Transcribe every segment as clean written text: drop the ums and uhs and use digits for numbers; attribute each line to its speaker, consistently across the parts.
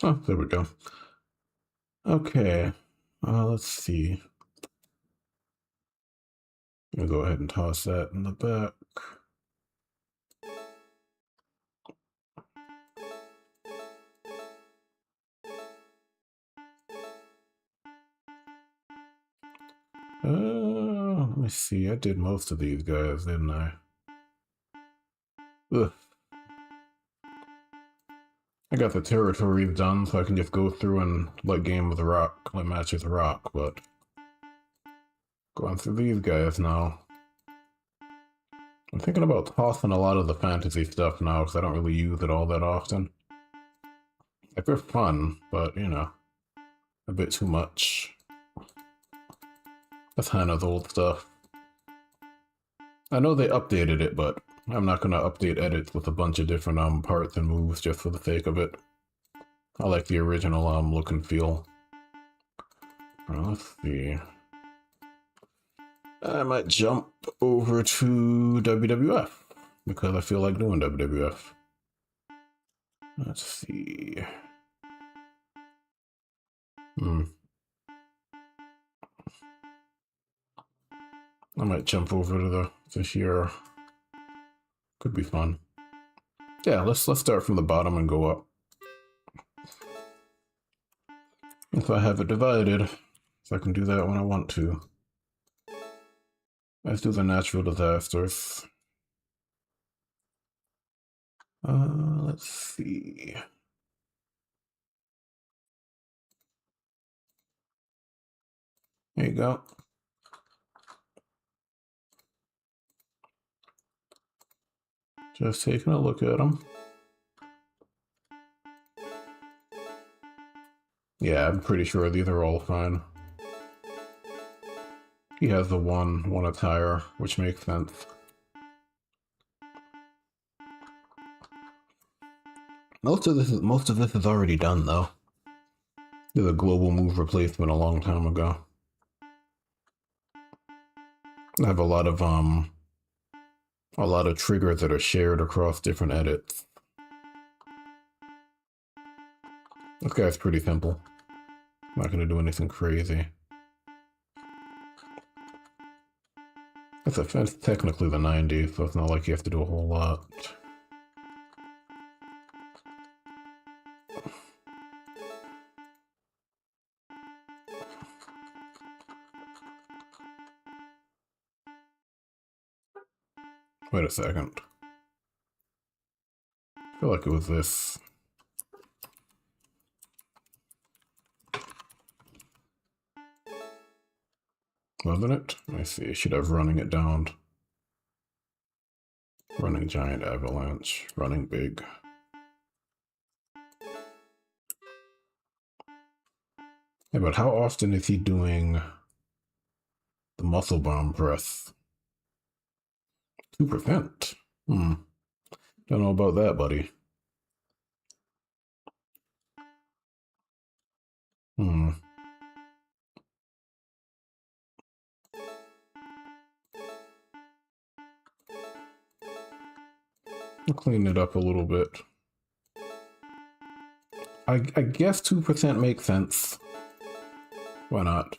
Speaker 1: Oh, there we go. Okay, let's see. I'll go ahead and toss that in the back. Let me see. I did most of these guys, didn't I? Ugh. I got the territories done, so I can just go through and like game with the rock, like match with the rock, but going through these guys now. I'm thinking about tossing a lot of the fantasy stuff now, because I don't really use it all that often. Like, they're fun, but, you know, a bit too much. That's Hannah's old stuff. I know they updated it, but I'm not gonna update edits with a bunch of different parts and moves just for the sake of it. I like the original look and feel. Let's see. I might jump over to WWF because I feel like doing WWF. Let's see. I might jump over to here. Could be fun. Yeah, let's start from the bottom and go up. If I have it divided, so I can do that when I want to. Let's do the natural disasters. Let's see. There you go. Just taking a look at them. Yeah, I'm pretty sure these are all fine. He has the one attire, which makes sense. Most of this is already done though. Did a global move replacement a long time ago. I have a lot of triggers that are shared across different edits. This guy's pretty simple. I'm not gonna do anything crazy. It's technically the 90s, so it's not like you have to do a whole lot. Wait a second. I feel like it was this. Wasn't it? I see. I should have running it down. Running giant avalanche. Running big. Yeah, but how often is he doing the muscle bomb press? 2%. Don't know about that, buddy. I'll clean it up a little bit. I guess 2% makes sense. Why not?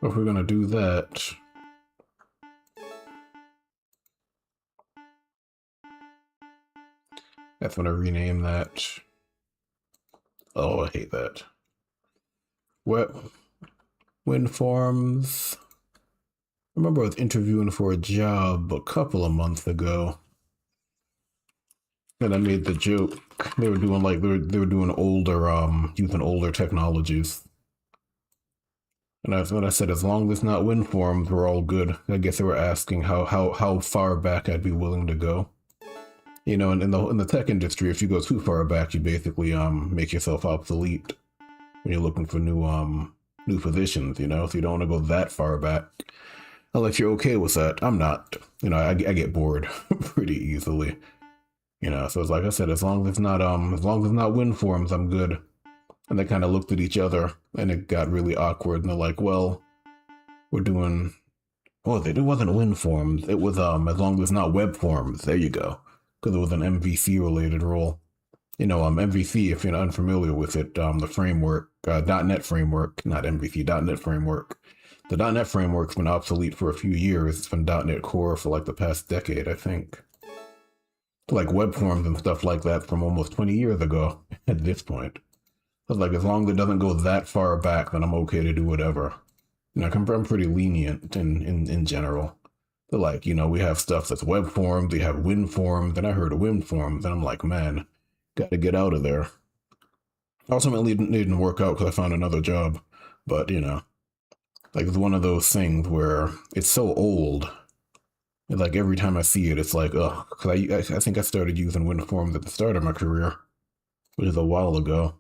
Speaker 1: If we're gonna do that, that's when I rename that. Oh, I hate that. Wet wind farms. I remember I was interviewing for a job a couple of months ago, and I made the joke. They were doing like they were doing older using older technologies. And I said, as long as it's not wind farms, we're all good. I guess they were asking how far back I'd be willing to go. You know, in the tech industry, if you go too far back, you basically make yourself obsolete when you're looking for new positions. You know, so you don't want to go that far back. Unless you're okay with that. I'm not. You know, I get bored pretty easily. You know, so it's like I said, as long as it's not wind forms, I'm good. And they kind of looked at each other, and it got really awkward. And they're like, "Well, we're doing." Well, it wasn't wind forms. It was as long as it's not web forms. There you go. because it was an MVC related role. You know, MVC, if you're unfamiliar with it, the framework, .NET framework, not MVC, .NET framework. The .NET framework's been obsolete for a few years. It's been .NET Core for like the past decade, I think. Like web forms and stuff like that from almost 20 years ago at this point. But like, as long as it doesn't go that far back, then I'm okay to do whatever. You know, I'm pretty lenient in general. But like, you know, we have stuff that's web forms, we have Win forms, and I heard of Win forms, and I'm like, man, gotta get out of there. Ultimately, it didn't work out because I found another job. But, you know, like, it's one of those things where it's so old. Like, every time I see it, it's like, ugh. Because I think I started using WinForms at the start of my career, which is a while ago.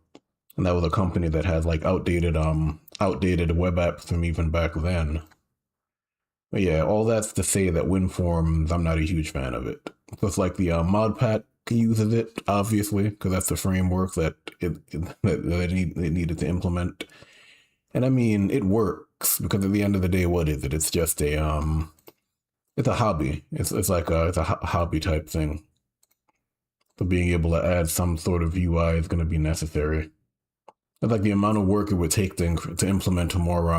Speaker 1: And that was a company that had, like, outdated web apps from even back then. But yeah, all that's to say that WinForms, I'm not a huge fan of it. Just like the Modpack uses it, obviously, because that's the framework that it needed to implement. And I mean, it works, because at the end of the day, what is it? It's just a it's a hobby. It's like it's a hobby type thing. So being able to add some sort of UI is going to be necessary. But like the amount of work it would take to implement a more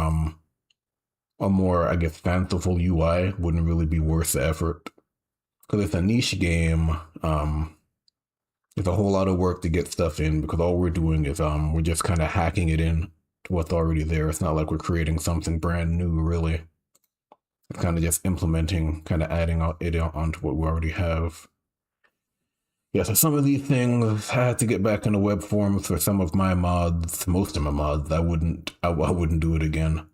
Speaker 1: I guess fanciful UI wouldn't really be worth the effort. Because it's a niche game. It's a whole lot of work to get stuff in, because all we're doing is we're just kind of hacking it in to what's already there. It's not like we're creating something brand new, really. It's kind of just implementing, kind of adding it onto what we already have. Yeah, so some of these things I had to get back into web forms for some of my mods. Most of my mods, I wouldn't do it again.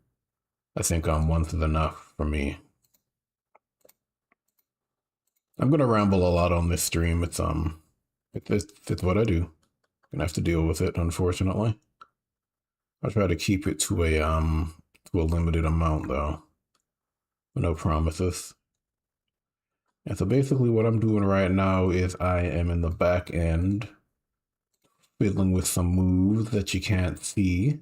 Speaker 1: I think once is enough for me. I'm gonna ramble a lot on this stream. It's what I do. Gonna have to deal with it, unfortunately. I'll try to keep it to a limited amount though. No promises. And so basically what I'm doing right now is I am in the back end fiddling with some moves that you can't see.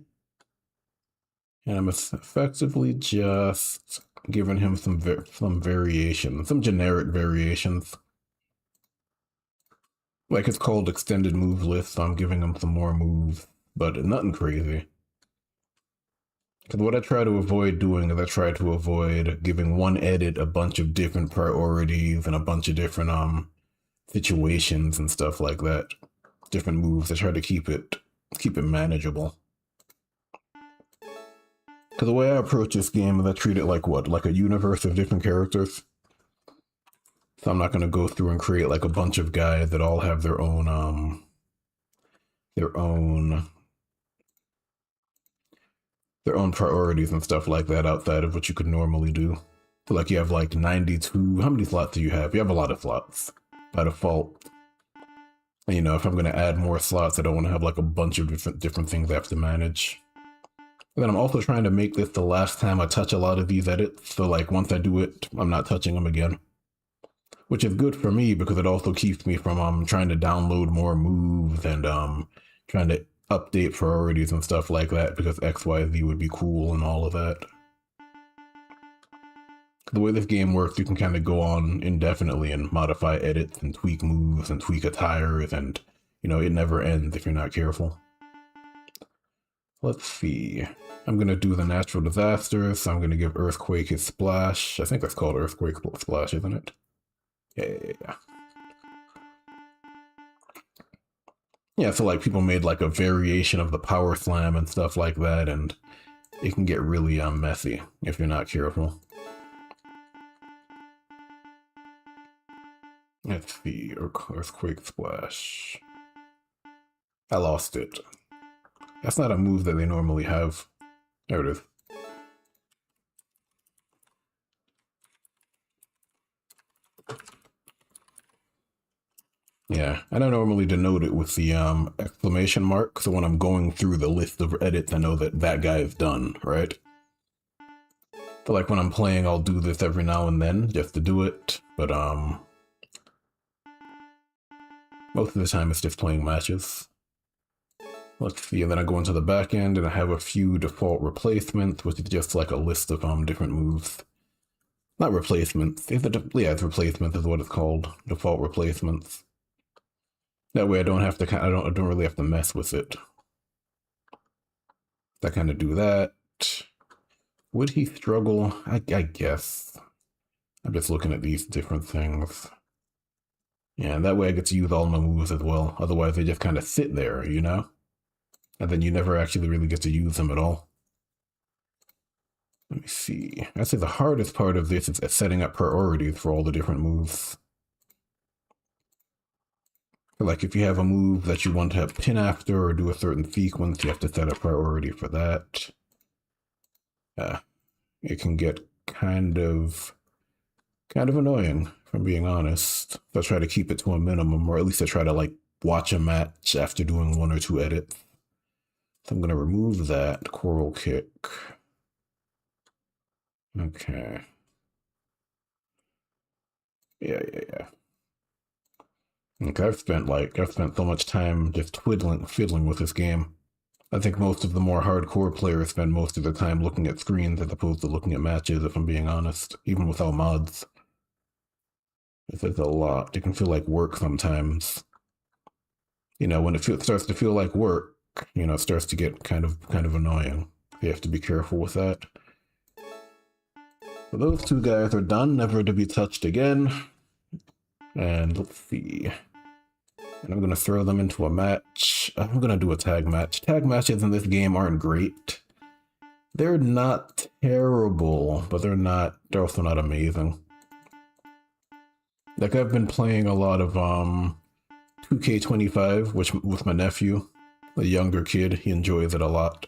Speaker 1: And I'm effectively just giving him some variations, some generic variations. Like, it's called extended move list, so I'm giving him some more moves, but nothing crazy. Because what I try to avoid doing is I try to avoid giving one edit a bunch of different priorities and a bunch of different situations and stuff like that. Different moves. I try to keep it manageable. Because the way I approach this game is I treat it like what? Like a universe of different characters. So I'm not going to go through and create like a bunch of guys that all have their own priorities and stuff like that outside of what you could normally do. So like you have like 92, how many slots do you have? You have a lot of slots by default. And, you know, if I'm going to add more slots, I don't want to have like a bunch of different things I have to manage. And then I'm also trying to make this the last time I touch a lot of these edits. So like once I do it, I'm not touching them again. Which is good for me because it also keeps me from trying to download more moves and trying to update priorities and stuff like that, because XYZ would be cool and all of that. The way this game works, you can kind of go on indefinitely and modify edits and tweak moves and tweak attires, and, you know, it never ends if you're not careful. Let's see. I'm going to do the natural disasters, so I'm going to give Earthquake his splash. I think that's called Earthquake Splash, isn't it? Yeah. Yeah, so like people made like a variation of the Power Slam and stuff like that, and it can get really messy if you're not careful. Let's see, Earthquake Splash. I lost it. That's not a move that they normally have. There it is. Yeah, and I normally denote it with the exclamation mark, so when I'm going through the list of edits, I know that that guy is done, right? So like when I'm playing, I'll do this every now and then, just to do it, but most of the time it's just playing matches. Let's see, and then I go into the back end and I have a few default replacements, which is just like a list of different moves. Not replacements. Yeah, it's replacements is what it's called. Default replacements. That way I don't have to, I don't really have to mess with it. I kind of do that. Would he struggle? I guess. I'm just looking at these different things. Yeah, and that way I get to use all my moves as well. Otherwise they just kind of sit there, you know? And then you never actually really get to use them at all. Let me see. I'd say the hardest part of this is setting up priorities for all the different moves. Like if you have a move that you want to have pin after or do a certain sequence, you have to set a priority for that. It can get kind of annoying, if I'm being honest. So I try to keep it to a minimum, or at least I try to like watch a match after doing 1 or 2 edits. So I'm gonna remove that coral kick. Okay. Yeah. Okay, I've spent so much time just fiddling with this game. I think most of the more hardcore players spend most of their time looking at screens as opposed to looking at matches, if I'm being honest, even without mods. This is a lot. It can feel like work sometimes. You know, when it starts to feel like work, you know, it starts to get kind of annoying. You have to be careful with that. So those 2 guys are done, never to be touched again. And let's see. And I'm going to throw them into a match. I'm going to do a tag match. Tag matches in this game aren't great. They're not terrible, but they're also not amazing. Like I've been playing a lot of 2K25, with my nephew, a younger kid. He enjoys it a lot.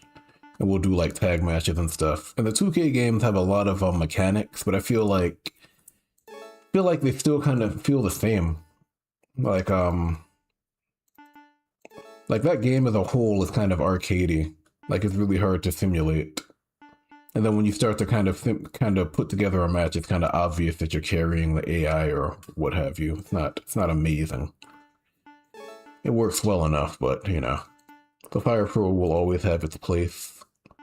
Speaker 1: And we'll do like tag matches and stuff. And the 2K games have a lot of mechanics, but I feel like they still kind of feel the same. Like that game as a whole is kind of arcadey. Like it's really hard to simulate. And then when you start to kind of put together a match, it's kind of obvious that you're carrying the AI or what have you. It's not amazing. It works well enough, but you know, the Fire Pro will always have its place.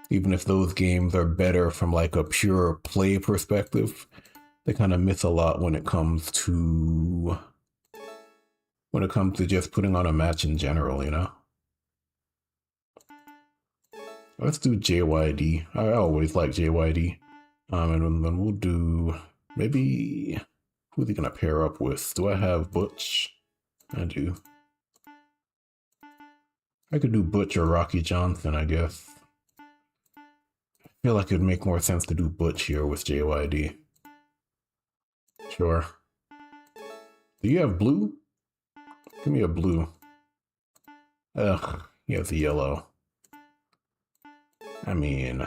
Speaker 1: Even if those games are better from like a pure play perspective, they kind of miss a lot when it comes to just putting on a match in general, you know? Let's do JYD. I always like JYD. And then we'll do maybe, who are they gonna pair up with? Do I have Butch? I do. I could do Butch or Rocky Johnson, I guess. I feel like it'd make more sense to do Butch here with JYD. Sure. Do you have blue? Give me a blue. Ugh, he has a yellow. I mean,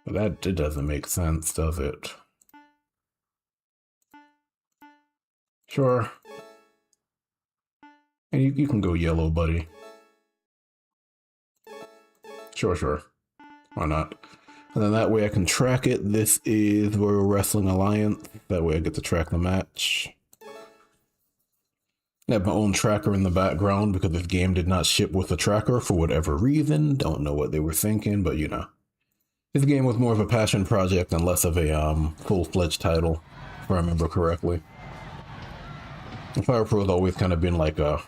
Speaker 1: it doesn't make sense, does it? Sure. And you can go yellow, buddy. Sure. Why not? And then that way I can track it. This is Royal Wrestling Alliance. That way I get to track the match. I have my own tracker in the background because this game did not ship with a tracker for whatever reason. Don't know what they were thinking, but you know. This game was more of a passion project and less of a full-fledged title, if I remember correctly. And Fire Pro has always kind of been like that.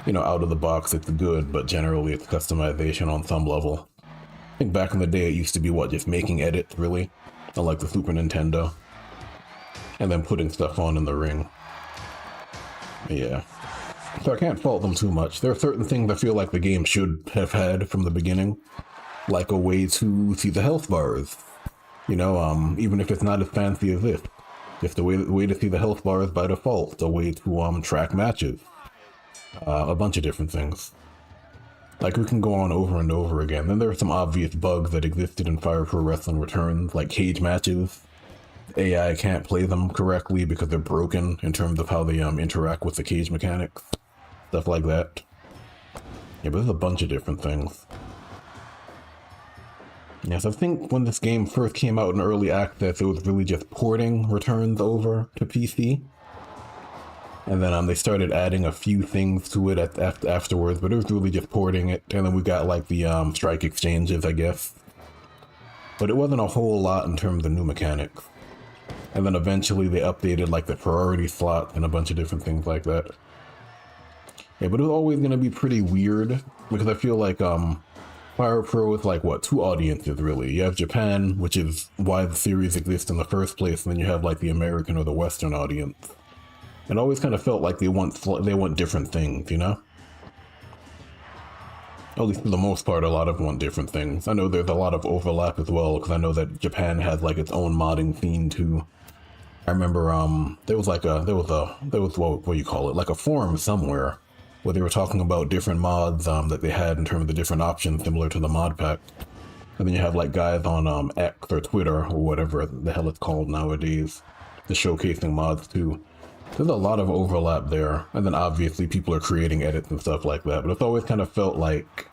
Speaker 1: You know, out of the box it's good, but generally it's customization on some level. I think back in the day it used to be just making edits, really. Unlike the Super Nintendo. And then putting stuff on in the ring. Yeah. So I can't fault them too much. There are certain things I feel like the game should have had from the beginning. Like a way to see the health bars. You know, even if it's not as fancy as this. Just a way to see the health bars by default. A way to track matches. A bunch of different things. Like we can go on over and over again. Then there are some obvious bugs that existed in Fire Pro Wrestling Returns, like cage matches. AI can't play them correctly because they're broken in terms of how they interact with the cage mechanics. Stuff like that. Yeah, but there's a bunch of different things. Yes, I think when this game first came out in early access, it was really just porting Returns over to PC. And then they started adding a few things to it afterwards, but it was really just porting it. And then we got like the strike exchanges, I guess. but it wasn't a whole lot in terms of new mechanics. And then eventually they updated like the priority slot and a bunch of different things like that. Yeah, but it was always going to be pretty weird because I feel like Fire Pro is like what, two audiences really. You have Japan, which is why the series exists in the first place, and then you have like the American or the Western audience. It always kind of felt like they want different things, you know? At least for the most part, a lot of them want different things. I know there's a lot of overlap as well, because I know that Japan has like its own modding scene too. I remember there was what do you call it, like a forum somewhere where they were talking about different mods that they had in terms of the different options similar to the mod pack. And then you have like guys on X or Twitter or whatever the hell it's called nowadays, just showcasing mods too. There's a lot of overlap there, and then obviously people are creating edits and stuff like that, but it's always kind of felt like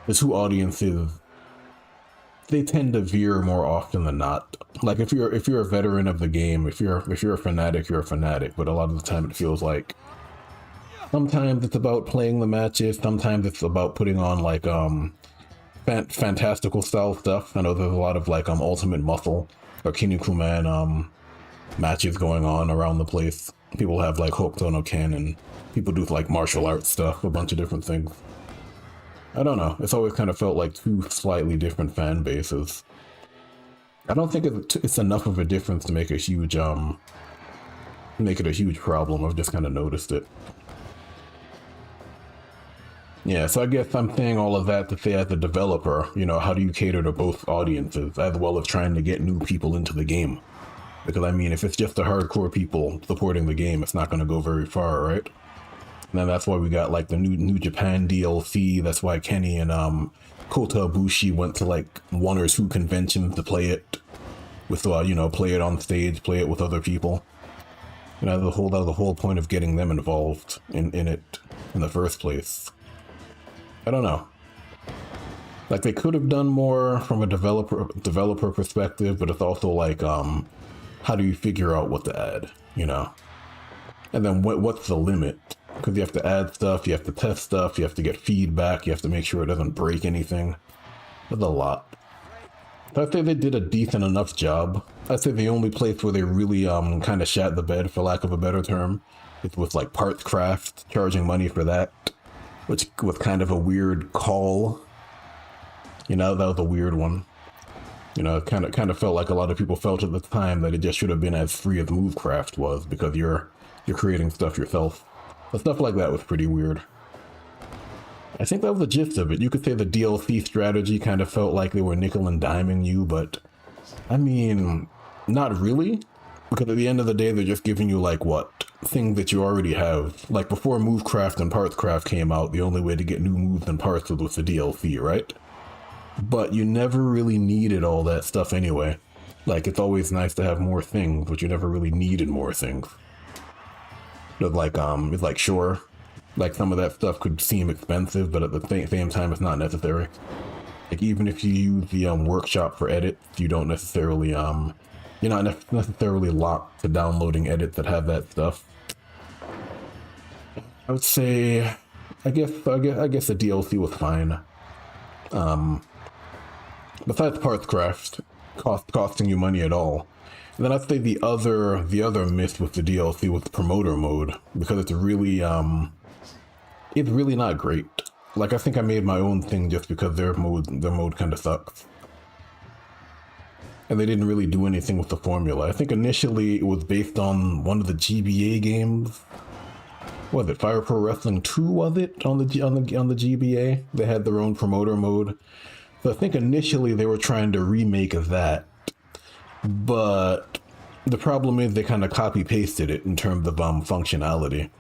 Speaker 1: the two audiences, they tend to veer more often than not. Like if you're a veteran of the game, if you're a fanatic, you're a fanatic, but a lot of the time it feels like sometimes it's about playing the matches, sometimes it's about putting on like fantastical style stuff. I know there's a lot of like Ultimate Muscle or Kinnikuman matches going on around the place. People have like Hokuto no Ken, and people do like martial arts stuff, a bunch of different things. I don't know, it's always kind of felt like two slightly different fan bases. I don't think it's enough of a difference to make a huge make it a huge problem. I've just kind of noticed it. Yeah, so I guess I'm saying all of that to say, as a developer, you know, how do you cater to both audiences as well as trying to get new people into the game? Because I mean, if it's just the hardcore people supporting the game, it's not going to go very far, right? And then that's why we got like the new Japan DLC. That's why Kenny and Kota Ibushi went to like 1 or 2 conventions to play it with, you know, play it on stage, play it with other people. You know, that was the whole point of getting them involved in it in the first place. I don't know. Like they could have done more from a developer perspective, but it's also like how do you figure out what to add, you know? And then what's the limit? Because you have to add stuff, you have to test stuff, you have to get feedback, you have to make sure it doesn't break anything. That's a lot. I'd say they did a decent enough job. I'd say the only place where they really kind of shat the bed, for lack of a better term, is with like Parts Craft, charging money for that, which was kind of a weird call. You know, that was a weird one. You know, it kind of felt like a lot of people felt at the time that it just should have been as free as Movecraft was, because you're creating stuff yourself. But stuff like that was pretty weird. I think that was the gist of it. You could say the DLC strategy kind of felt like they were nickel and diming you, but I mean, not really. Because at the end of the day, they're just giving you like what? Things that you already have. Like before Movecraft and Partscraft came out, the only way to get new moves and parts was with the DLC, right? But you never really needed all that stuff anyway. Like, it's always nice to have more things, but you never really needed more things. But like, it's like, sure, like some of that stuff could seem expensive, but at the same time, it's not necessary. Like, even if you use the workshop for edits, you don't necessarily, you're not necessarily locked to downloading edits that have that stuff. I would say, I guess the DLC was fine. Besides Partscraft costing you money at all. And then I'd say the other miss with the DLC was the promoter mode, because it's really not great. Like, I think I made my own thing just because their mode kind of sucks. And they didn't really do anything with the formula. I think initially it was based on one of the GBA games. What was it, Fire Pro Wrestling 2, was it, on the GBA? They had their own promoter mode. So I think initially they were trying to remake that, but the problem is they kind of copy-pasted it in terms of functionality.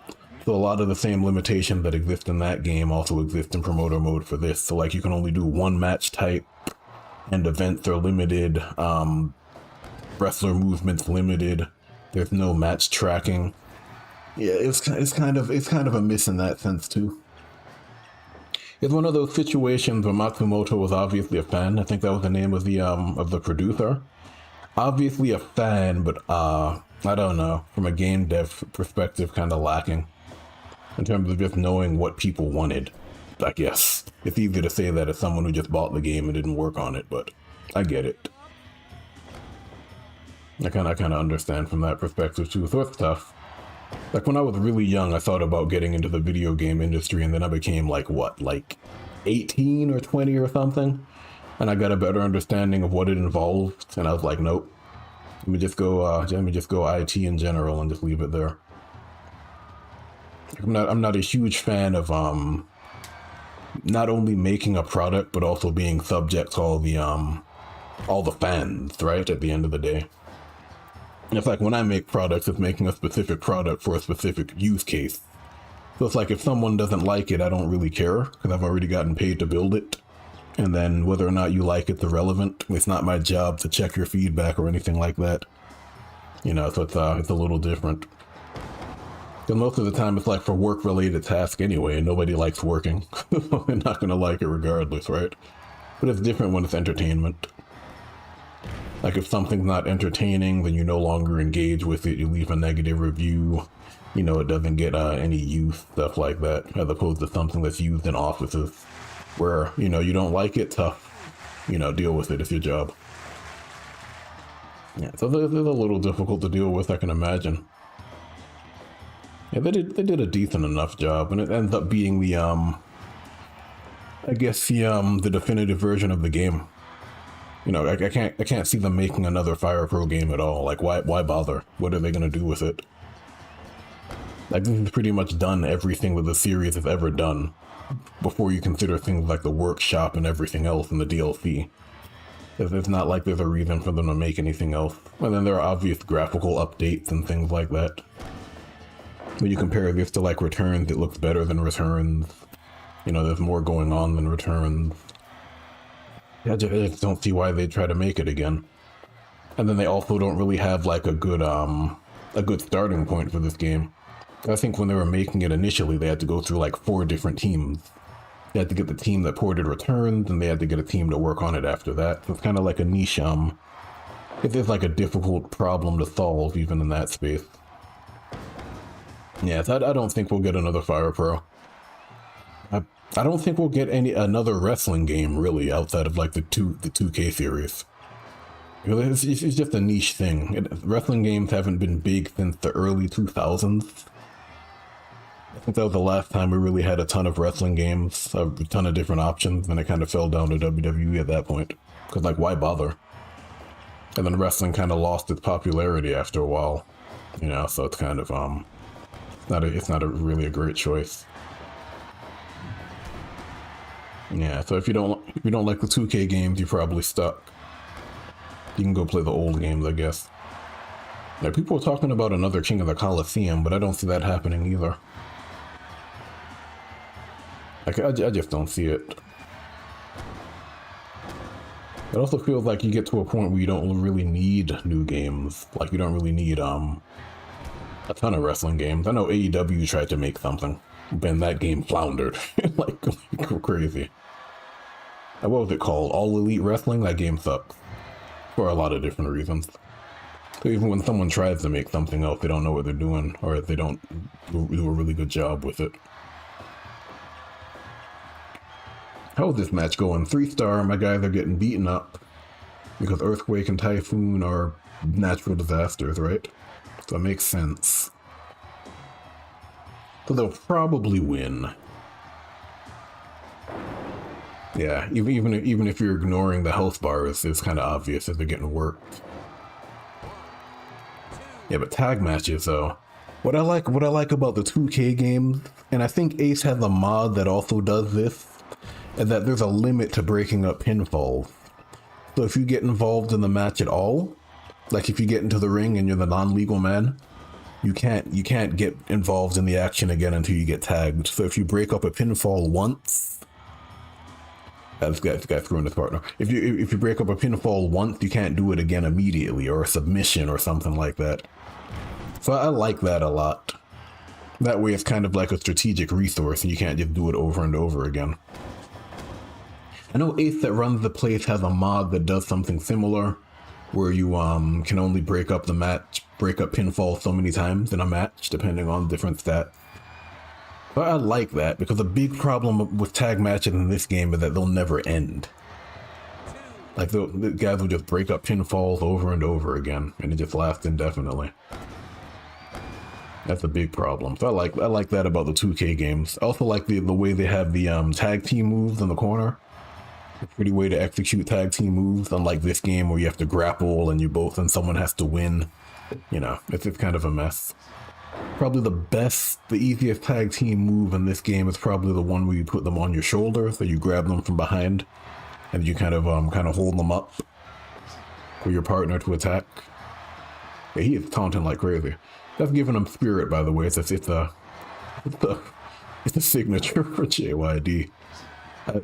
Speaker 1: So a lot of the same limitations that exist in that game also exist in promoter mode for this. So like you can only do one match type, and events are limited, wrestler movements limited, there's no match tracking. Yeah, it's kind of a miss in that sense too. It's one of those situations where Matsumoto was obviously a fan. I think that was the name of the producer. Obviously a fan, but I don't know, from a game dev perspective, kind of lacking in terms of just knowing what people wanted. I guess it's easy to say that as someone who just bought the game and didn't work on it, but I get it. I kind of understand from that perspective too. So it's tough. Like when I was really young, I thought about getting into the video game industry, and then I became like what, like 18 or 20 or something, and I got a better understanding of what it involved, and I was like, nope. Let me just go IT in general and just leave it there. I'm not a huge fan of not only making a product but also being subject to all the fans, right? At the end of the day. It's like when I make products, it's making a specific product for a specific use case. So it's like if someone doesn't like it, I don't really care because I've already gotten paid to build it. And then whether or not you like it's irrelevant. It's not my job to check your feedback or anything like that. You know, so it's a little different. Because most of the time it's like for work-related tasks anyway, and nobody likes working. They're not going to like it regardless, right? But it's different when it's entertainment. Like if something's not entertaining, then you no longer engage with it, you leave a negative review, you know, it doesn't get any use, stuff like that, as opposed to something that's used in offices where, you know, you don't like it, tough, you know, deal with it, it's your job. Yeah, so it's a little difficult to deal with, I can imagine. Yeah, they did a decent enough job, and it ends up being the, I guess the definitive version of the game. You know, I can't see them making another Fire Pro game at all. Like, why bother? What are they gonna do with it? Like, this has pretty much done everything that the series has ever done, before you consider things like the workshop and everything else in the DLC. It's not like there's a reason for them to make anything else. And then there are obvious graphical updates and things like that. When you compare this to like Returns, it looks better than Returns. You know, there's more going on than Returns. I just don't see why they try to make it again. And then they also don't really have like a good starting point for this game. I think when they were making it initially, they had to go through like 4 different teams. They had to get the team that ported Returns, and they had to get a team to work on it after that. So it's kind of like a niche, it's like a difficult problem to solve even in that space. Yeah, so I don't think we'll get another Fire Pro. I don't think we'll get another wrestling game really outside of like the 2K series. You know, it's just a niche thing. Wrestling games haven't been big since the early 2000s. I think that was the last time we really had a ton of wrestling games, a ton of different options, and it kind of fell down to WWE at that point. Because like, why bother? And then wrestling kind of lost its popularity after a while, you know. So it's kind of it's not really a great choice. Yeah, so if you don't like the 2K games, you're probably stuck. You can go play the old games, I guess. Now, people are talking about another King of the Colosseum, but I don't see that happening either. Like, I just don't see it. It also feels like you get to a point where you don't really need new games. Like, you don't really need a ton of wrestling games. I know AEW tried to make something, but that game floundered like crazy. What was it called? All Elite Wrestling? That game sucks for a lot of different reasons. So even when someone tries to make something else, they don't know what they're doing, or they don't do a really good job with it. How is this match going? 3-star, my guys are getting beaten up because Earthquake and Typhoon are natural disasters, right? So it makes sense. So they'll probably win. Yeah, even if you're ignoring the health bars, it's kind of obvious that they're getting worked. Yeah, but tag matches though. What I like about the 2K games, and I think Ace has a mod that also does this, is that there's a limit to breaking up pinfalls. So if you get involved in the match at all, like if you get into the ring and you're the non-legal man, you can't get involved in the action again until you get tagged. So if you break up a pinfall once, this guy's screwing his partner. If you break up a pinfall once, you can't do it again immediately, or a submission or something like that. So I like that a lot. That way it's kind of like a strategic resource and you can't just do it over and over again. I know Ace that runs the place has a mod that does something similar, where you can only break up pinfall so many times in a match, depending on different stats. But I like that, because a big problem with tag matches in this game is that they'll never end. Like the guys will just break up pinfalls over and over again, and it just lasts indefinitely. That's a big problem. So I like that about the 2K games. I also like the way they have the tag team moves in the corner. A pretty way to execute tag team moves, unlike this game where you have to grapple and and someone has to win. You know, it's kind of a mess. Probably the easiest tag team move in this game is probably the one where you put them on your shoulder, so you grab them from behind, and you kind of hold them up for your partner to attack. Yeah, he is taunting like crazy. That's giving him spirit, by the way. It's a signature for JYD.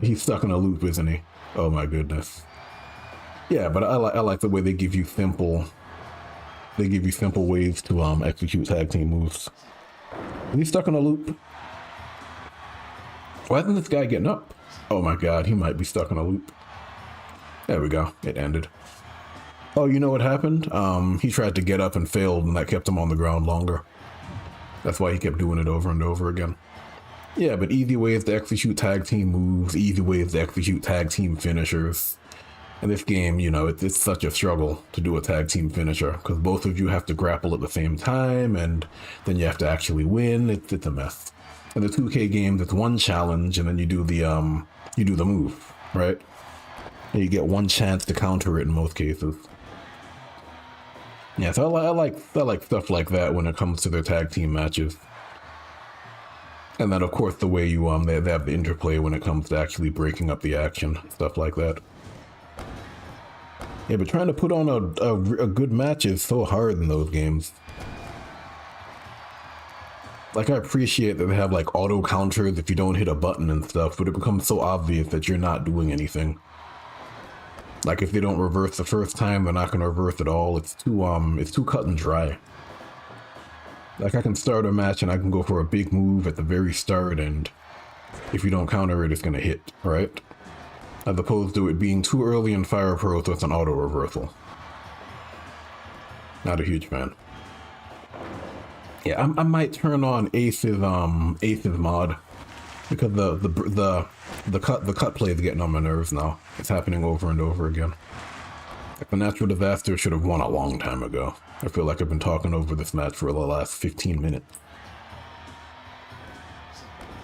Speaker 1: He's stuck in a loop, isn't he? Oh my goodness. Yeah, but I like the way they give you simple ways to execute tag team moves. Is he stuck in a loop? Why isn't this guy getting up? Oh my god, he might be stuck in a loop. There we go. It ended. Oh, you know what happened? He tried to get up and failed, and that kept him on the ground longer. That's why he kept doing it over and over again. Yeah, but easy ways to execute tag team moves, easy ways to execute tag team finishers. In this game, you know, it's such a struggle to do a tag team finisher, because both of you have to grapple at the same time, and then you have to actually win. It's a mess. In the 2K games, it's one challenge, and then you do the move, right? And you get one chance to counter it in most cases. Yeah, so I like stuff like that when it comes to their tag team matches. And then, of course, the way you they have the interplay when it comes to actually breaking up the action, stuff like that. Yeah, but trying to put on a good match is so hard in those games. Like, I appreciate that they have like auto counters if you don't hit a button and stuff, but it becomes so obvious that you're not doing anything. Like, if they don't reverse the first time, they're not going to reverse at all. It's too cut and dry. Like, I can start a match and I can go for a big move at the very start, and if you don't counter it, it's going to hit, right? As opposed to it being too early in Fire Pro, so it's an auto reversal. Not a huge fan. Yeah, I might turn on Ace's mod, because the cut play is getting on my nerves now. It's happening over and over again. Like, the Natural Disaster should have won a long time ago. I feel like I've been talking over this match for the last 15 minutes.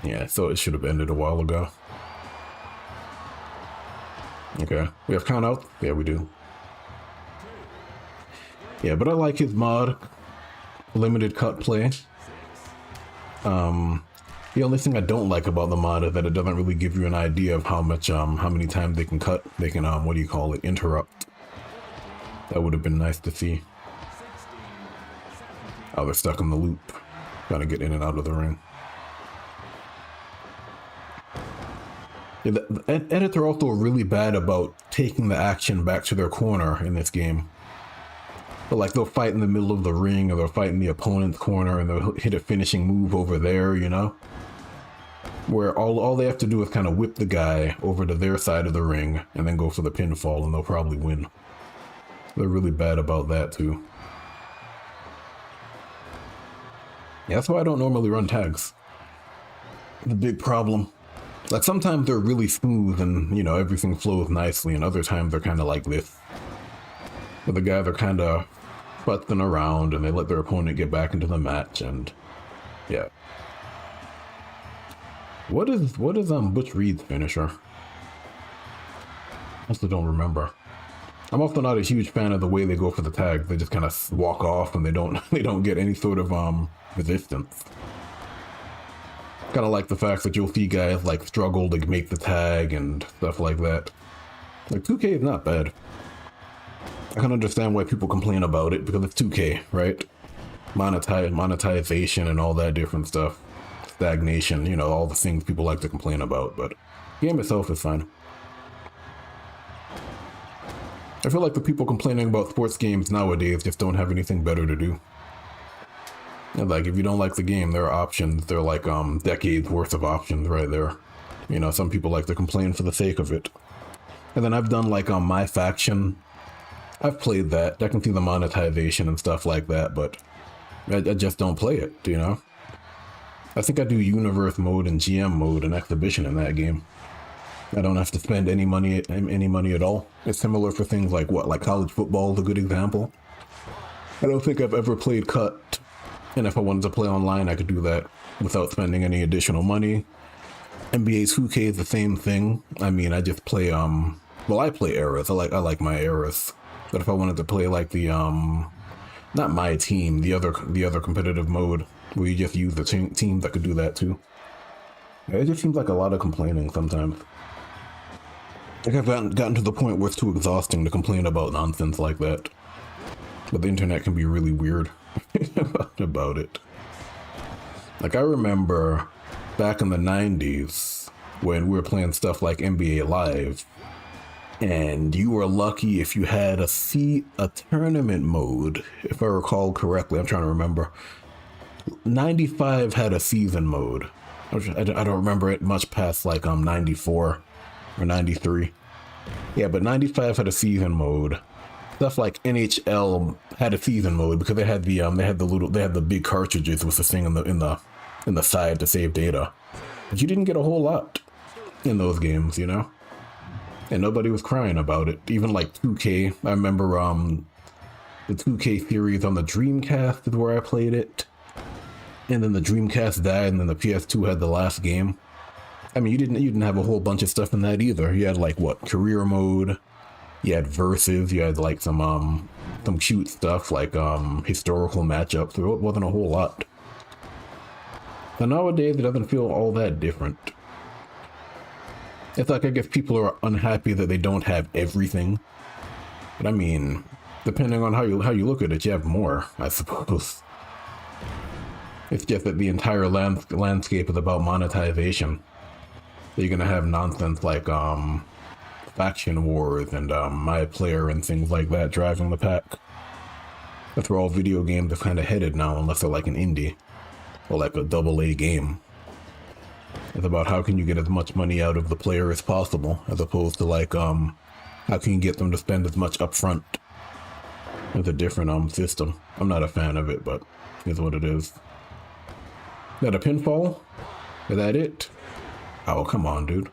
Speaker 1: Yeah, so it should have ended a while ago. Okay, we have count out? Yeah, we do. Yeah, but I like his mod. Limited cut play. The only thing I don't like about the mod is that it doesn't really give you an idea of how many times they can cut. They can, what do you call it, interrupt. That would have been nice to see. Oh, they're stuck in the loop. Trying to get in and out of the ring. Yeah, the edits are also really bad about taking the action back to their corner in this game. But like, they'll fight in the middle of the ring, or they'll fight in the opponent's corner, and they'll hit a finishing move over there, you know? Where all they have to do is kind of whip the guy over to their side of the ring, and then go for the pinfall, and they'll probably win. They're really bad about that, too. Yeah, that's why I don't normally run tags. It's a big problem. Like, sometimes they're really smooth and, you know, everything flows nicely, and other times they're kind of like this. Where the guys are kind of futzing around, and they let their opponent get back into the match, and yeah. What is Butch Reed's finisher? I also don't remember. I'm also not a huge fan of the way they go for the tag. They just kind of walk off, and they don't get any sort of resistance. Kind of like the fact that you'll see guys like struggle to make the tag and stuff like that. Like, 2K is not bad. I can understand why people complain about it, because it's 2K, right? Monetization and all that different stuff. Stagnation, you know, all the things people like to complain about, but the game itself is fine. I feel like the people complaining about sports games nowadays just don't have anything better to do. And like, if you don't like the game, there are options. There are like decades worth of options right there. You know, some people like to complain for the sake of it. And then I've done like My Faction. I've played that. I can see the monetization and stuff like that, but I just don't play it, you know? I think I do Universe mode and GM mode and Exhibition in that game. I don't have to spend any money at all. It's similar for things like what, like college football is a good example. I don't think I've ever played cut, and if I wanted to play online, I could do that without spending any additional money. NBA 2K is the same thing. I mean, I just play well, I play eras. I like my eras. But if I wanted to play like the not my team, the other competitive mode where you just use the teams that could do that too. Yeah, it just seems like a lot of complaining sometimes. Like I've gotten to the point where it's too exhausting to complain about nonsense like that. But the internet can be really weird about it. Like I remember back in the 90s when we were playing stuff like NBA Live, and you were lucky if you had a tournament mode, if I recall correctly. I'm trying to remember. 95 had a season mode. I don't remember it much past like 94 or 93. Yeah, but 95 had a season mode. Stuff like NHL had a season mode because they had the big cartridges with the thing in the side to save data. But you didn't get a whole lot in those games, you know? And nobody was crying about it. Even like 2K, I remember the 2K series on the Dreamcast is where I played it. And then the Dreamcast died, and then the PS2 had the last game. I mean, you didn't have a whole bunch of stuff in that either. You had like what, career mode, you had versus, you had like some cute stuff like historical matchups. There wasn't a whole lot. But nowadays it doesn't feel all that different. It's like I guess people are unhappy that they don't have everything. But I mean, depending on how you look at it, you have more, I suppose. It's just that the entire landscape is about monetization. So you're gonna have nonsense like faction wars and my player and things like that driving the pack. That's where all video games are kind of headed now, unless they're like an indie or like a AA game. It's about how can you get as much money out of the player as possible, as opposed to like how can you get them to spend as much upfront. It's a different system. I'm not a fan of it, but it's what it is. Is that a pinfall? Is that it? Oh, come on, dude.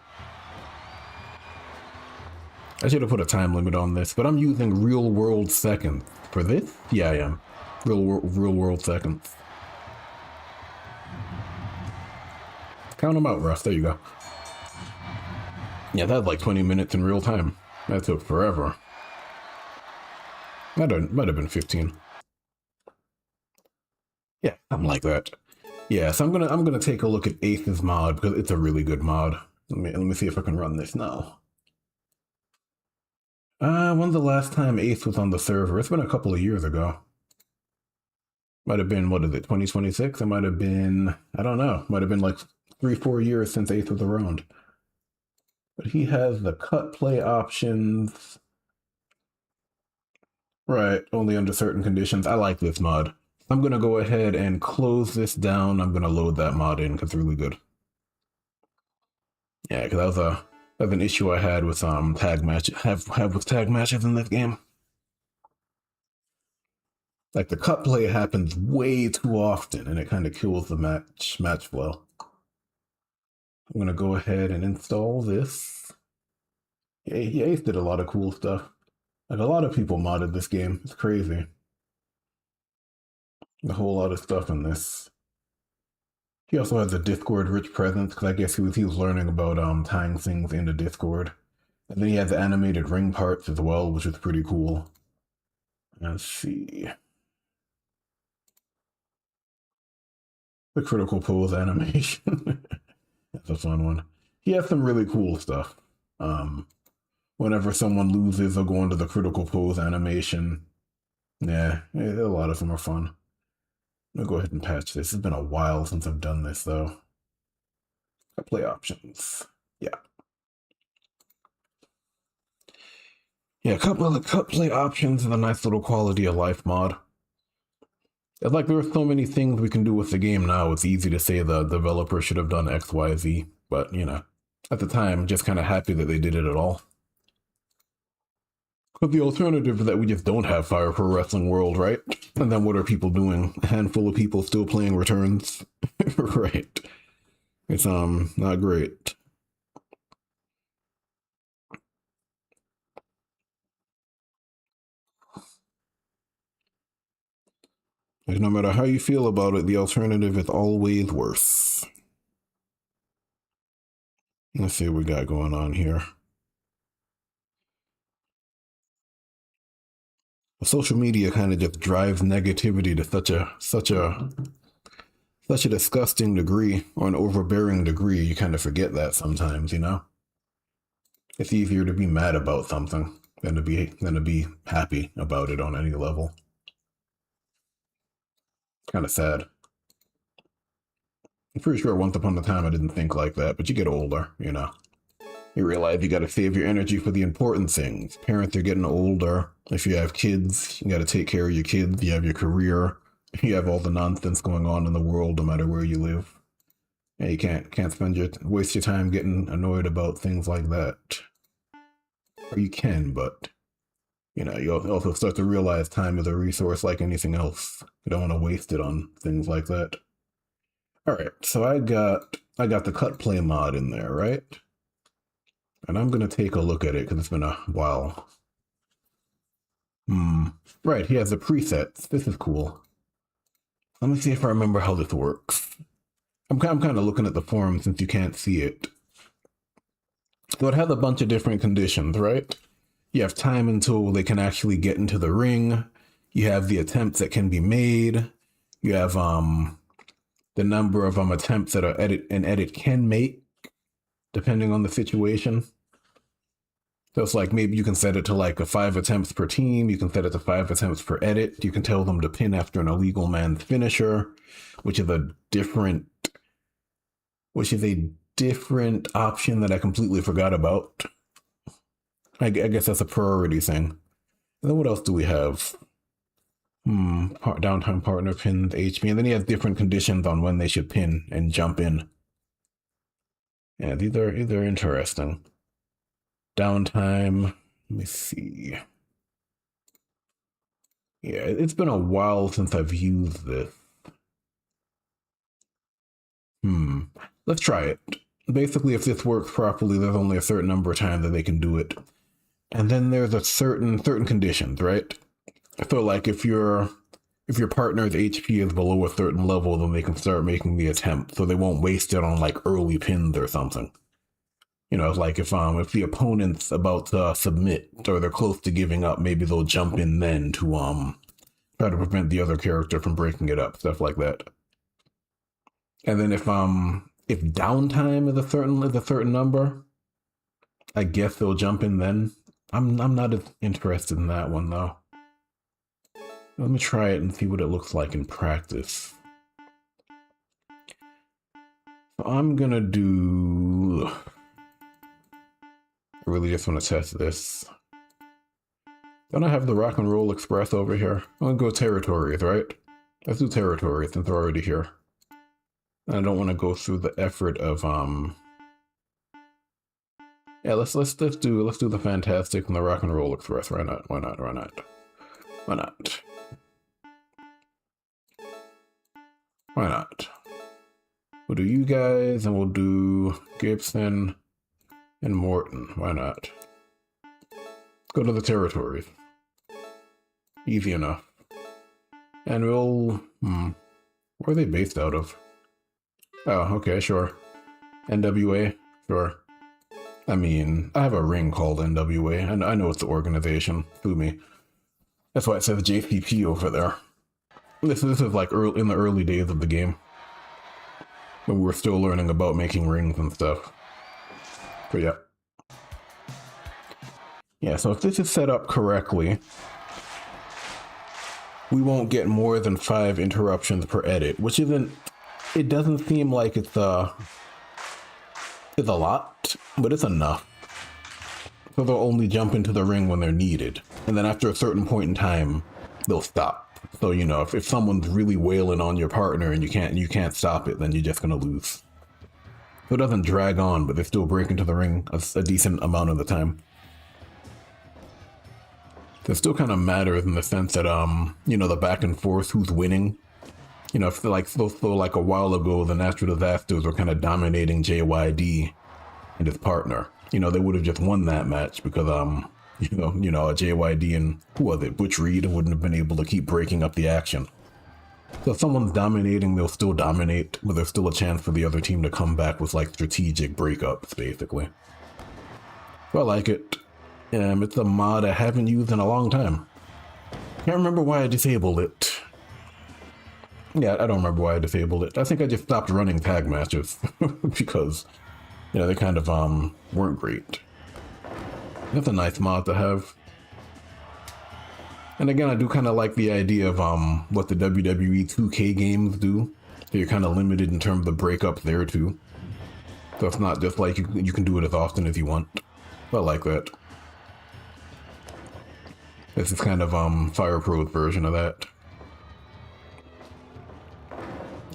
Speaker 1: I should have put a time limit on this, but I'm using real world seconds. For this? Yeah, I am. Real world seconds. Count them out, Russ. There you go. Yeah, that's like 20 minutes in real time. That took forever. Might have been 15. Yeah, something like that. Yeah, so I'm gonna take a look at Aeth's mod because it's a really good mod. Let me see if I can run this now. When's the last time Aeth was on the server? It's been a couple of years ago. Might have been, what is it, 2026? It might have been, I don't know. Might have been like 3-4 years since Aeth was around. But he has the cut play options. Right, only under certain conditions. I like this mod. I'm going to go ahead and close this down. I'm going to load that mod in because it's really good. Yeah, because that was an issue I had with tag match have with tag matches in this game. Like the cut play happens way too often and it kind of kills the match flow. I'm going to go ahead and install this. Yeah, Ace did a lot of cool stuff. Like a lot of people modded this game. It's crazy. A whole lot of stuff in this. He also has a Discord rich presence because I guess he was learning about tying things into Discord. And then he has the animated ring parts as well, which is pretty cool. Let's see. The critical pose animation. That's a fun one. He has some really cool stuff. Whenever someone loses, they'll go into the critical pose animation. Yeah, a lot of them are fun. I'm gonna go ahead and patch this. It's been a while since I've done this though. Play options. Yeah. Yeah, a couple of the cut play options and a nice little quality of life mod. It's like there are so many things we can do with the game now. It's easy to say the developer should have done X, Y, Z, but you know, at the time, just kind of happy that they did it at all. But the alternative is that we just don't have Fire Pro Wrestling World, right? And then what are people doing? A handful of people still playing Returns, right? It's not great. Like, no matter how you feel about it, the alternative is always worse. Let's see what we got going on here. Social media kind of just drives negativity to such a disgusting degree, or an overbearing degree. You kind of forget that sometimes, you know? It's easier to be mad about something than to be happy about it on any level. Kind of sad. I'm pretty sure once upon a time I didn't think like that, but you get older, you know. You realize you got to save your energy for the important things. Parents are getting older. If you have kids, you got to take care of your kids. You have your career. You have all the nonsense going on in the world, no matter where you live. And you can't waste your time getting annoyed about things like that. Or you can, but you know, you also start to realize time is a resource like anything else. You don't want to waste it on things like that. All right, so I got the cut play mod in there, right? And I'm gonna take a look at it because it's been a while. Right, he has the presets. This is cool. Let me see if I remember how this works. I'm kind of looking at the form since you can't see it. So it has a bunch of different conditions, right? You have time until they can actually get into the ring. You have the attempts that can be made. You have the number of attempts that an edit can make, depending on the situation. So it's like maybe you can set it to like 5 attempts per team. You can set it to 5 attempts per edit. You can tell them to pin after an illegal man's finisher, which is a different option that I completely forgot about. I guess that's a priority thing. And then what else do we have? Downtime partner pins HP, and then he has different conditions on when they should pin and jump in. Yeah, these are interesting. Downtime. Let me see. Yeah, it's been a while since I've used this. Let's try it. Basically, if this works properly, there's only a certain number of times that they can do it. And then there's a certain conditions, right? So like if your partner's HP is below a certain level, then they can start making the attempt. So they won't waste it on like early pins or something. You know, like if the opponent's about to submit or they're close to giving up, maybe they'll jump in then to try to prevent the other character from breaking it up, stuff like that. And then if downtime is a certain number, I guess they'll jump in then. I'm not as interested in that one though. Let me try it and see what it looks like in practice. So I'm gonna do. I really just want to test this. Don't I have the Rock and Roll Express over here? I'm gonna go territories, right? Let's do territories since we're already here. I don't want to go through the effort of yeah, let's do the Fantastic and the Rock and Roll Express. Why not? Why not? Why not? Why not? Why not? We'll do you guys and we'll do Gibson and Morton. Why not? Go to the territories. Easy enough. And we'll where are they based out of? Oh, okay, sure. NWA, sure. I mean, I have a ring called NWA, and I know it's the organization. Foo me. That's why it says JPP over there. This is like in the early days of the game, when we were still learning about making rings and stuff. But yeah. Yeah, so if this is set up correctly, we won't get more than 5 interruptions per edit, which isn't. It doesn't seem like it's a lot, but it's enough. So they'll only jump into the ring when they're needed. And then after a certain point in time, they'll stop. So, you know, if someone's really wailing on your partner and you can't stop it, then you're just gonna lose. So it doesn't drag on, but they still break into the ring a decent amount of the time. So it still kind of matters in the sense that, you know, the back and forth, who's winning. You know, if like a while ago, the Natural Disasters were kind of dominating JYD and his partner. You know, they would have just won that match because you know, JYD and who was it, Butch Reed wouldn't have been able to keep breaking up the action. So if someone's dominating, they'll still dominate, but there's still a chance for the other team to come back with like strategic breakups, basically. So I like it. It's a mod I haven't used in a long time. Can't remember why I disabled it. Yeah, I don't remember why I disabled it. I think I just stopped running tag matches because, you know, they kind of weren't great. That's a nice mod to have. And again, I do kind of like the idea of what the WWE 2K games do. So you're kind of limited in terms of the breakups there too. So it's not just like you can do it as often as you want. I like that. This is kind of Fire Pro's version of that.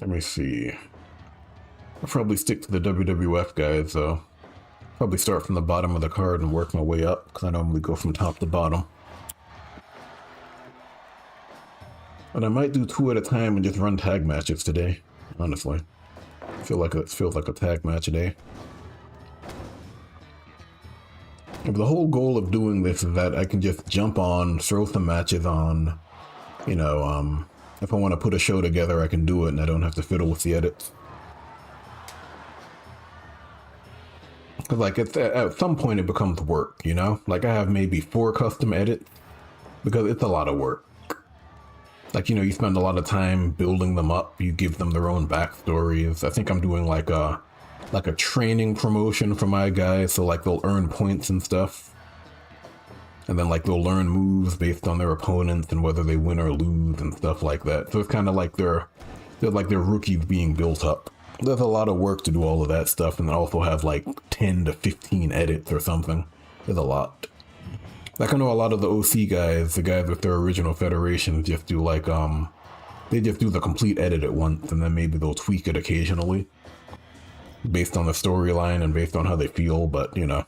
Speaker 1: Let me see. I'll probably stick to the WWF guys though. Probably start from the bottom of the card and work my way up, because I normally go from top to bottom. But I might do 2 at a time and just run tag matches today, honestly. I feel like it feels like a tag match a day. But the whole goal of doing this is that I can just jump on, throw some matches on, you know, if I want to put a show together, I can do it and I don't have to fiddle with the edits. Because like at some point it becomes work, you know? Like I have maybe 4 custom edits because it's a lot of work. Like, you know, you spend a lot of time building them up, you give them their own backstories. I think I'm doing like a training promotion for my guys, so like they'll earn points and stuff. And then like they'll learn moves based on their opponents and whether they win or lose and stuff like that. So it's kind of like they're rookies being built up. There's a lot of work to do all of that stuff, and then also have like 10 to 15 edits or something. There's a lot. Like I know a lot of the OC guys, the guys with their original federation, just do like they just do the complete edit at once, and then maybe they'll tweak it occasionally based on the storyline and based on how they feel. But you know,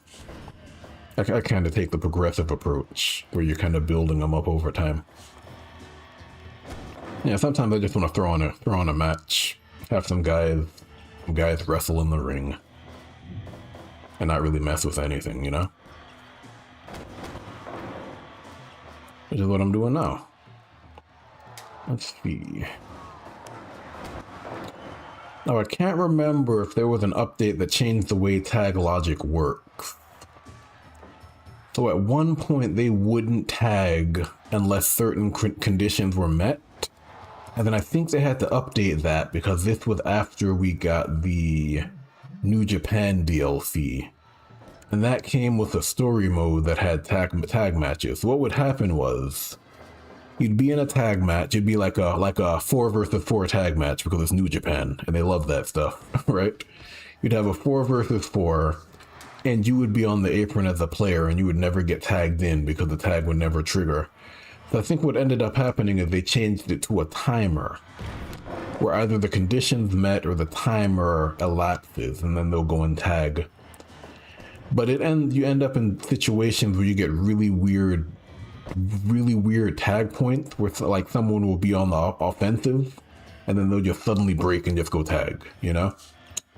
Speaker 1: I kind of take the progressive approach where you're kind of building them up over time. Yeah, sometimes I just want to throw on a match, have some guys wrestle in the ring, and not really mess with anything, you know? Which is what I'm doing now. Let's see. Now I can't remember if there was an update that changed the way tag logic works. So at one point they wouldn't tag unless certain conditions were met. And then I think they had to update that because this was after we got the New Japan DLC. And that came with a story mode that had tag matches. So what would happen was, you'd be in a tag match, it'd be like a 4 versus 4 tag match because it's New Japan, and they love that stuff, right? You'd have a 4 versus 4, and you would be on the apron as a player, and you would never get tagged in because the tag would never trigger. So I think what ended up happening is they changed it to a timer, where either the conditions met or the timer elapses, and then they'll go and tag. But you end up in situations where you get really weird tag points where like someone will be on the offensive and then they'll just suddenly break and just go tag, you know?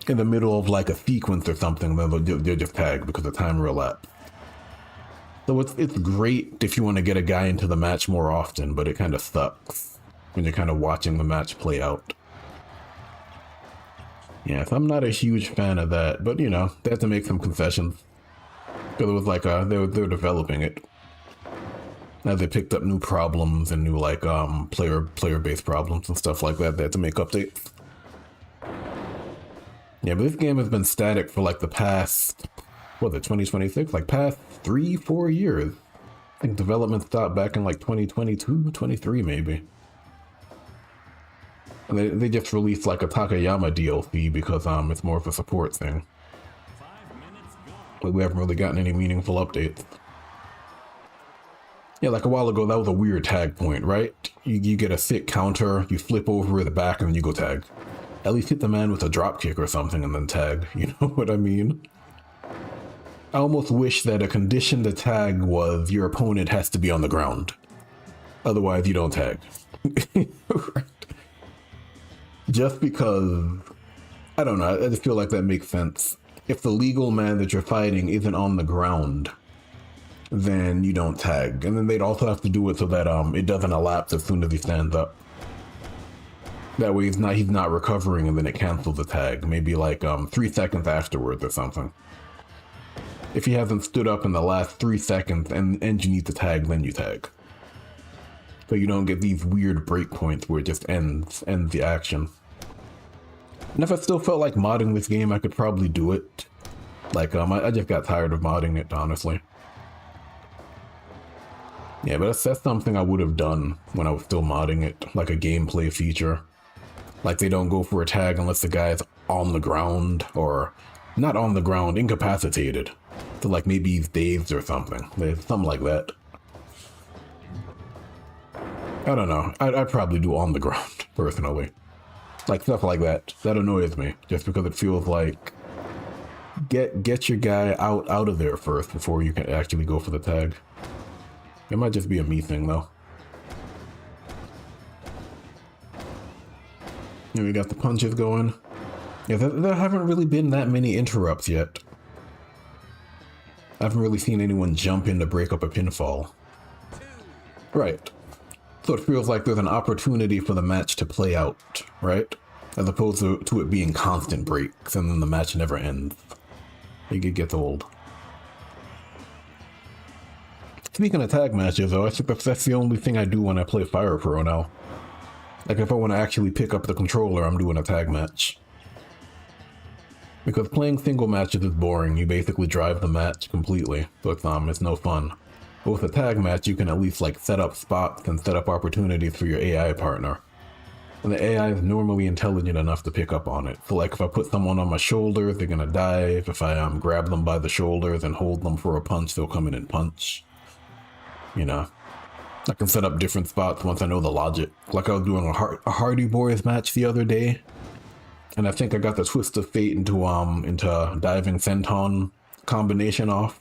Speaker 1: In the middle of like a sequence or something, they'll just tag because the timer elapsed. So it's great if you want to get a guy into the match more often, but it kind of sucks when you're kind of watching the match play out. Yeah, so I'm not a huge fan of that, but you know, they had to make some concessions. Because it was like, they were developing it. As they picked up new problems and new like player-based problems and stuff like that, they had to make updates. Yeah, but this game has been static for like the past, what is it, 2026? Like past 3-4 years. I think development stopped back in like 2022, 23 maybe. And they just released like a Takayama DLC because it's more of a support thing. But we haven't really gotten any meaningful updates. Yeah, like a while ago, that was a weird tag point, right? You get a sick counter, you flip over the back, and then you go tag. At least hit the man with a drop kick or something and then tag, you know what I mean? I almost wish that a condition to tag was your opponent has to be on the ground. Otherwise, you don't tag. Right. Just because, I don't know, I just feel like that makes sense. If the legal man that you're fighting isn't on the ground, then you don't tag. And then they'd also have to do it so that it doesn't elapse as soon as he stands up. That way he's not recovering and then it cancels the tag. Maybe like 3 seconds afterwards or something. If he hasn't stood up in the last 3 seconds and you need to tag, then you tag. So you don't get these weird breakpoints where it just ends the action. And if I still felt like modding this game, I could probably do it. Like, I just got tired of modding it, honestly. Yeah, but that's something I would have done when I was still modding it, like a gameplay feature. Like, they don't go for a tag unless the guy's on the ground, or not on the ground, incapacitated. So, like, maybe he's dazed or something. Something like that. I don't know. I'd probably do on the ground, personally. Like, stuff like that. That annoys me, just because it feels like get your guy out of there first before you can actually go for the tag. It might just be a me thing, though. Here we got the punches going. Yeah, there haven't really been that many interrupts yet. I haven't really seen anyone jump in to break up a pinfall. Right. So it feels like there's an opportunity for the match to play out, right? As opposed to it being constant breaks and then the match never ends. It gets old. Speaking of tag matches, though, I think that's the only thing I do when I play Fire Pro now. Like, if I want to actually pick up the controller, I'm doing a tag match. Because playing single matches is boring. You basically drive the match completely, so it's no fun. But with a tag match, you can at least, like, set up spots and set up opportunities for your AI partner. And the AI is normally intelligent enough to pick up on it. So, like, if I put someone on my shoulders, they're gonna dive. If I grab them by the shoulders and hold them for a punch, they'll come in and punch. You know, I can set up different spots once I know the logic. Like, I was doing a Hardy Boys match the other day, and I think I got the Twist of Fate into diving senton combination off.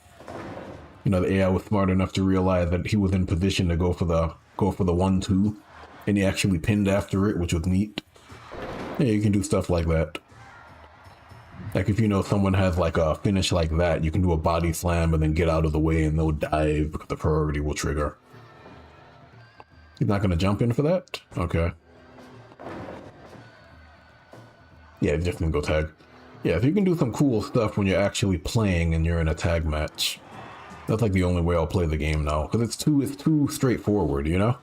Speaker 1: You know, the AI was smart enough to realize that he was in position to go for the 1-2, and he actually pinned after it, which was neat. Yeah, you can do stuff like that. Like, if you know someone has like a finish like that, you can do a body slam and then get out of the way and they'll dive because the priority will trigger. He's not going to jump in for that? Okay. Yeah, he's just going to go tag. Yeah, so you can do some cool stuff when you're actually playing and you're in a tag match. That's like the only way I'll play the game now, because it's too straightforward, you know?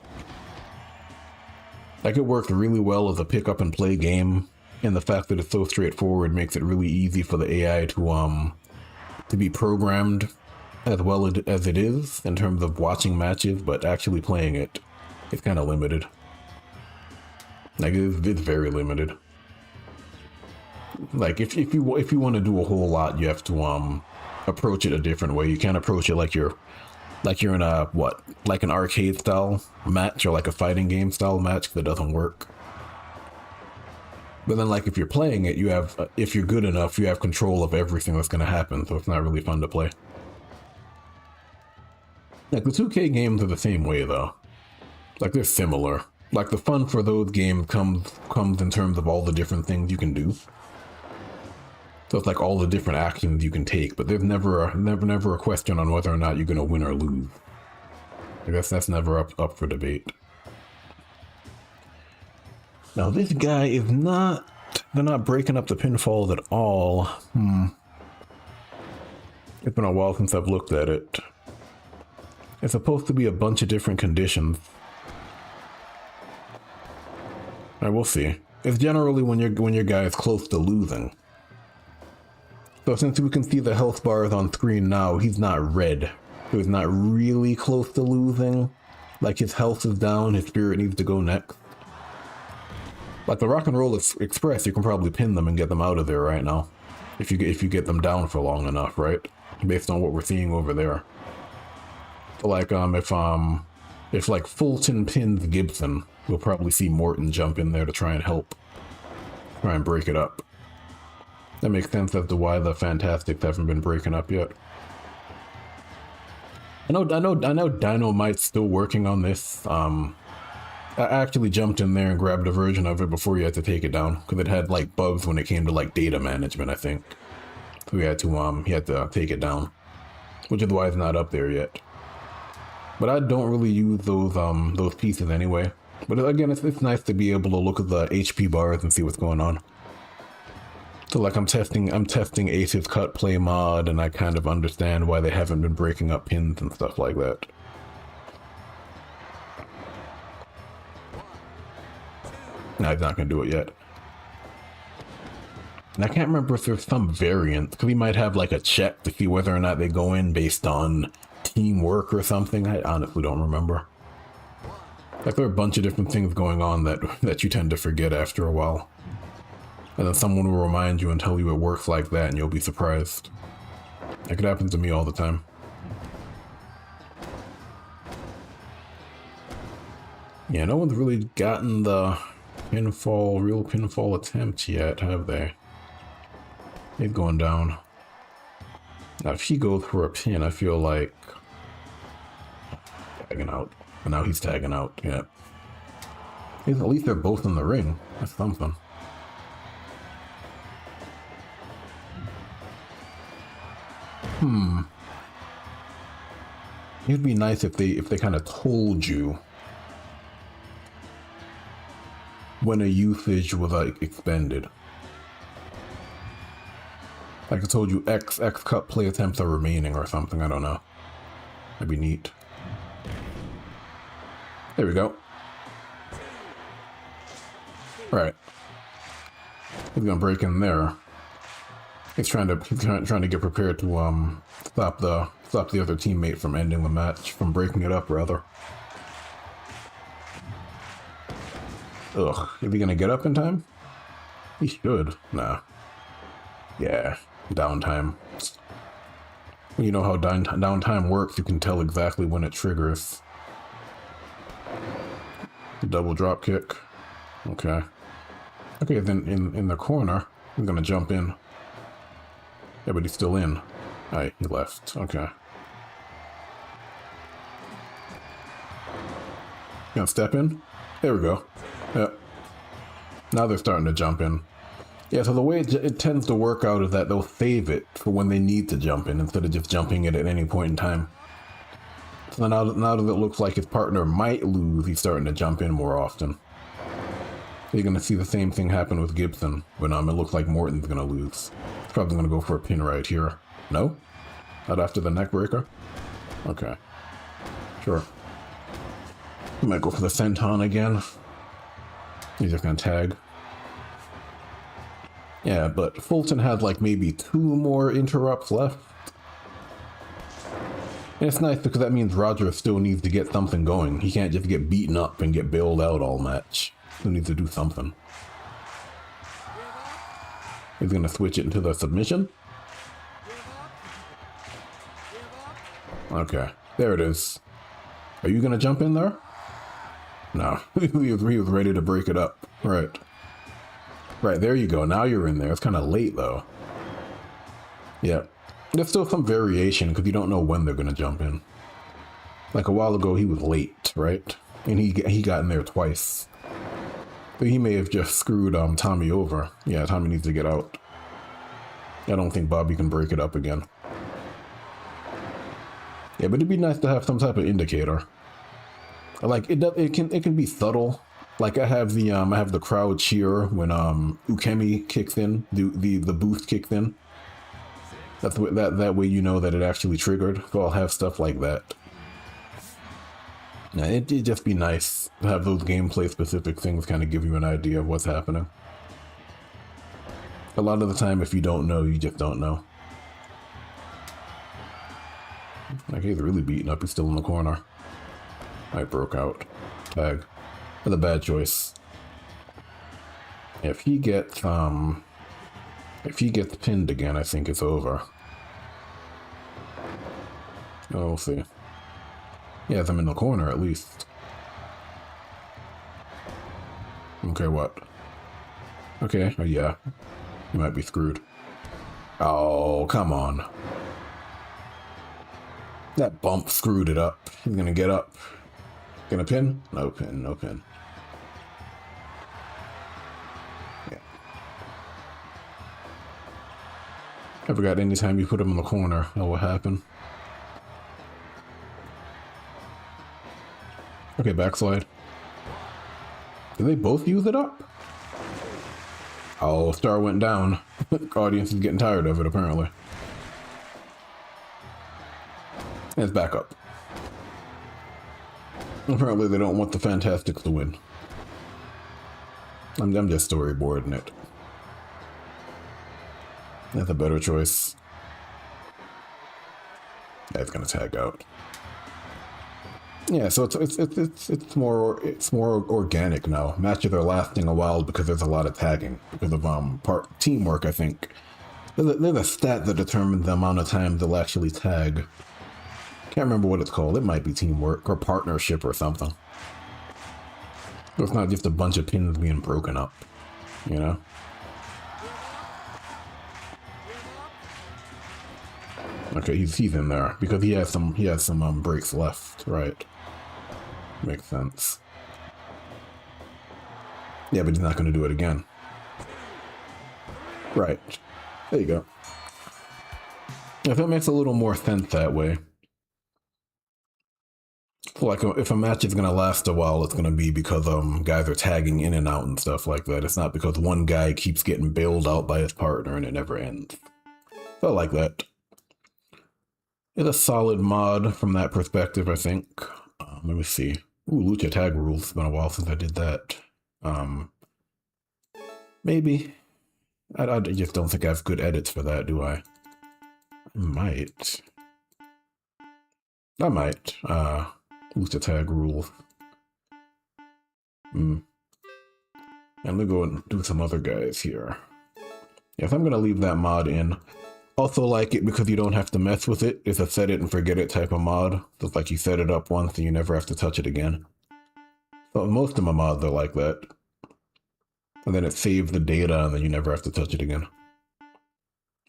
Speaker 1: Like, it works really well as a pick up and play game. And the fact that it's so straightforward makes it really easy for the AI to be programmed as well as it is in terms of watching matches, but actually playing it, it's kind of limited. Like, it's very limited. Like, if you want to do a whole lot, you have to approach it a different way. You can't approach it like you're in a like an arcade style match or like a fighting game style match, that doesn't work. But then, like, if you're playing it, if you're good enough, you have control of everything that's going to happen, so it's not really fun to play. Like, the 2K games are the same way, though. Like, they're similar. Like, the fun for those games comes in terms of all the different things you can do. So it's like all the different actions you can take, but there's never a question on whether or not you're going to win or lose. I guess that's never up for debate. Now, this guy is not... They're not breaking up the pinfalls at all. It's been a while since I've looked at it. It's supposed to be a bunch of different conditions. Alright, we'll see. It's generally when your guy is close to losing. So since we can see the health bars on screen now, he's not red. So he's not really close to losing. Like, his health is down, his spirit needs to go next. Like the Rock and Roll Express, you can probably pin them and get them out of there right now. If you get them down for long enough, right? Based on what we're seeing over there. So like, if like Fulton pins Gibson, we'll probably see Morton jump in there to try and help. Try and break it up. That makes sense as to why the Fantastics haven't been breaking up yet. I know Dynamite's still working on this. I actually jumped in there and grabbed a version of it before you had to take it down, because it had like bugs when it came to like data management, I think. So he had to take it down, which is why it's not up there yet. But I don't really use those pieces anyway. But again, it's nice to be able to look at the HP bars and see what's going on. So like I'm testing Ace's cut play mod, and I kind of understand why they haven't been breaking up pins and stuff like that. No, he's not gonna do it yet. And I can't remember if there's some variant, because he might have like a check to see whether or not they go in based on teamwork or something. I honestly don't remember. Like there are a bunch of different things going on that you tend to forget after a while. And then someone will remind you and tell you it works like that, and you'll be surprised. That could happen to me all the time. Yeah, no one's really gotten the real pinfall attempt yet, have they? He's going down. Now, if he goes for a pin, I feel like tagging out. And now he's tagging out, yeah. At least they're both in the ring. That's something. It'd be nice if they kind of told you when a usage was like expended. Like I told you, X cut play attempts are remaining or something. I don't know. That'd be neat. There we go. Right. He's gonna break in there. He's trying to get prepared to stop the other teammate from ending the match, from breaking it up rather. Ugh, is he gonna get up in time? He should. Nah. Yeah, downtime. When you know how downtime works, you can tell exactly when it triggers. Double drop kick. Okay. Okay, then in the corner, he's gonna jump in. Yeah, but he's still in. Alright, he left. Okay. Gonna step in? There we go. Yep. Now they're starting to jump in. Yeah, so the way it tends to work out is that they'll save it for when they need to jump in instead of just jumping it at any point in time. So now that it looks like his partner might lose, he's starting to jump in more often. You're going to see the same thing happen with Gibson when it looks like Morton's going to lose. He's probably going to go for a pin right here. No? Not after the neck breaker? Okay. Sure. He might go for the senton again. He's just going to tag. Yeah, but Fulton has like maybe 2 more interrupts left. And it's nice because that means Roger still needs to get something going. He can't just get beaten up and get bailed out all match. He needs to do something. He's going to switch it into the submission. Okay, there it is. Are you going to jump in there? No, he was ready to break it up. Right. Right, there you go. Now you're in there. It's kind of late, though. Yeah. There's still some variation because you don't know when they're going to jump in. Like a while ago, he was late, right? And he got in there twice. But he may have just screwed Tommy over. Yeah, Tommy needs to get out. I don't think Bobby can break it up again. Yeah, but it'd be nice to have some type of indicator. Like it can be subtle. Like I have the crowd cheer when Ukemi kicks in, the boost kicks in. That's that way you know that it actually triggered. So I'll have stuff like that. Yeah, it'd just be nice to have those gameplay specific things kind of give you an idea of what's happening. A lot of the time, if you don't know, you just don't know. Like he's really beaten up. He's still in the corner. I broke out. Tag. That's a bad choice. If he gets pinned again, I think it's over. Oh, we'll see. He has him in the corner at least. Okay, what? Okay, oh yeah. You might be screwed. Oh, come on. That bump screwed it up. He's gonna get up. Gonna pin? No pin, no pin. Yeah. I forgot anytime you put him in the corner, that will happen. Okay, backslide. Did they both use it up? Oh, Star went down. Audience is getting tired of it, apparently. It's back up. Apparently they don't want the Fantastics to win. I'm just storyboarding it. That's a better choice. That's gonna tag out. Yeah, so it's more organic now. Matches are lasting a while because there's a lot of tagging because of teamwork. I think there's a stat that determines the amount of time they'll actually tag. Can't remember what it's called. It might be teamwork or partnership or something. So it's not just a bunch of pins being broken up, you know. Okay, he's in there because he has some breaks left, right? Makes sense. Yeah, but he's not going to do it again. Right. There you go. If it makes a little more sense that way. So like, if a match is going to last a while, it's going to be because guys are tagging in and out and stuff like that. It's not because one guy keeps getting bailed out by his partner and it never ends. So I like that. It's a solid mod from that perspective, I think. Let me see. Ooh, Lucha Tag Rules. It's been a while since I did that. Maybe. I just don't think I have good edits for that, do I? I might. Lucha Tag Rules. And let me go and do some other guys here. Yes, I'm gonna leave that mod in. Also like it because you don't have to mess with it. It's a set it and forget it type of mod. So it's like you set it up once and you never have to touch it again. So most of my mods are like that. And then it saves the data and then you never have to touch it again.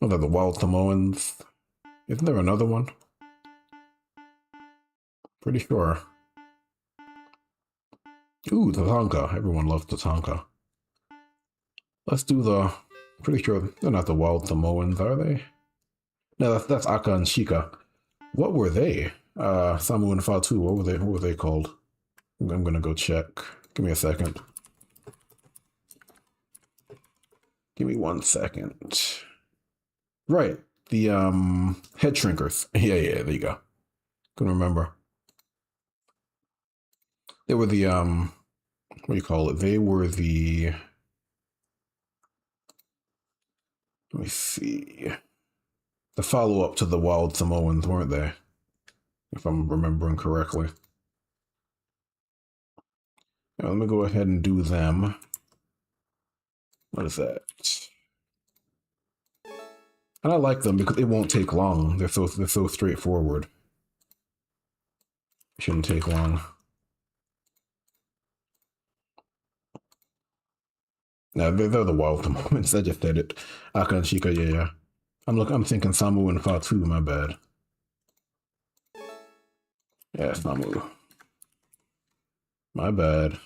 Speaker 1: Oh, there's the Wild Samoans. Isn't there another one? Pretty sure. Ooh, Tatanka. Everyone loves Tatanka. Let's do the... Pretty sure they're not the Wild Samoans, are they? No, that's Aka and Shika. What were they? Samu and Fatu. What were they called? I'm gonna go check. Give me a second. Give me 1 second. Right. The head shrinkers. Yeah, there you go. Couldn't remember. They were the what do you call it? They were the, let me see, the follow-up to the Wild Samoans, weren't they? If I'm remembering correctly. Now, let me go ahead and do them. What is that? And I like them because it won't take long. They're so straightforward. Shouldn't take long. No, they're the Wild Samoans. I just said it. Aka and Shika, yeah. I'm thinking Samu and Fatu, my bad. Yeah, Samu. My bad.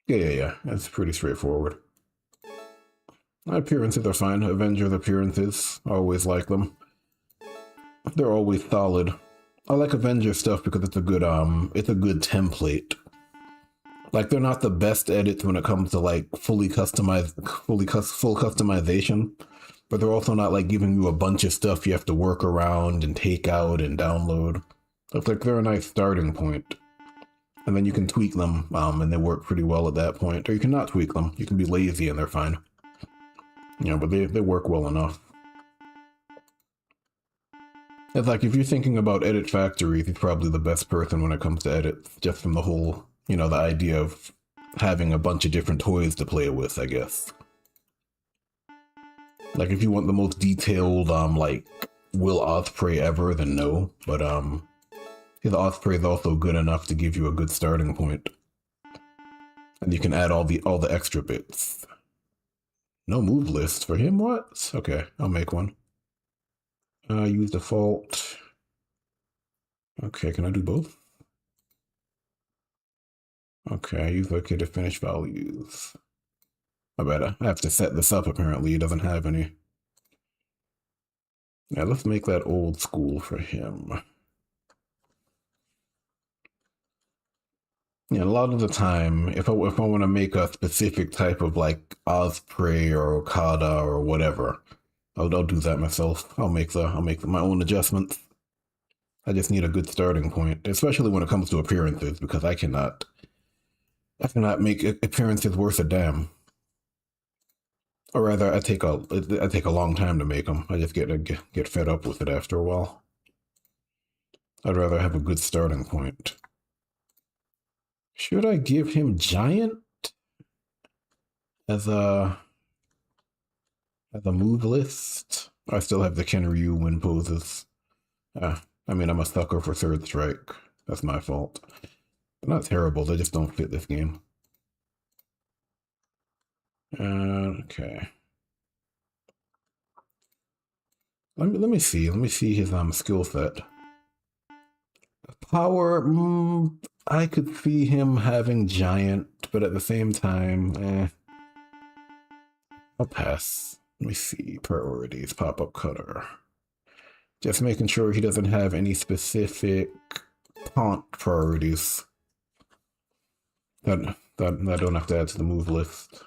Speaker 1: Yeah. That's pretty straightforward. Appearances are fine. Avengers appearances. I always like them. They're always solid. I like Avengers stuff because it's a good template. Like, they're not the best edits when it comes to like full customization, but they're also not like giving you a bunch of stuff you have to work around and take out and download. It's like they're a nice starting point. And then you can tweak them, and they work pretty well at that point. Or you can not tweak them. You can be lazy and they're fine. Yeah, but they work well enough. It's like, if you're thinking about Edit Factory, he's probably the best person when it comes to edits, just from the whole, you know, the idea of having a bunch of different toys to play with, I guess. Like, if you want the most detailed, like, Will Ospreay ever, then no. But, his Ospreay is also good enough to give you a good starting point. And you can add all the extra bits. No move list for him, what? Okay, I'll make one. Use default. Okay, can I do both? Okay, use located finish values. I better. I have to set this up, apparently. He doesn't have any. Yeah, let's make that old school for him. Yeah, a lot of the time, if I want to make a specific type of like Osprey or Okada or whatever, I'll do that myself. I'll make my own adjustments. I just need a good starting point, especially when it comes to appearances, because I cannot make appearances worth a damn. Or rather, I take a long time to make them. I just get fed up with it after a while. I'd rather have a good starting point. Should I give him Giant as a move list? I still have the Kenryu win poses. I mean, I'm a sucker for Third Strike. That's my fault. They're not terrible. They just don't fit this game. Okay. Let me see. Let me see his skill set. Power. I could see him having Giant, but at the same time, I'll pass. Let me see. Priorities. Pop-up cutter. Just making sure he doesn't have any specific taunt priorities that I don't have to add to the move list.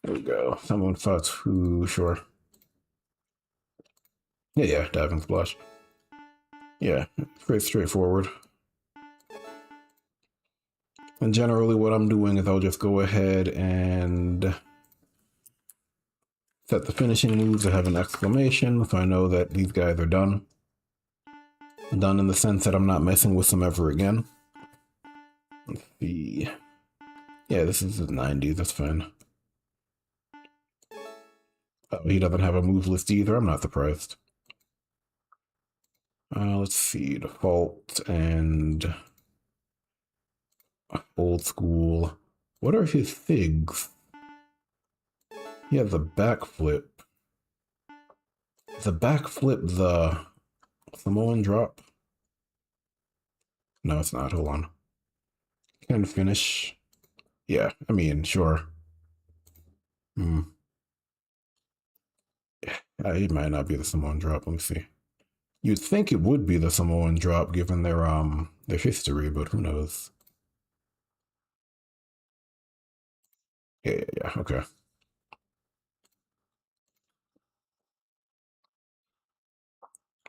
Speaker 1: There we go. Someone thought who, sure. Yeah, diving splash. Yeah, pretty straightforward. And generally what I'm doing is I'll just go ahead and set the finishing moves to have an exclamation, so I know that these guys are done. Done in the sense that I'm not messing with them ever again. Let's see. Yeah, this is the 90s, that's fine. Oh, he doesn't have a move list either, I'm not surprised. Let's see, default and old school. What are his figs? He has a backflip. Is a backflip the Samoan drop? No, it's not. Hold on. Can finish. Yeah, I mean, sure. Yeah, it might not be the Samoan drop. Let me see. You'd think it would be the Samoan drop given their history, but who knows? Yeah, okay.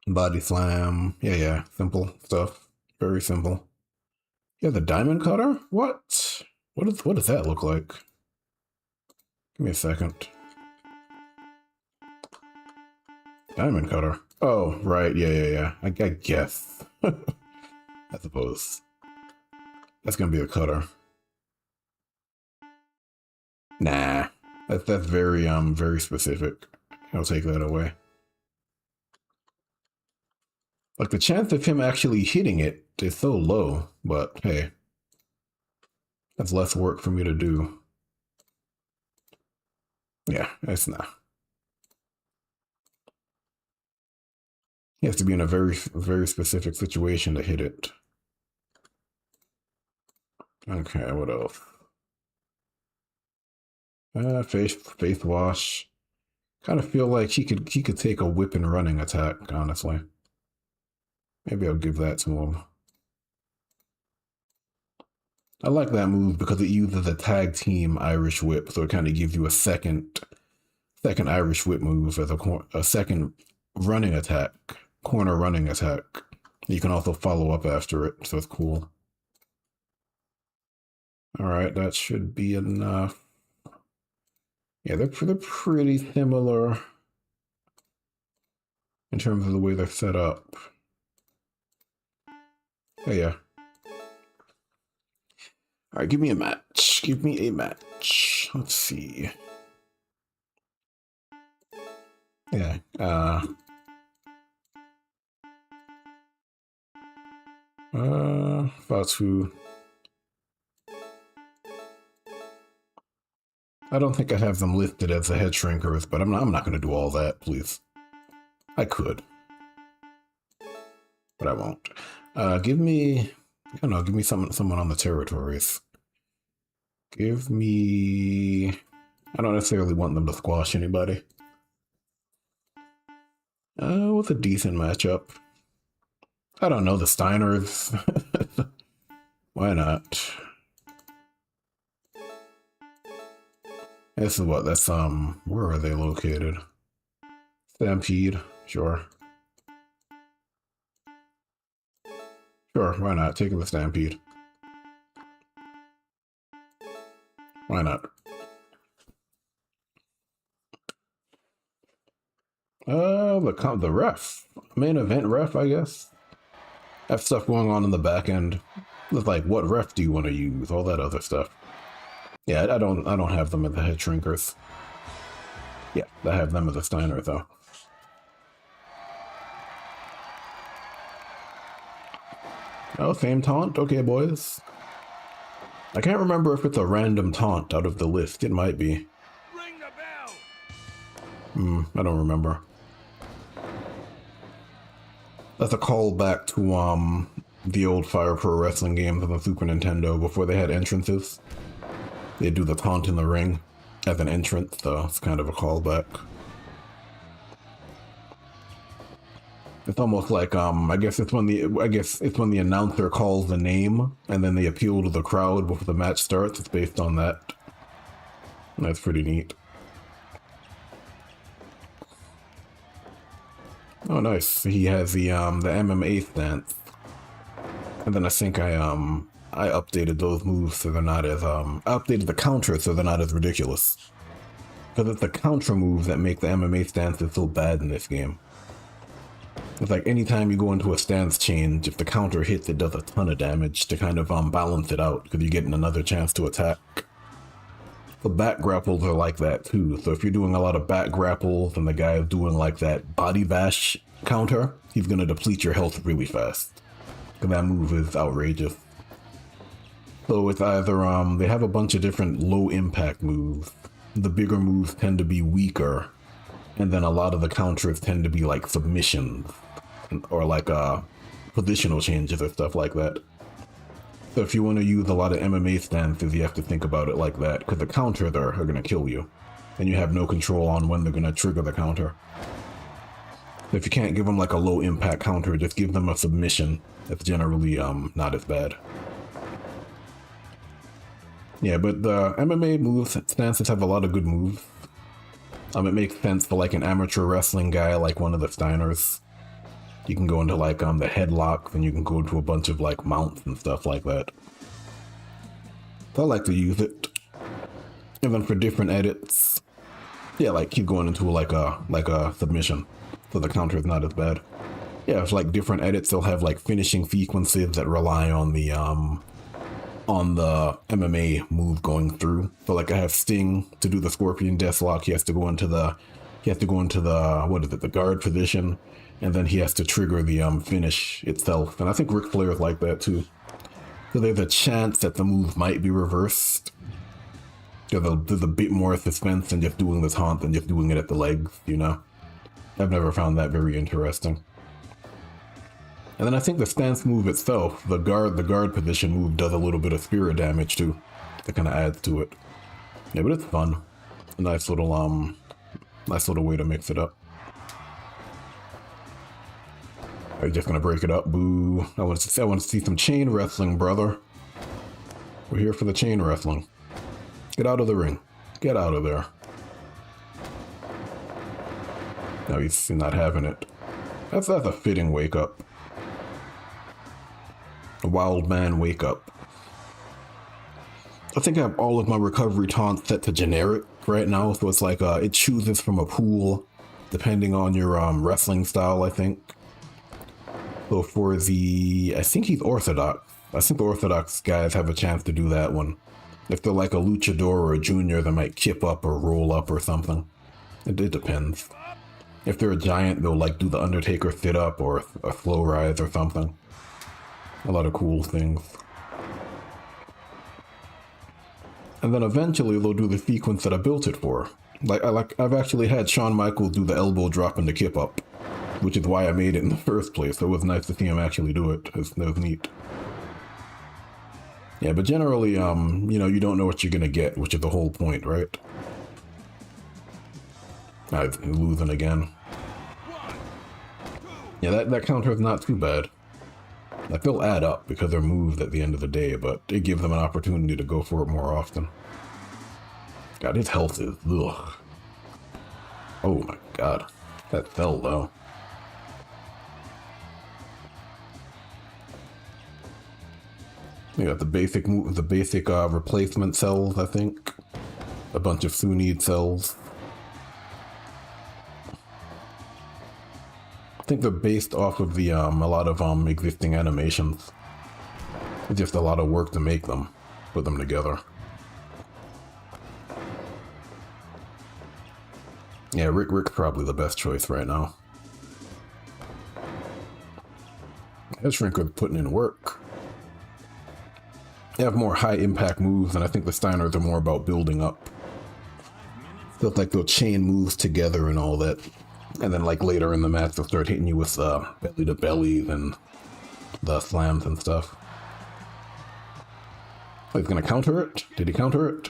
Speaker 1: Body slam. Yeah, simple stuff. Very simple. Yeah, the diamond cutter? What? What does that look like? Give me a second. Diamond cutter. Oh, right. Yeah. I guess. I suppose. That's gonna be a cutter. Nah. That's very specific. I'll take that away. Like the chance of him actually hitting it is so low, but hey. That's less work for me to do. Yeah, it's not. He has to be in a very specific situation to hit it. Okay, what else? Faith wash. Kind of feel like he could take a whip and running attack, honestly. Maybe I'll give that to him. I like that move because it uses a tag team Irish whip, so it kind of gives you a second Irish whip move as a second running attack, corner running attack. You can also follow up after it, so it's cool. All right, that should be enough. Yeah, they're pretty similar in terms of the way they're set up. Oh, yeah. All right, give me a match. Give me a match. Let's see. Yeah. Fatu. I don't think I have them listed as the head shrinkers, but I'm not going to do all that, please. I could, but I won't. Give me, I don't know, give me someone on the territories. Give me, I don't necessarily want them to squash anybody. What's a decent matchup? I don't know, the Steiners. Why not? This is what, that's, where are they located? Stampede, sure. Sure, why not? Taking the Stampede. Why not? The ref. Main event ref, I guess. Have stuff going on in the back end. It's like, what ref do you want to use? All that other stuff. Yeah, I don't have them at the head shrinkers. Yeah, I have them at the Steiner though. Oh, same taunt? Okay, boys. I can't remember if it's a random taunt out of the list. It might be.
Speaker 2: Ring the bell.
Speaker 1: I don't remember. That's a callback to the old Fire Pro Wrestling games on the Super Nintendo before they had entrances. They'd do the taunt in the ring as an entrance, so it's kind of a callback. It's almost like I guess it's when the announcer calls the name and then they appeal to the crowd before the match starts. It's based on that. That's pretty neat. Oh, nice. He has the MMA stance, and then I think I updated those moves so they're not as I updated the counters so they're not as ridiculous. Because it's the counter moves that make the MMA stances so bad in this game. It's like anytime you go into a stance change, if the counter hits, it does a ton of damage to kind of balance it out because you're getting another chance to attack. The back grapples are like that too, so if you're doing a lot of back grapples and the guy is doing like that body bash counter, he's gonna deplete your health really fast. Because that move is outrageous. So it's either, they have a bunch of different low impact moves. The bigger moves tend to be weaker, and then a lot of the counters tend to be like submissions, or like positional changes or stuff like that. So if you want to use a lot of MMA stances, you have to think about it like that, because the counters are going to kill you, and you have no control on when they're going to trigger the counter. So if you can't give them like a low impact counter, just give them a submission. That's generally not as bad. Yeah, but the MMA moves stances have a lot of good moves. It makes sense for like an amateur wrestling guy, like one of the Steiners. You can go into like the headlock, and you can go into a bunch of like mounts and stuff like that. So I like to use it. And then for different edits, yeah, like keep going into like a submission, so the counter is not as bad. Yeah, it's like different edits. They'll have like finishing sequences that rely on the MMA move going through. So like I have Sting to do the Scorpion Deathlock. He has to go into the what is it, the guard position, and then he has to trigger the finish itself. And I think Ric Flair is like that too. So there's a chance that the move might be reversed. There's a bit more suspense than just doing the taunt than just doing it at the legs, you know? I've never found that very interesting. And then I think the stance move itself, the guard position move, does a little bit of spirit damage too. That kind of adds to it. Yeah, but it's fun. A nice little way to mix it up. Are you just gonna break it up? Boo! I want to see some chain wrestling, brother. We're here for the chain wrestling. Get out of the ring. Get out of there. No, he's not having it. That's a fitting wake up. A wild man wake up. I think I have all of my recovery taunts set to generic right now, so it's like it chooses from a pool depending on your wrestling style, I think. So for I think he's Orthodox. I think the Orthodox guys have a chance to do that one. If they're like a luchador or a junior, they might kip up or roll up or something. It depends. If they're a giant, they'll like do the Undertaker sit up or a slow rise or something. A lot of cool things. And then eventually they'll do the sequence that I built it for. I've actually had Shawn Michaels do the elbow drop and the kip up, which is why I made it in the first place. So it was nice to see him actually do it. That was neat. Yeah, but generally, you know, you don't know what you're gonna get, which is the whole point, right? I'm losing again. Yeah, that counter is not too bad. Like, they'll add up because they're moved at the end of the day, but it gives them an opportunity to go for it more often. God, his health is ugh. Oh my god. That fell though. You got the basic replacement cells, I think. A bunch of Sunid cells. I think they're based off of the a lot of existing animations. It's just a lot of work to make them, put them together. Yeah, Rick's probably the best choice right now. Head Shrinker's putting in work. They have more high impact moves, and I think the Steiners are more about building up. Feels like they'll chain moves together and all that. And then like later in the match they'll start hitting you with belly to bellies and the slams and stuff. Oh, he's gonna counter it? Did he counter it?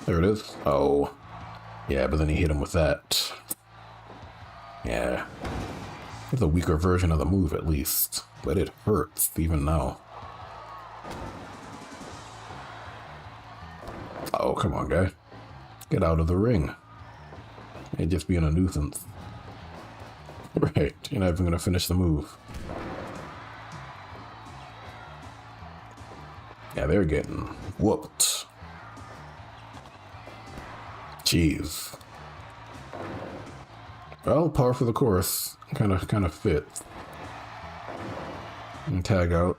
Speaker 1: There it is. Oh. Yeah, but then he hit him with that. Yeah. It's a weaker version of the move at least. But it hurts even now. Oh, come on, guy. Get out of the ring. You're just being a nuisance. Right, you're not even gonna finish the move. Yeah, they're getting whooped. Jeez. Well, par for the course. Kind of fits. And tag out.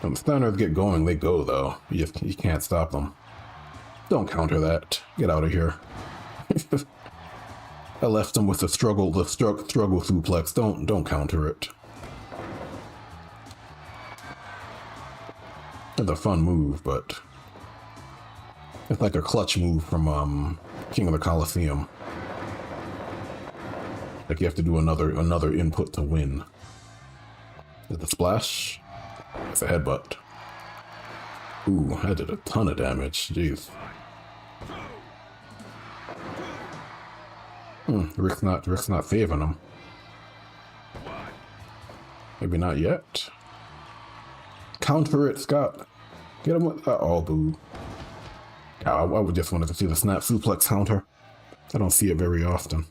Speaker 1: When the Steiners get going, they go though. You can't stop them. Don't counter that. Get out of here. I left them with the struggle suplex. Don't counter it. It's a fun move, but it's like a clutch move from King of the Colosseum. Like you have to do another input to win. Is the splash? It's a headbutt. Ooh, that did a ton of damage. Jeez. Rick's not saving him. Maybe not yet. Counter it, Scott. Get him with oh, boo. I would just wanted to see the snap suplex counter. I don't see it very often.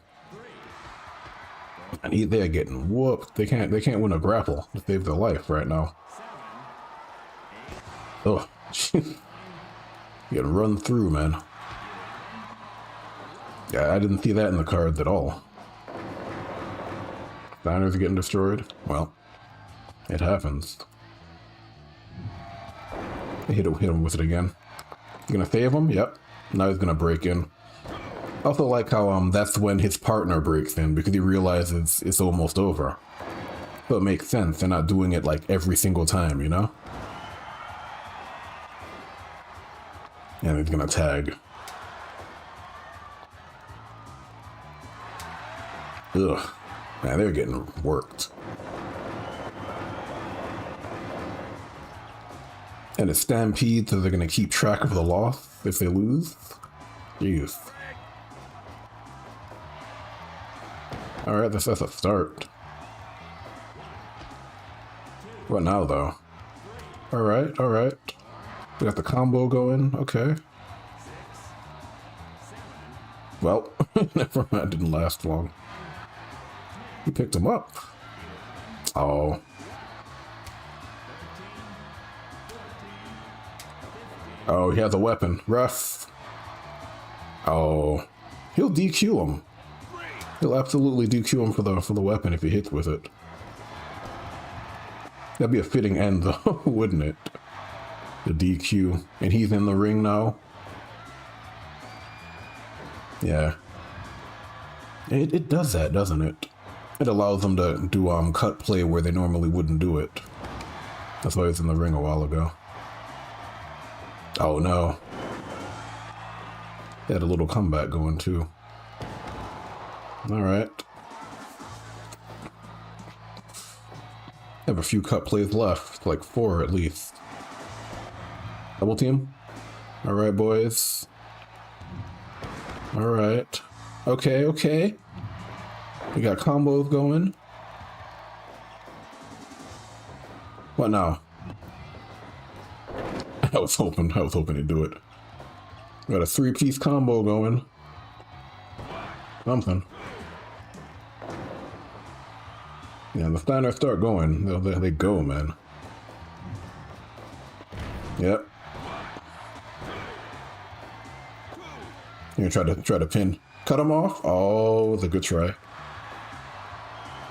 Speaker 1: And they're getting whooped. They can't win a grapple to save their life right now. Oh, getting run through, man. Yeah, I didn't see that in the cards at all. Steiners are getting destroyed. Well, it happens. Hit him with it again. You gonna save him? Yep. Now he's gonna break in. I also like how that's when his partner breaks in because he realizes it's almost over. So it makes sense. They're not doing it like every single time, you know? And he's gonna tag. Ugh. Man, they're getting worked. And it's Stampede, so they're gonna keep track of the loss if they lose. Jeez. Alright, that's a start. What now, though? Alright. We got the combo going. Okay. Well, never mind. Didn't last long. He picked him up. Oh. Oh, he has a weapon. Rough. Oh. He'll DQ him. He'll absolutely DQ him for the weapon if he hits with it. That'd be a fitting end, though, wouldn't it? The DQ. And he's in the ring now. Yeah. It does that, doesn't it? It allows them to do cut play where they normally wouldn't do it. That's why he was in the ring a while ago. Oh no. They had a little comeback going too. Alright. Have a few cut plays left, like 4 at least. Double team? Alright, boys. Alright. Okay. We got combos going. What now? I was hoping to do it. Got a 3-piece combo going. Something. Yeah, the Steiners start going. They go, man. Yep. You're gonna try to pin. Cut him off? Oh, it was a good try.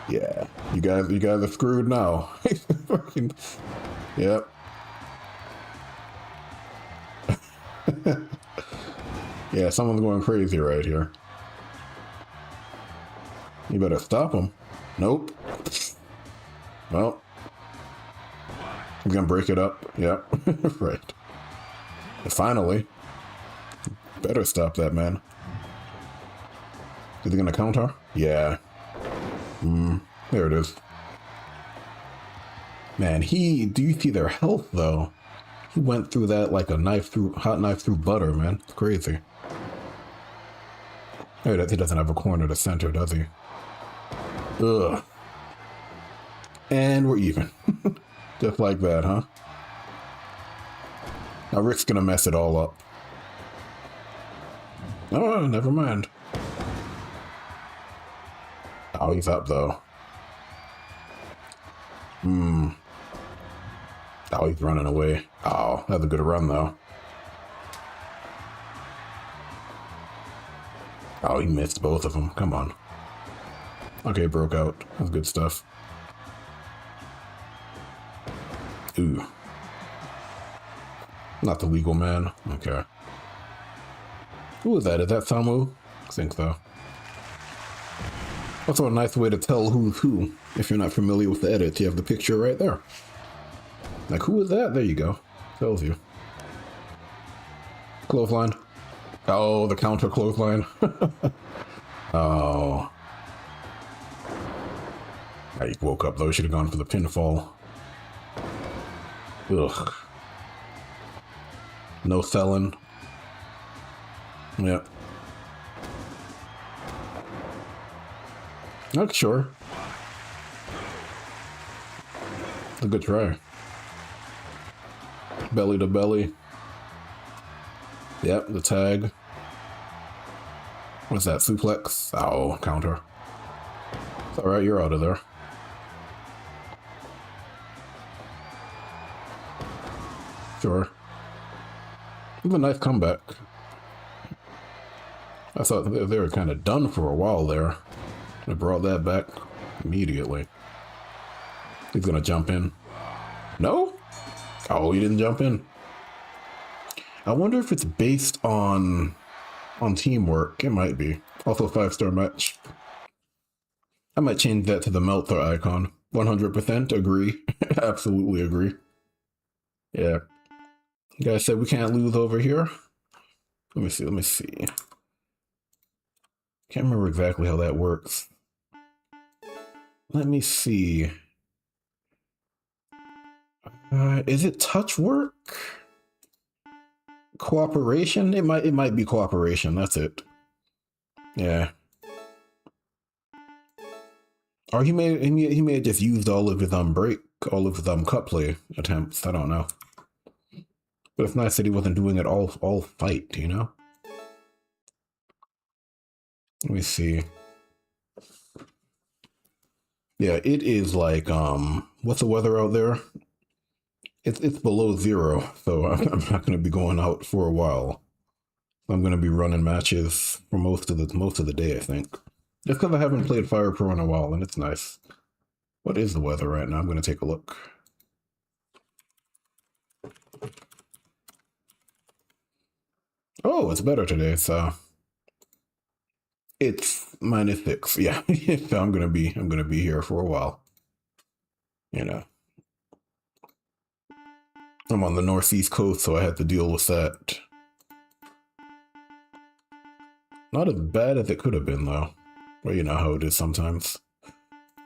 Speaker 1: Yeah. You guys are screwed now. Yep. Yeah, someone's going crazy right here. You better stop him. Nope. Well, he's gonna break it up. Yep. Right. Finally. Better stop that, man. Is he gonna counter? Yeah. There it is. Man, do you see their health though? He went through that like a hot knife through butter, man. It's crazy. He doesn't have a corner to center, does he? Ugh. And we're even. Just like that, huh? Now Rick's gonna mess it all up. Oh, never mind. Oh, he's up though. Oh, he's running away. Oh, that's a good run though. Oh, he missed both of them. Come on. Okay, broke out. That's good stuff. Ooh. Not the legal man. Okay. Who is that? Is that Samu? I think so. Also a nice way to tell who's who. If you're not familiar with the edit, you have the picture right there. Like, who is that? There you go. Tells you. Clothesline. Oh, the counter clothesline. Oh. I woke up though. Should have gone for the pinfall. Ugh. No selling. Yep. Not sure. A good try. Belly to belly. Yep, the tag. What's that? Suplex? Oh, counter. It's alright, you're out of there. Sure. It was a nice comeback. I thought they were kind of done for a while there. They brought that back immediately. He's gonna jump in. No? Oh, he didn't jump in. I wonder if it's based on teamwork. It might be. Also, 5-star match. I might change that to the Meltzer icon. 100% agree. Absolutely agree. Yeah. You guys said we can't lose over here. Let me see. Can't remember exactly how that works. Let me see. Is it touch work? Cooperation? It might be cooperation. That's it. Yeah. Or he may have just used all of his cut play attempts. I don't know. But it's nice that he wasn't doing it all fight, you know? Let me see. Yeah, it is like what's the weather out there? It's below 0, so I'm not gonna be going out for a while. I'm gonna be running matches for most of the day, I think. Just because I haven't played Fire Pro in a while, and it's nice. What is the weather right now? I'm gonna take a look. Oh, it's better today, so it's -6. Yeah, so I'm gonna be here for a while. You know, I'm on the northeast coast, so I had to deal with that. Not as bad as it could have been, though. Well, you know how it is sometimes.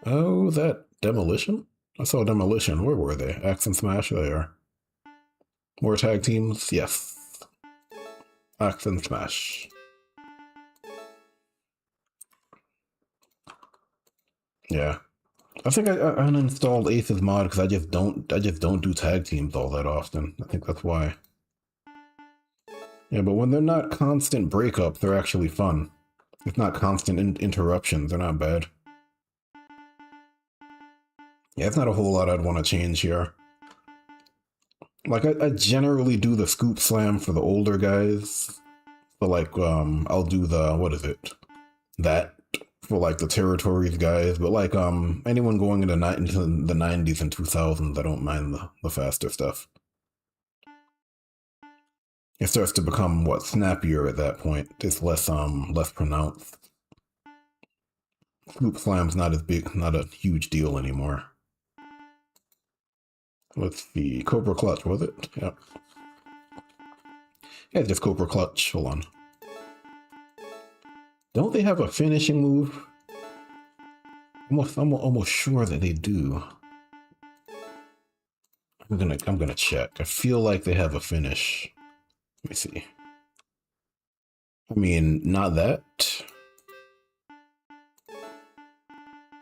Speaker 1: Oh, that Demolition? I saw Demolition. Where were they? Axe and Smash? There. More tag teams? Yes. Axe and Smash. Yeah. I think I uninstalled Ace's mod because I just don't do tag teams all that often. I think that's why. Yeah, but when they're not constant breakups, they're actually fun. It's not constant interruptions. They're not bad. Yeah, it's not a whole lot I'd want to change here. Like, I generally do the scoop slam for the older guys. So, like, I'll do the, what is it? That for, like, the territories guys. But, like, anyone going into the 90s and 2000s, I don't mind the faster stuff. It starts to become, what, snappier at that point. It's less pronounced. Scoop slam's not as big, not a huge deal anymore. Let's see, Cobra Clutch, was it? Yep. Yeah, just Cobra Clutch. Hold on. Don't they have a finishing move? I'm almost sure that they do. I'm gonna check. I feel like they have a finish. Let me see. I mean, not that.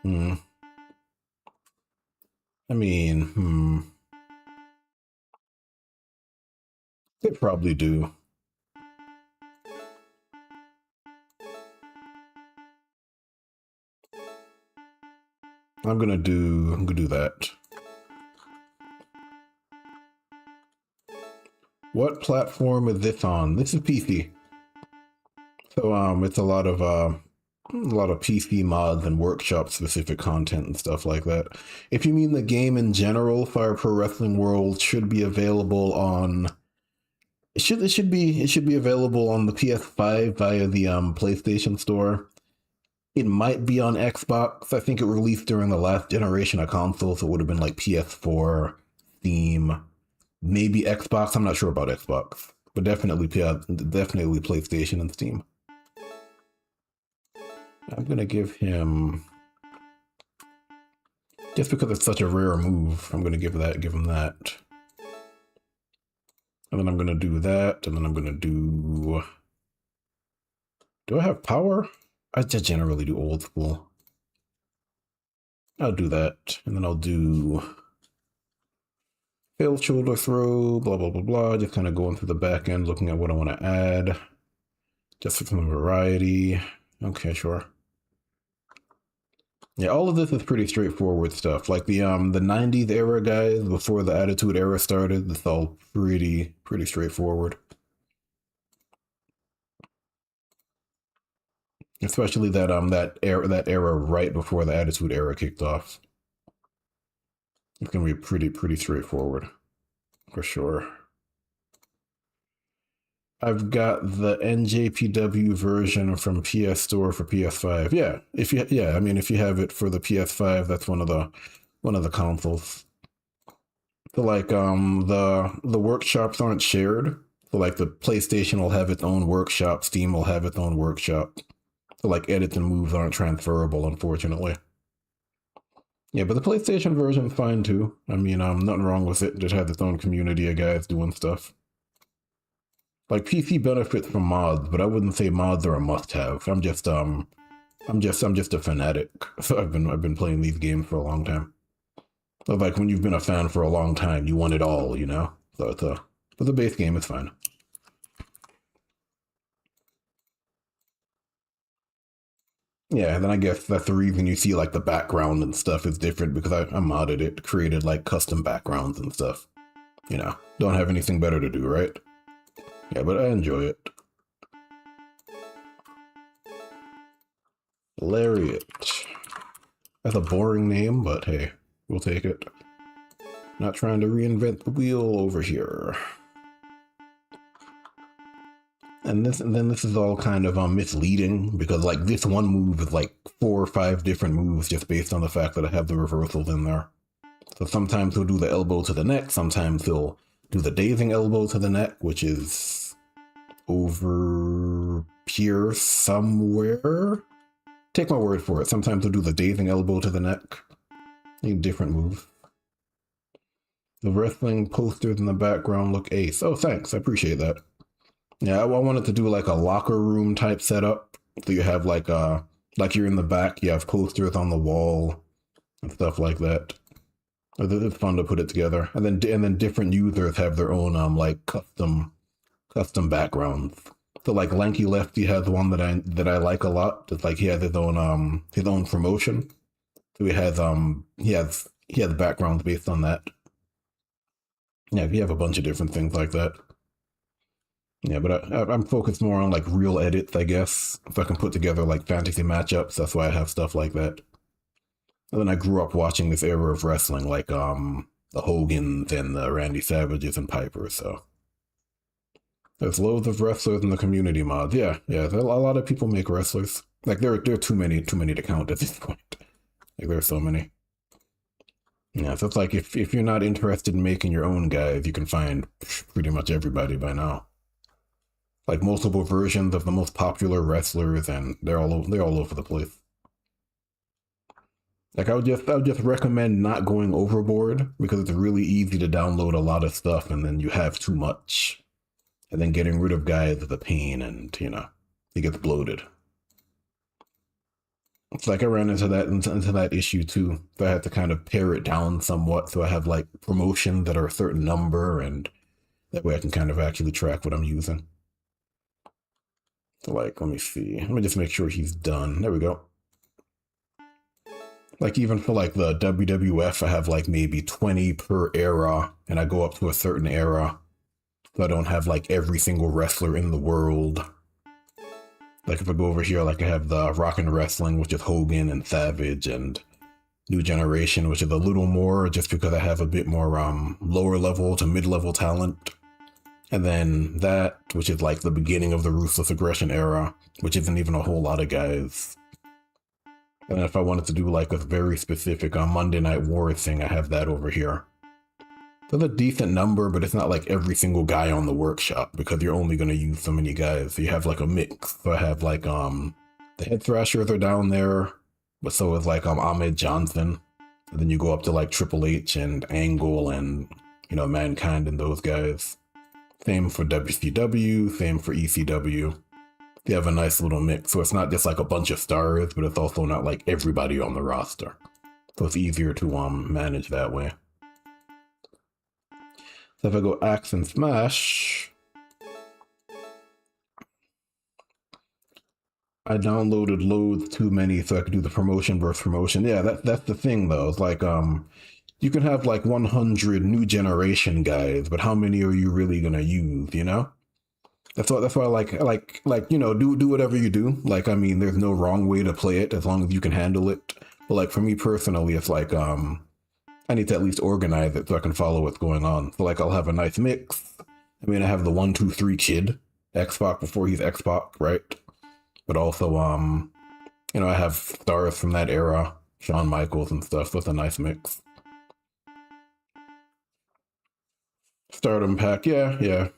Speaker 1: I mean, They probably do. I'm gonna do that. What platform is this on? This is PC. So it's a lot of PC mods and workshop specific content and stuff like that. If you mean the game in general, Fire Pro Wrestling World should be available on it should be available on the PS5 via the PlayStation Store. It might be on Xbox. I think it released during the last generation of consoles, so it would have been like PS4, Steam, maybe Xbox. I'm not sure about Xbox, but definitely PlayStation and Steam. I'm gonna give him, just because it's such a rare move, I'm gonna give him that. And then I'm gonna do that, and then I'm gonna do I have power? I just generally do old school. I'll do that, and then I'll do failed shoulder throw, blah, blah, blah, blah. Just kind of going through the back end, looking at what I want to add. Just for some variety. Okay, sure. Yeah, all of this is pretty straightforward stuff. Like the 90s era guys, before the Attitude Era started, it's all pretty straightforward. Especially that era right before the Attitude Era kicked off. It's gonna be pretty straightforward, for sure. I've got the NJPW version from PS Store for PS5. Yeah, if you have it for the PS5, that's one of the consoles. So like the workshops aren't shared. So like the PlayStation will have its own workshop, Steam will have its own workshop. So like edits and moves aren't transferable, unfortunately. Yeah, but the PlayStation version's fine too. I mean, nothing wrong with it. It just has its own community of guys doing stuff. Like PC benefits from mods, but I wouldn't say mods are a must-have. I'm just a fanatic. So I've been playing these games for a long time. So like when you've been a fan for a long time, you want it all, you know? So but the base game is fine. Yeah, then I guess that's the reason you see like the background and stuff is different, because I modded it, created like custom backgrounds and stuff. You know, don't have anything better to do, right? Yeah, but I enjoy it. Lariat. That's a boring name, but hey, we'll take it. Not trying to reinvent the wheel over here. And then this is all kind of misleading, because like this one move is like 4 or 5 different moves just based on the fact that I have the reversals in there. So sometimes he'll do the elbow to the neck, sometimes he'll do the dazing elbow to the neck, which is over here somewhere. Take my word for it. Sometimes he'll do the dazing elbow to the neck. Different moves. The wrestling posters in the background look ace. Oh, thanks. I appreciate that. Yeah, I wanted to do like a locker room type setup. So you have like you're in the back, you have posters on the wall. and stuff like that. It's fun to put it together, and then different users have their own like custom backgrounds. So like Lanky Lefty has one that I like a lot. It's like he has his own promotion. So he has backgrounds based on that. Yeah, we have a bunch of different things like that. Yeah, but I'm focused more on like real edits, I guess. If I can put together like fantasy matchups, that's why I have stuff like that. And then I grew up watching this era of wrestling, like the Hogans and the Randy Savages and Piper. So there's loads of wrestlers in the community mods. Yeah, a lot of people make wrestlers. Like there are too many to count at this point. Like there's so many. Yeah, so it's like if you're not interested in making your own guys, you can find pretty much everybody by now. Like multiple versions of the most popular wrestlers, and they're all over the place. Like I would just recommend not going overboard, because it's really easy to download a lot of stuff and then you have too much, and then getting rid of guys is a pain, and it gets bloated. It's like I ran into that issue too. So I had to kind of pare it down somewhat. So I have like promotions that are a certain number, and that way I can kind of actually track what I'm using. So like, let me see. Let me just make sure he's done. There we go. Like even for like the WWF, I have like maybe 20 per era, and I go up to a certain era. So I don't have like every single wrestler in the world. Like if I go over here, like I have the Rock and Wrestling, which is Hogan and Savage, and New Generation, which is a little more just because I have a bit more lower level to mid-level talent. And then that, which is like the beginning of the Ruthless Aggression era, which isn't even a whole lot of guys. And if I wanted to do like a very specific Monday Night War thing, I have that over here. It's a decent number, but it's not like every single guy on the workshop, because you're only going to use so many guys. So you have like a mix. So I have like the Head Thrashers are down there, but so is like Ahmed Johnson. And then you go up to like Triple H and Angle and Mankind and those guys. Same for WCW, same for ECW. You have a nice little mix. So it's not just like a bunch of stars, but it's also not like everybody on the roster. So it's easier to manage that way. So if I go Axe and Smash, I downloaded loads too many so I could do the promotion versus promotion. Yeah, that's the thing though. It's like you can have like 100 New Generation guys, but how many are you really gonna use? That's why I like do whatever you do. Like, I mean, there's no wrong way to play it as long as you can handle it. But like for me personally, it's like I need to at least organize it so I can follow what's going on. So like I'll have a nice mix. I mean, I have the 1, 2, 3 kid, X-Pac before he's X-Pac, right? But also I have stars from that era, Shawn Michaels and stuff. So it's a nice mix. Stardom pack, yeah.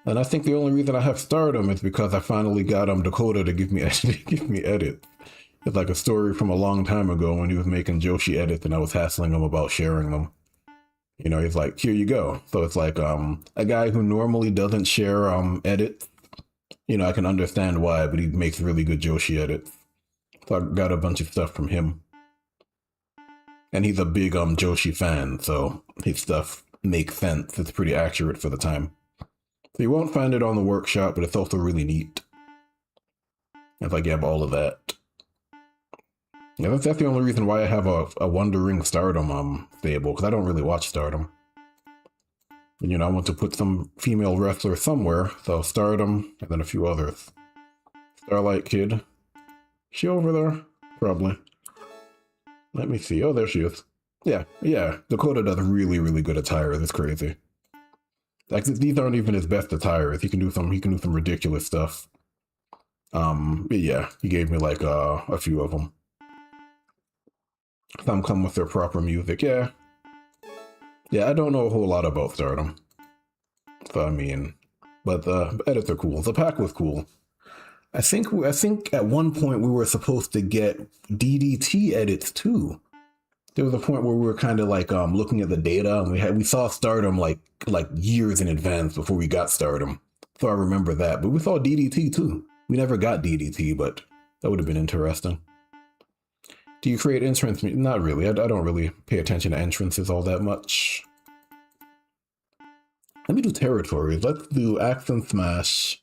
Speaker 1: And I think the only reason I have Stardom is because I finally got Dakota to give me edits. It's like a story from a long time ago when he was making Joshi edits and I was hassling him about sharing them. He's like, here you go. So it's like a guy who normally doesn't share edits. I can understand why, but he makes really good Joshi edits. So I got a bunch of stuff from him. And he's a big Joshi fan, so his stuff makes sense. It's pretty accurate for the time. So you won't find it on the workshop, but it's also really neat. It's like you have all of that. Yeah, that's the only reason why I have a Wondering Stardom stable, because I don't really watch Stardom. And I want to put some female wrestlers somewhere, so Stardom, and then a few others. Starlight Kid. She over there? Probably. Let me see. Oh, there she is. Yeah. Dakota does really, really good attires. It's crazy. Like these aren't even his best attires. He can do some ridiculous stuff. But yeah, he gave me like a few of them. Some come with their proper music. Yeah, I don't know a whole lot about Stardom. So I mean, but the edits are cool. The pack was cool. I think at one point we were supposed to get DDT edits too. There was a point where we were kind of like looking at the data, and we saw Stardom like years in advance before we got Stardom. So I remember that. But we saw DDT too. We never got DDT, but that would have been interesting. Do you create entrance? Not really. I don't really pay attention to entrances all that much. Let me do territories. Let's do Axe and Smash.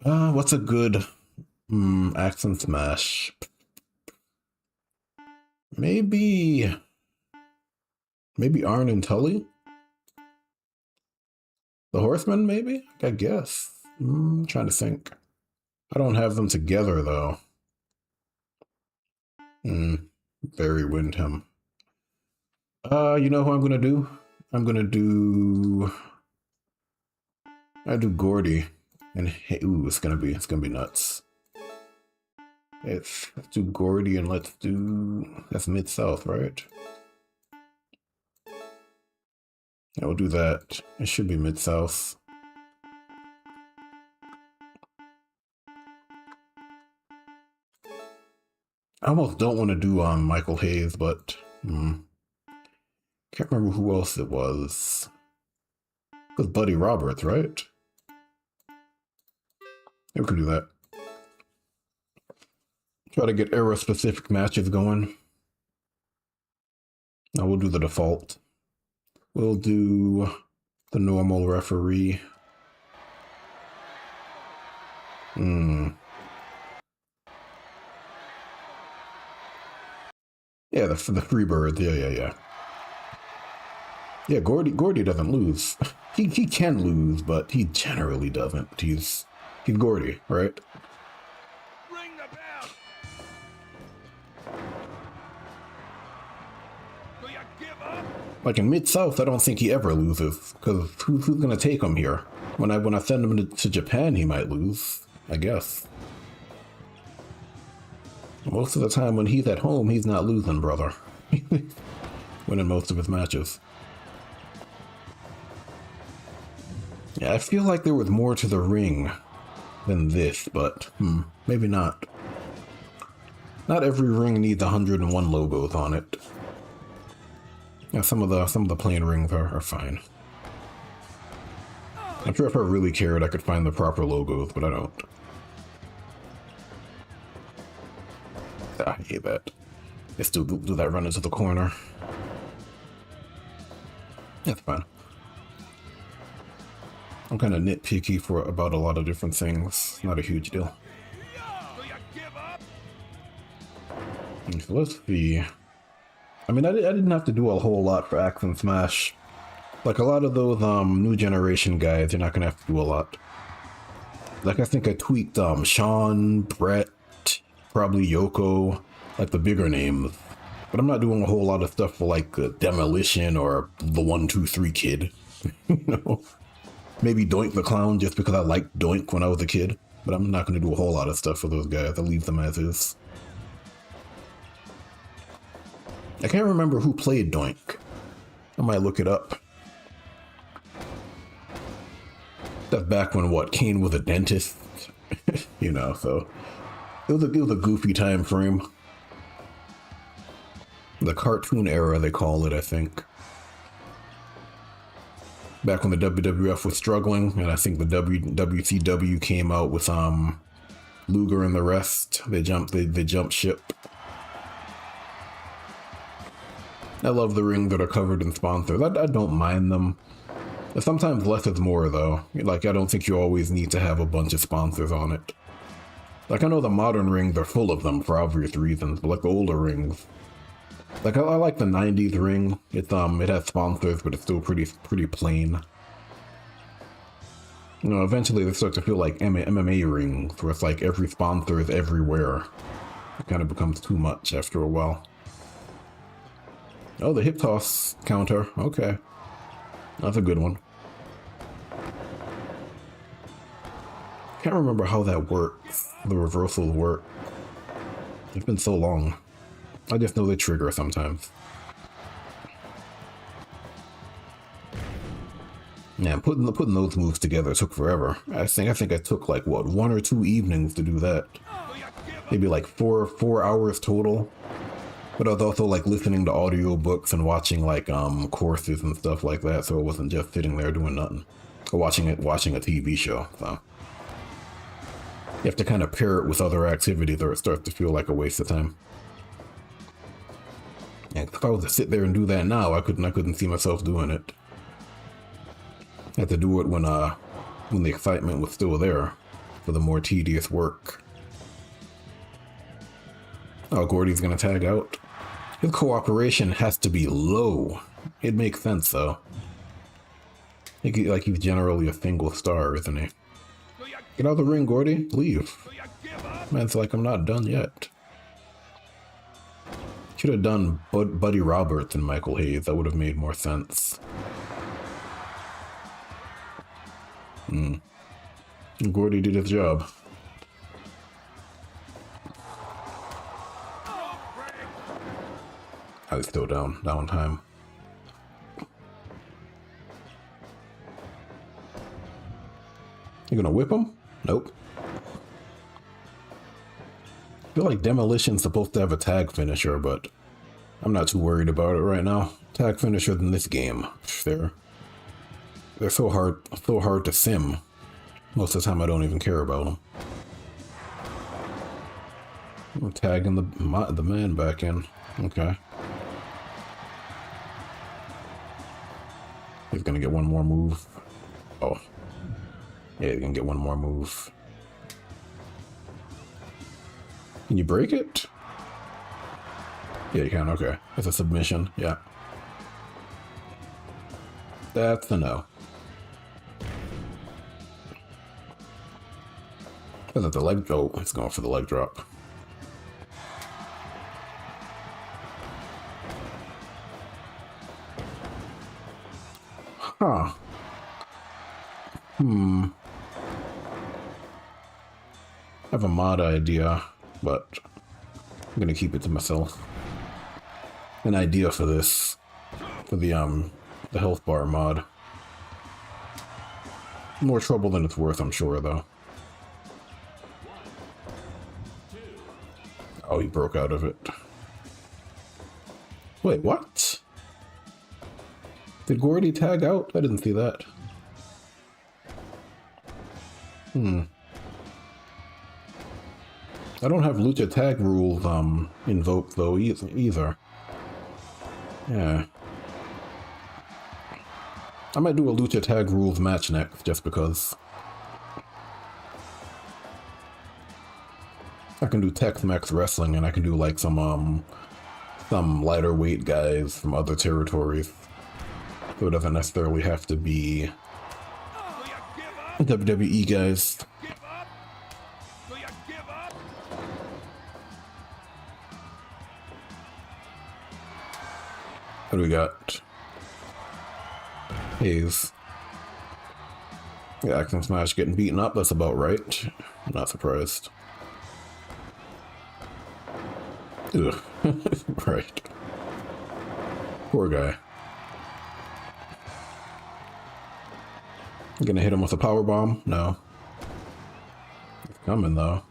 Speaker 1: What's a good Axe and Smash? Maybe Arn and Tully? The Horsemen, maybe? I guess. Trying to think. I don't have them together, though. Barry Windham. You know who I'm gonna do? I'm gonna do... I do Gordy. And ooh, it's gonna be nuts. Let's do Gordy and let's do... That's Mid-South, right? Yeah, we'll do that. It should be Mid-South. I almost don't want to do Michael Hayes, but can't remember who else it was. It was Buddy Roberts, right? Yeah, we can do that. Try to get era-specific matches going. Now we'll do the default. We'll do the normal referee. Yeah, the Freebirds. Yeah. Yeah, Gordy doesn't lose. He can lose, but he generally doesn't. He's Gordy, right?
Speaker 2: Ring the bell. Do you give up?
Speaker 1: Like in Mid-South, I don't think he ever loses, because who's gonna take him here? When I send him to Japan, he might lose, I guess. Most of the time when he's at home, he's not losing, brother. Winning most of his matches. Yeah, I feel like there was more to the ring than this, but maybe not. Not every ring needs 101 logos on it. Yeah, some of the plain rings are fine. I'm sure if I really cared, I could find the proper logos, but I don't. I hate that. Let's do that run into the corner. That's fine. I'm kind of nitpicky about a lot of different things. Not a huge deal.
Speaker 2: Do you give up?
Speaker 1: So let's see. I mean, I didn't have to do a whole lot for Axe and Smash. Like a lot of those new generation guys, you're not gonna have to do a lot. Like I think I tweaked Sean, Brett, probably Yoko, like the bigger names. But I'm not doing a whole lot of stuff for like Demolition or the 1-2-3 Kid. You know? Maybe Doink the Clown just because I liked Doink when I was a kid. But I'm not going to do a whole lot of stuff for those guys. I'll leave them as is. I can't remember who played Doink. I might look it up. That's back when, what, Kane was a dentist? You know, so... It was a goofy time frame. The cartoon era, they call it, I think. Back when the WWF was struggling, and I think the WCW came out with Luger and the rest. They jumped ship. I love the rings that are covered in sponsors. I don't mind them. Sometimes less is more, though. Like, I don't think you always need to have a bunch of sponsors on it. Like, I know the modern rings are full of them for obvious reasons, but like the older rings. Like, I like the 90s ring. It has sponsors, but it's still pretty plain. You know, eventually they start to feel like MMA rings, where it's like every sponsor is everywhere. It kind of becomes too much after a while. Oh, the hip toss counter. Okay. That's a good one. Can't remember how that works. The reversals work. It's been so long. I just know they trigger sometimes. Yeah, putting those moves together took forever. I think I took like what, 1 or 2 evenings to do that. Maybe like four hours total. But I was also like listening to audiobooks and watching like courses and stuff like that, so it wasn't just sitting there doing nothing. Or watching a TV show. So you have to kind of pair it with other activities or it starts to feel like a waste of time. And if I was to sit there and do that now, I couldn't see myself doing it. I had to do it when the excitement was still there for the more tedious work. Oh, Gordy's gonna tag out. His cooperation has to be low. It makes sense though. Like he's generally a single star, isn't he?
Speaker 2: Do you,
Speaker 1: Get out of the ring, Gordy. Leave.
Speaker 2: do you give up?
Speaker 1: Man's like, I'm not done yet. Should have done Buddy Roberts and Michael Hayes. That would have made more sense. Gordy did his job. I was still down time. You gonna whip him? Nope. I feel like Demolition's supposed to have a tag finisher, but I'm not too worried about it right now. Tag finishers in this game, they're so hard to sim. Most of the time, I don't even care about them. I'm tagging the man back in. Okay. He's gonna get one more move. Oh. Yeah, he's gonna get one more move. Can you break it? Yeah, you can. Okay. It's a submission. Yeah. That's a no. Is it the leg? Oh, it's going for the leg drop. Huh. I have a mod idea, but I'm gonna keep it to myself. An idea for this, for the health bar mod. More trouble than it's worth, I'm sure, though. Oh, he broke out of it. Wait, what? Did Gordy tag out? I didn't see that. I don't have lucha tag rules invoked though either. Yeah. I might do a lucha tag rules match next just because. I can do Tex-Mex wrestling and I can do like some lighter weight guys from other territories. So it doesn't necessarily have to be
Speaker 2: Do you give up?
Speaker 1: WWE guys.
Speaker 2: Give up? Do you give up?
Speaker 1: What do we got? Hayes. Yeah, Action Smash getting beaten up, that's about right. I'm not surprised. Ugh. Right. Poor guy. You gonna hit him with a power bomb? No. It's coming though.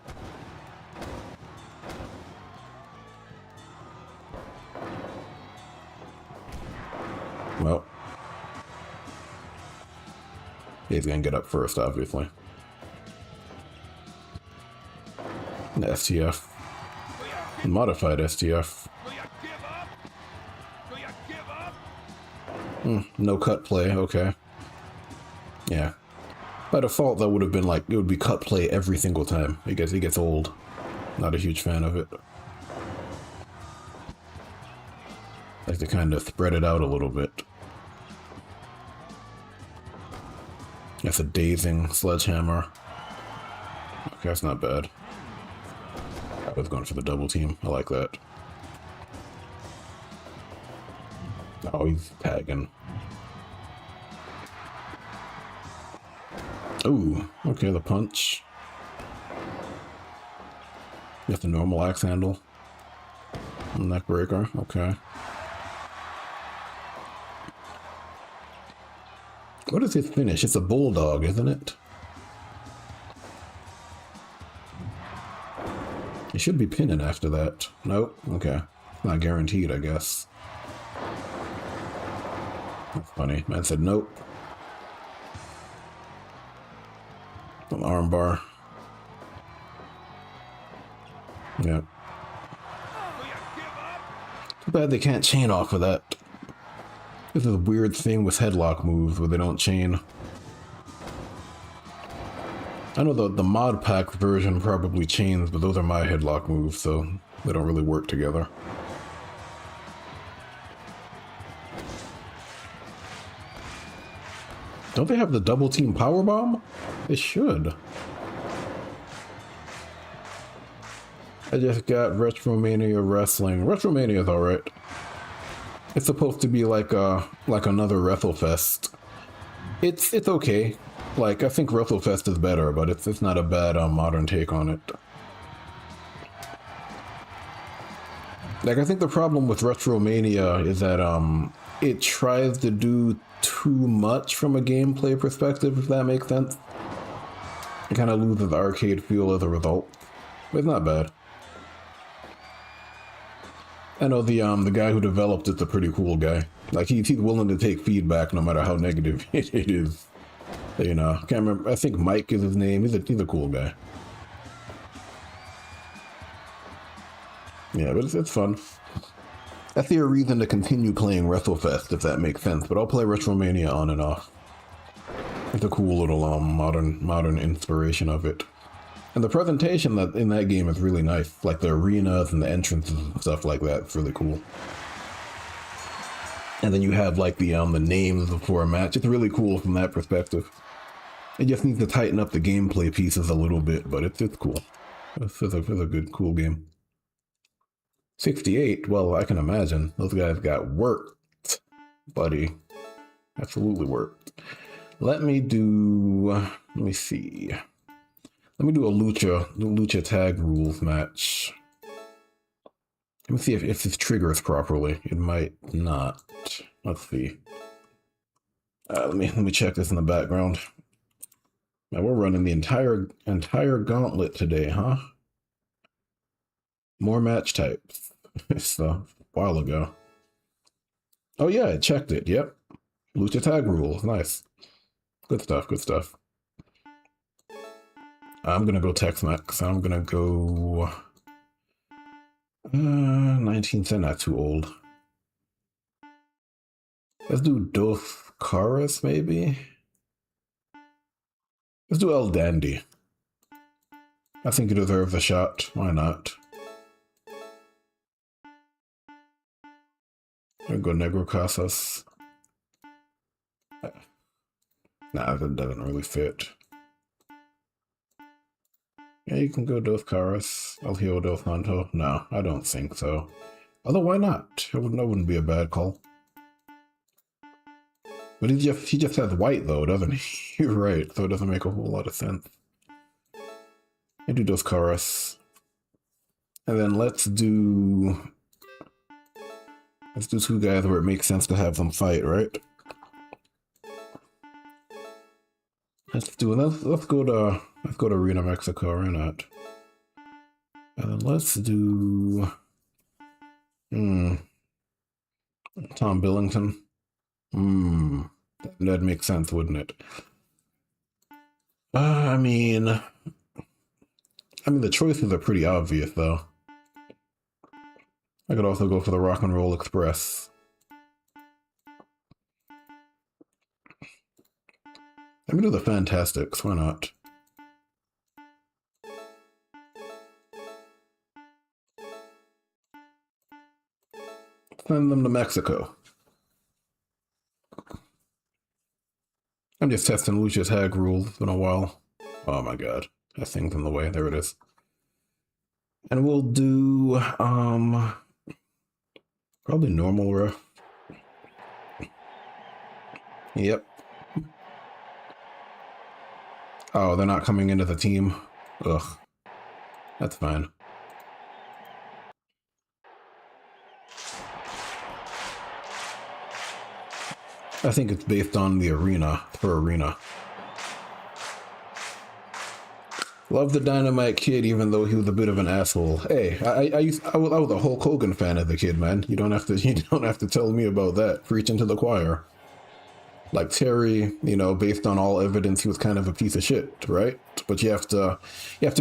Speaker 1: Well. He's gonna get up first, obviously. An STF. Modified STF.
Speaker 2: Do you give up? Do you give up?
Speaker 1: No cut play, okay. Yeah. By default, that would have been like, it would be cut play every single time. I guess he gets old. Not a huge fan of it. Like to kind of spread it out a little bit. That's a dazing sledgehammer. Okay, that's not bad. I was going for the double team. I like that. Oh, he's tagging. Ooh, okay, the punch. Get the normal axe handle. Neck breaker, okay. What is his finish? It's a bulldog, isn't it? He should be pinning after that. Nope, okay. Not guaranteed, I guess. That's funny. Man said nope. An arm bar. Yep.
Speaker 2: Do you give up?
Speaker 1: Bad they can't chain off of that. This is a weird thing with headlock moves where they don't chain. I know the mod pack version probably chains, but those are my headlock moves, so they don't really work together. Don't they have the double team powerbomb? They should. I just got Retromania Wrestling. Retromania is alright. It's supposed to be like another WrestleFest. It's okay. Like, I think WrestleFest is better, but it's not a bad modern take on it. Like, I think the problem with Retromania is that it tries to do too much from a gameplay perspective, if that makes sense. It kind of loses arcade feel as a result, but it's not bad. I know the guy who developed it's a pretty cool guy. Like, he's willing to take feedback no matter how negative it is. You know, I can't remember. I think Mike is his name. He's a cool guy. Yeah, but it's fun. I see a reason to continue playing WrestleFest, if that makes sense. But I'll play Retromania on and off. It's a cool little modern inspiration of it. And the presentation that in that game is really nice. Like the arenas and the entrances and stuff like that. It's really cool. And then you have like the names before a match. It's really cool from that perspective. It just needs to tighten up the gameplay pieces a little bit, but it's cool. It's a good, cool game. 68, well, I can imagine. Those guys got worked, buddy. Absolutely worked. Let me see. Let me do a Lucha Tag Rules match. Let me see if this triggers properly. It might not. Let's see. Let me check this in the background. Now we're running the entire gauntlet today, huh? More match types. It's a while ago. Oh yeah, I checked it. Yep. Lucha Tag Rules. Nice. Good stuff. Good stuff. I'm gonna go Tex-Mex. I'm gonna go 19th, not too old. Let's do Dos Caras, maybe? Let's do El Dandy. I think it deserves a shot. Why not? I'll go Negro Casas. Nah, that doesn't really fit. Yeah, you can go Dos Caras. El Hijo del Santo. No, I don't think so. Although, why not? That wouldn't be a bad call. But he just has white, though, doesn't he? You're right, so it doesn't make a whole lot of sense. I do Dos Caras. And then let's do two guys where it makes sense to have them fight, right? Let's go to Arena Mexico, why not? And then let's do Tom Billington. That'd make sense, wouldn't it? I mean the choices are pretty obvious, though. I could also go for the Rock and Roll Express. Let me do the Fantastics, why not? Send them to Mexico. I'm just testing Lucha Tag Rules. It's been a while. Oh my god. That thing's in the way. There it is. And we'll do probably normal ref. Yep. Oh, they're not coming into the team. Ugh. That's fine. I think it's based on the arena, for arena. Love the Dynamite Kid, even though he was a bit of an asshole. Hey, I was a Hulk Hogan fan as a kid, man. You don't have to tell me about that. Preaching to the choir. Like Terry, you know, based on all evidence, he was kind of a piece of shit, right? But you have to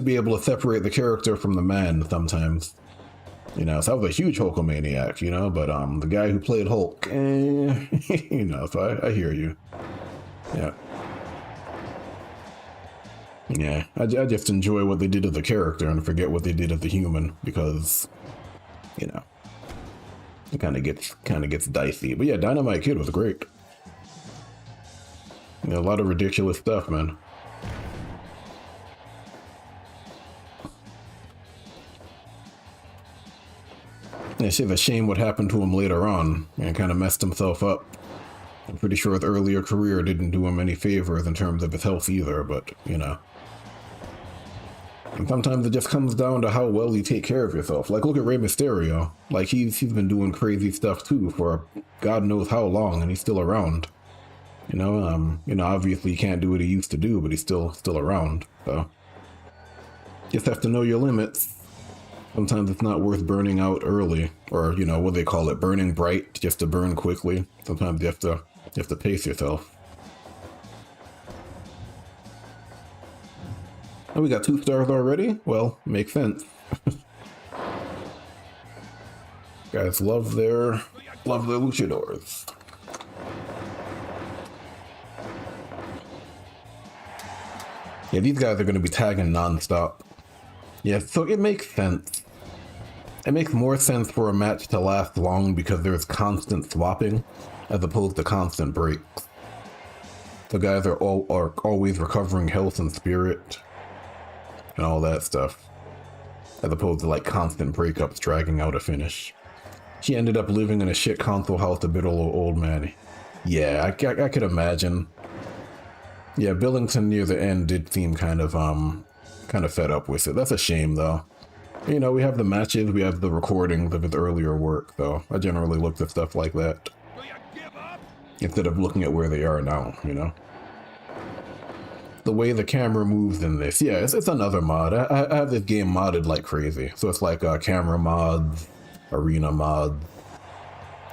Speaker 1: be able to separate the character from the man sometimes. You know, so I was a huge Hulkamaniac, you know, but the guy who played Hulk, you know, so I hear you. Yeah. Yeah, I just enjoy what they did to the character and forget what they did to the human because, you know, it kind of gets dicey. But yeah, Dynamite Kid was great. You know, a lot of ridiculous stuff, man. It's just a shame what happened to him later on and kind of messed himself up. I'm pretty sure his earlier career didn't do him any favors in terms of his health either, but, you know. And sometimes it just comes down to how well you take care of yourself. Like, look at Rey Mysterio. Like, he's been doing crazy stuff, too, for God knows how long, and he's still around. You know, obviously he can't do what he used to do, but he's still around, so. Just have to know your limits. Sometimes it's not worth burning out early, or, you know, what they call it, burning bright, just to burn quickly. Sometimes you have to pace yourself. Oh, we got 2 stars already? Well, makes sense. Guys love their luchadors. Yeah, these guys are going to be tagging non-stop. Yeah, so it makes sense. It makes more sense for a match to last long because there's constant swapping as opposed to constant breaks. The guys are always recovering health and spirit and all that stuff, as opposed to like constant breakups dragging out a finish. He ended up living in a shit console house, a bit old man. Yeah, I could imagine. Yeah, Billington near the end did seem kind of fed up with it. That's a shame though. You know, we have the matches, we have the recordings of his earlier work, though. I generally look at stuff like that instead of looking at where they are now, you know? The way the camera moves in this, yeah, it's another mod. I have this game modded like crazy. So it's like camera mods, arena mods.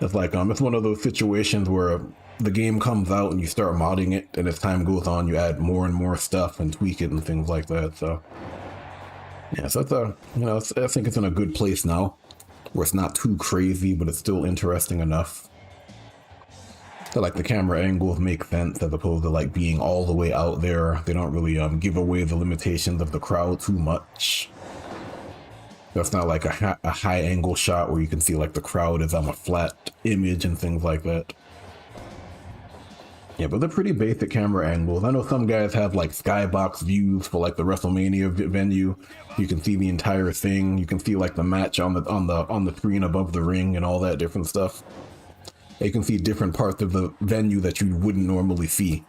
Speaker 1: It's like, it's one of those situations where the game comes out and you start modding it, and as time goes on, you add more and more stuff and tweak it and things like that, so. Yeah, so that's I think it's in a good place now, where it's not too crazy, but it's still interesting enough. So like the camera angles make sense as opposed to like being all the way out there. They don't really give away the limitations of the crowd too much. That's not like a high angle shot where you can see like the crowd is on a flat image and things like that. Yeah, but they're pretty basic camera angles. I know some guys have like skybox views for like the WrestleMania venue. You can see the entire thing. You can see like the match on the screen above the ring and all that different stuff. You can see different parts of the venue that you wouldn't normally see.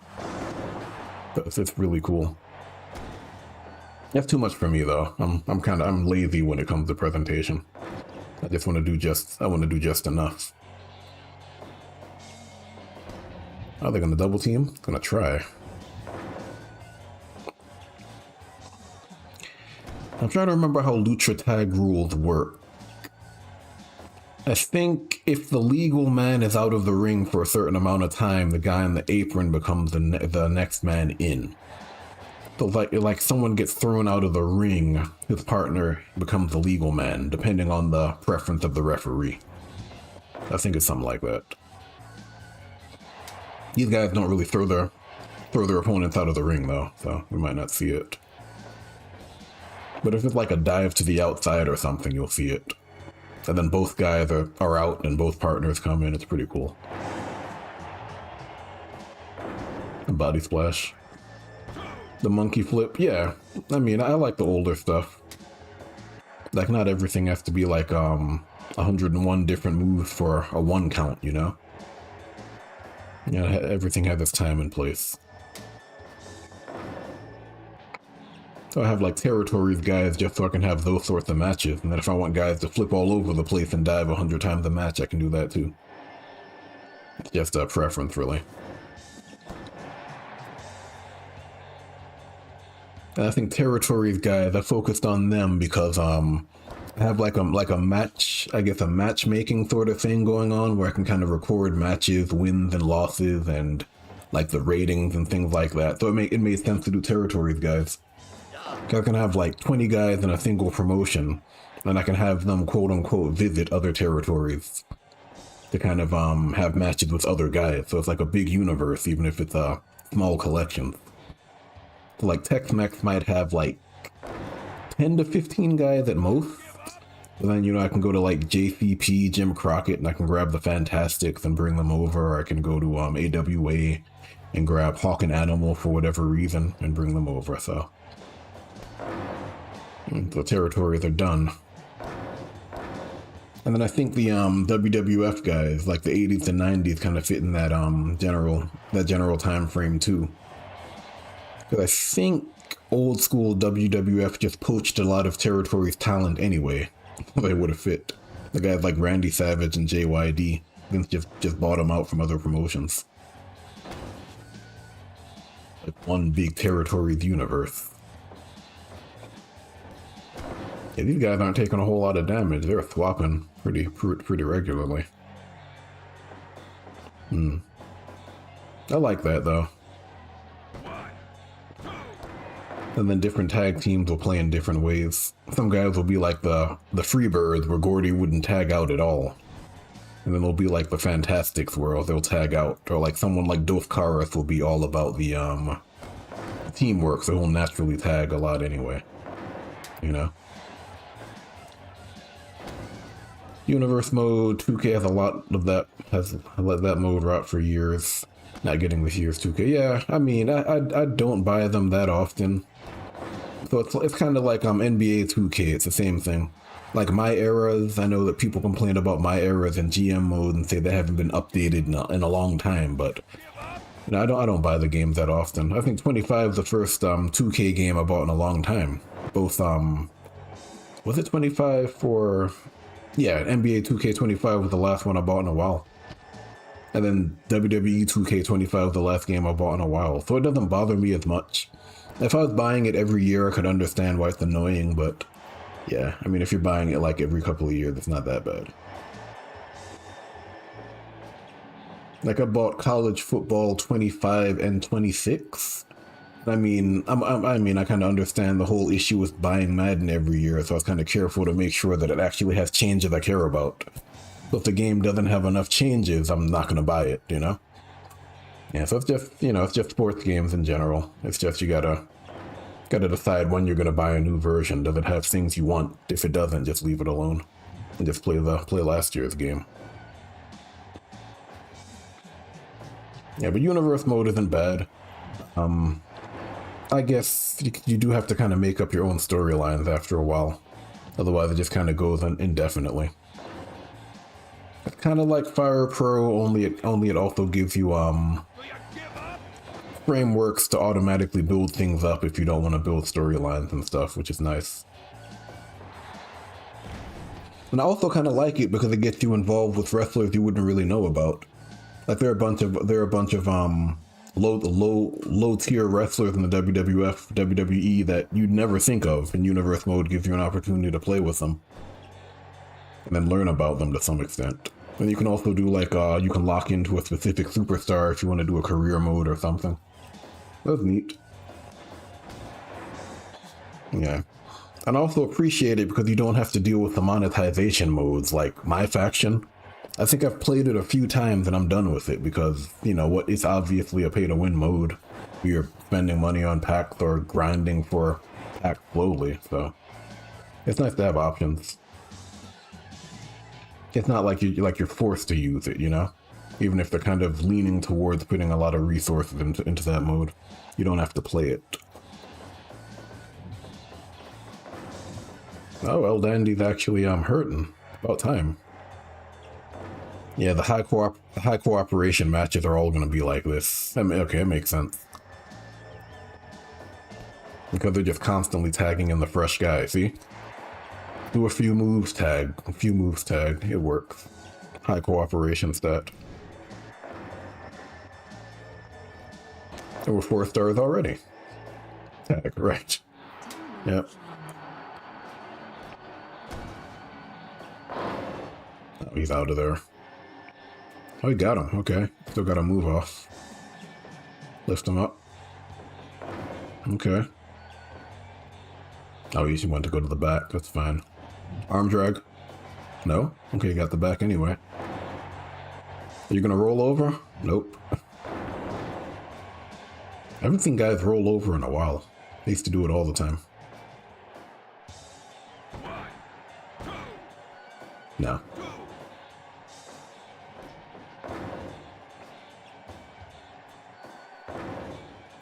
Speaker 1: It's really cool. That's too much for me though. I'm lazy when it comes to presentation. I want to do just enough. Are they gonna double team? Gonna try. I'm trying to remember how Lucha Tag rules work. I think if the legal man is out of the ring for a certain amount of time, the guy in the apron becomes the next man in. So like someone gets thrown out of the ring, his partner becomes the legal man, depending on the preference of the referee. I think it's something like that. These guys don't really throw their opponents out of the ring though, so we might not see it. But if it's like a dive to the outside or something, you'll see it. And then both guys are out and both partners come in. It's pretty cool. A body splash. The monkey flip, yeah. I mean, I like the older stuff. Like, not everything has to be like 101 different moves for a 1 count, you know? Yeah, everything has its time and place. So I have like territories guys just so I can have those sorts of matches. And then if I want guys to flip all over the place and dive 100 times a match, I can do that too. It's just a preference, really. And I think territories guys, I focused on them because I have like a match, I guess a matchmaking sort of thing going on where I can kind of record matches, wins and losses, and like the ratings and things like that. So it made sense to do territories guys. I can have like 20 guys in a single promotion, and I can have them quote unquote visit other territories to kind of have matches with other guys. So it's like a big universe, even if it's a small collection. So like Tex-Mex might have like 10 to 15 guys at most. But then, you know, I can go to like JCP, Jim Crockett, and I can grab the Fantastics and bring them over. Or I can go to AWA and grab Hawk and Animal for whatever reason and bring them over. So the territories are done. And then I think the WWF guys, like the 80s and 90s, kind of fit in that general time frame too. Because I think old school WWF just poached a lot of territories talent anyway. They would have fit. The guys like Randy Savage and JYD just bought them out from other promotions. Like one big territories universe. Yeah, these guys aren't taking a whole lot of damage. They're swapping pretty regularly. I like that though. And then different tag teams will play in different ways. Some guys will be like the Freebirds, where Gordy wouldn't tag out at all. And then there'll be like the Fantastics, where they'll tag out. Or like someone like Dos Caras will be all about the teamwork, so he'll naturally tag a lot anyway. You know? Universe mode, 2K has a lot of that, has let that mode rot for years. Not getting this year's 2K. Yeah, I mean, I don't buy them that often. So it's kind of like NBA 2K, it's the same thing. Like My Eras, I know that people complain about My Eras in GM mode and say they haven't been updated in a long time, but you know, I don't buy the games that often. I think 25 is the first 2K game I bought in a long time. Both was it 25 for, yeah, NBA 2K25 was the last one I bought in a while. And then WWE 2K25 was the last game I bought in a while, so it doesn't bother me as much. If I was buying it every year, I could understand why it's annoying, but yeah, I mean, if you're buying it like every couple of years, it's not that bad. Like I bought College Football 25 and 26. I mean, I kind of understand the whole issue with buying Madden every year, so I was kind of careful to make sure that it actually has changes I care about. So if the game doesn't have enough changes, I'm not going to buy it, you know? Yeah, so it's just, you know, it's just sports games in general. It's just you gotta decide when you're going to buy a new version. Does it have things you want? If it doesn't, just leave it alone and just play last year's game. Yeah, but Universe mode isn't bad. I guess you do have to kind of make up your own storylines after a while. Otherwise, it just kind of goes indefinitely. It's kind of like Fire Pro, only it also gives you frameworks to automatically build things up if you don't want to build storylines and stuff, which is nice. And I also kind of like it because it gets you involved with wrestlers you wouldn't really know about. Like there are a bunch of low tier wrestlers in the WWF, WWE that you'd never think of, and Universe mode gives you an opportunity to play with them and then learn about them to some extent. And you can also do like you can lock into a specific superstar if you want to do a career mode or something. That's neat. Yeah. And I also appreciate it because you don't have to deal with the monetization modes like My Faction. I think I've played it a few times and I'm done with it because, you know, what it's obviously a pay-to-win mode. You're spending money on packs or grinding for packs slowly, so it's nice to have options. It's not like you're forced to use it, you know? Even if they're kind of leaning towards putting a lot of resources into that mode, you don't have to play it. Oh, El Dandy's actually hurting. About time. Yeah, the high cooperation matches are all going to be like this. I mean, okay, it makes sense. Because they're just constantly tagging in the fresh guy, see? Do a few moves, tag. A few moves, tag. It works. High cooperation stat. And we're 4 stars already. Tag, right. Yep. Oh, he's out of there. Oh, he got him. Okay. Still got to move off. Lift him up. Okay. Oh, he went to go to the back. That's fine. Arm drag. No? Okay, you got the back anyway. Are you gonna roll over? Nope. I haven't seen guys roll over in a while. They used to do it all the time. No.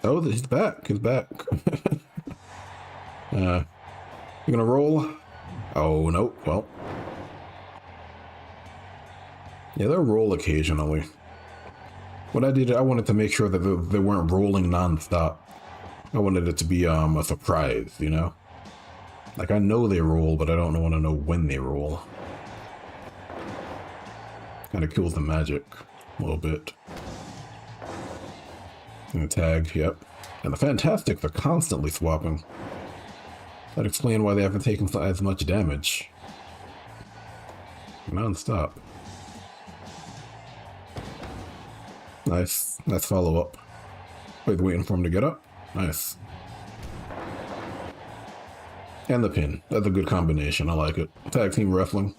Speaker 1: Oh, he's back. He's back. You gonna roll? Oh, nope. Well. Yeah, they'll roll occasionally. What I did, I wanted to make sure that they weren't rolling non-stop. I wanted it to be a surprise, you know? Like, I know they roll, but I don't want to know when they roll. Kind of kills the magic a little bit. And the tag, yep. And the Fantastics are constantly swapping. That'd explain why they haven't taken as much damage. Non-stop. Nice. Nice follow-up. Wait, waiting for him to get up? Nice. And the pin. That's a good combination. I like it. Tag team wrestling.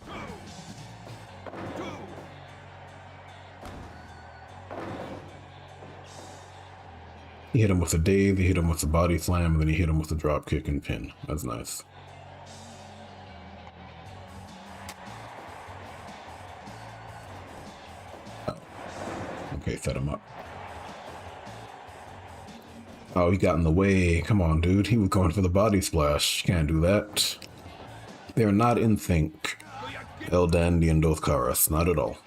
Speaker 1: He hit him with a Dave, he hit him with the body slam, and then he hit him with the drop kick and pin. That's nice. Oh. Okay, set him up. Oh, he got in the way. Come on, dude. He was going for the body splash. Can't do that. They're not in sync. El Dandy and Dos Caras. Not at all.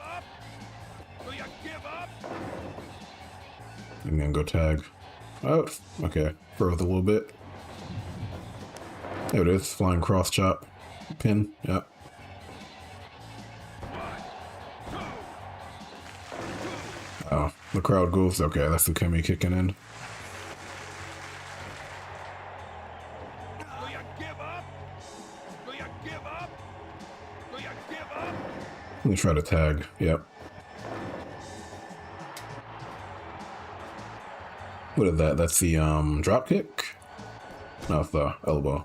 Speaker 1: I'm gonna go tag. Oh, okay. Further a little bit. There it is. Flying cross chop. Pin. Yep. Oh, the crowd goes. Okay, that's the Kemi kicking in. Let me try to tag. Yep. What is that? That's the drop kick? No, it's the elbow.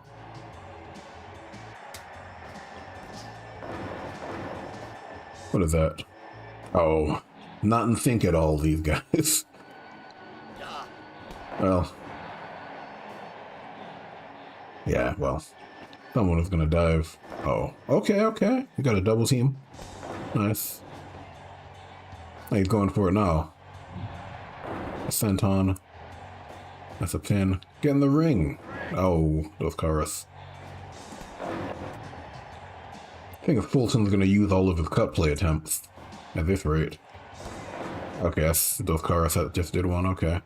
Speaker 1: What is that? Oh, not in sync at all, these guys. Well. Yeah, well. Someone is gonna dive. Oh, okay, okay. You got a double team. Nice. He's going for it now. A senton. That's a pin. Get in the ring. Oh, those Caras. I think if Fulton's gonna use all of his cut play attempts at this rate. Okay, that's those Caras that just did one. Okay.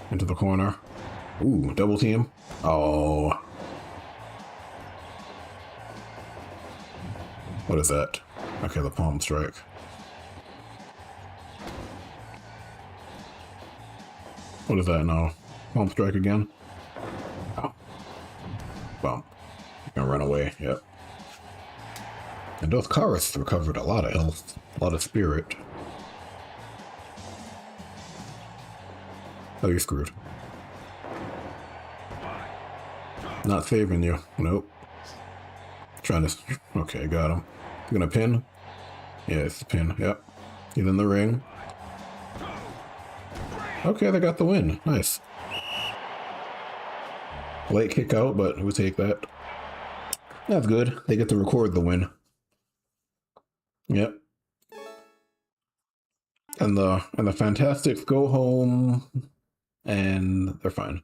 Speaker 1: Into the corner. Ooh, double team. Oh. What is that? Okay, the palm strike. What is that now? Palm strike again? Oh. Bump. Gonna run away, yep. And those Caras recovered a lot of health, a lot of spirit. Oh, you're screwed. Not saving you. Nope. Trying to... Okay, got him. You gonna pin? Yeah, it's the pin. Yep. He's in the ring. Okay, they got the win. Nice. Late kick out, but we'll take that. That's good. They get to record the win. Yep. And the Fantastics go home, and they're fine.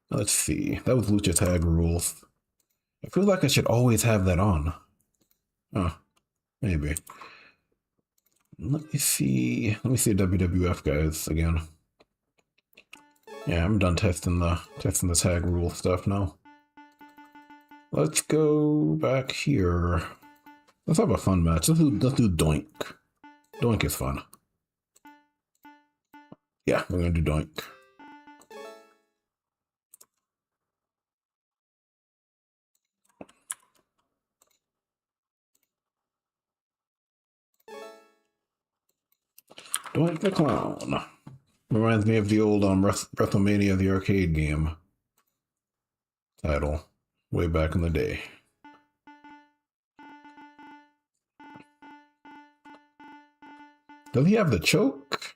Speaker 1: Let's see. That was Lucha Tag Rules. I feel like I should always have that on. Oh, maybe. Let me see WWF guys again. Yeah, I'm done testing the tag rule stuff now. Let's go back here. Let's have a fun match. Let's do Doink. Doink is fun. Yeah, we're gonna do Doink. Doink the Clown. Reminds me of the old WrestleMania, the arcade game title, way back in the day. Does he have the choke?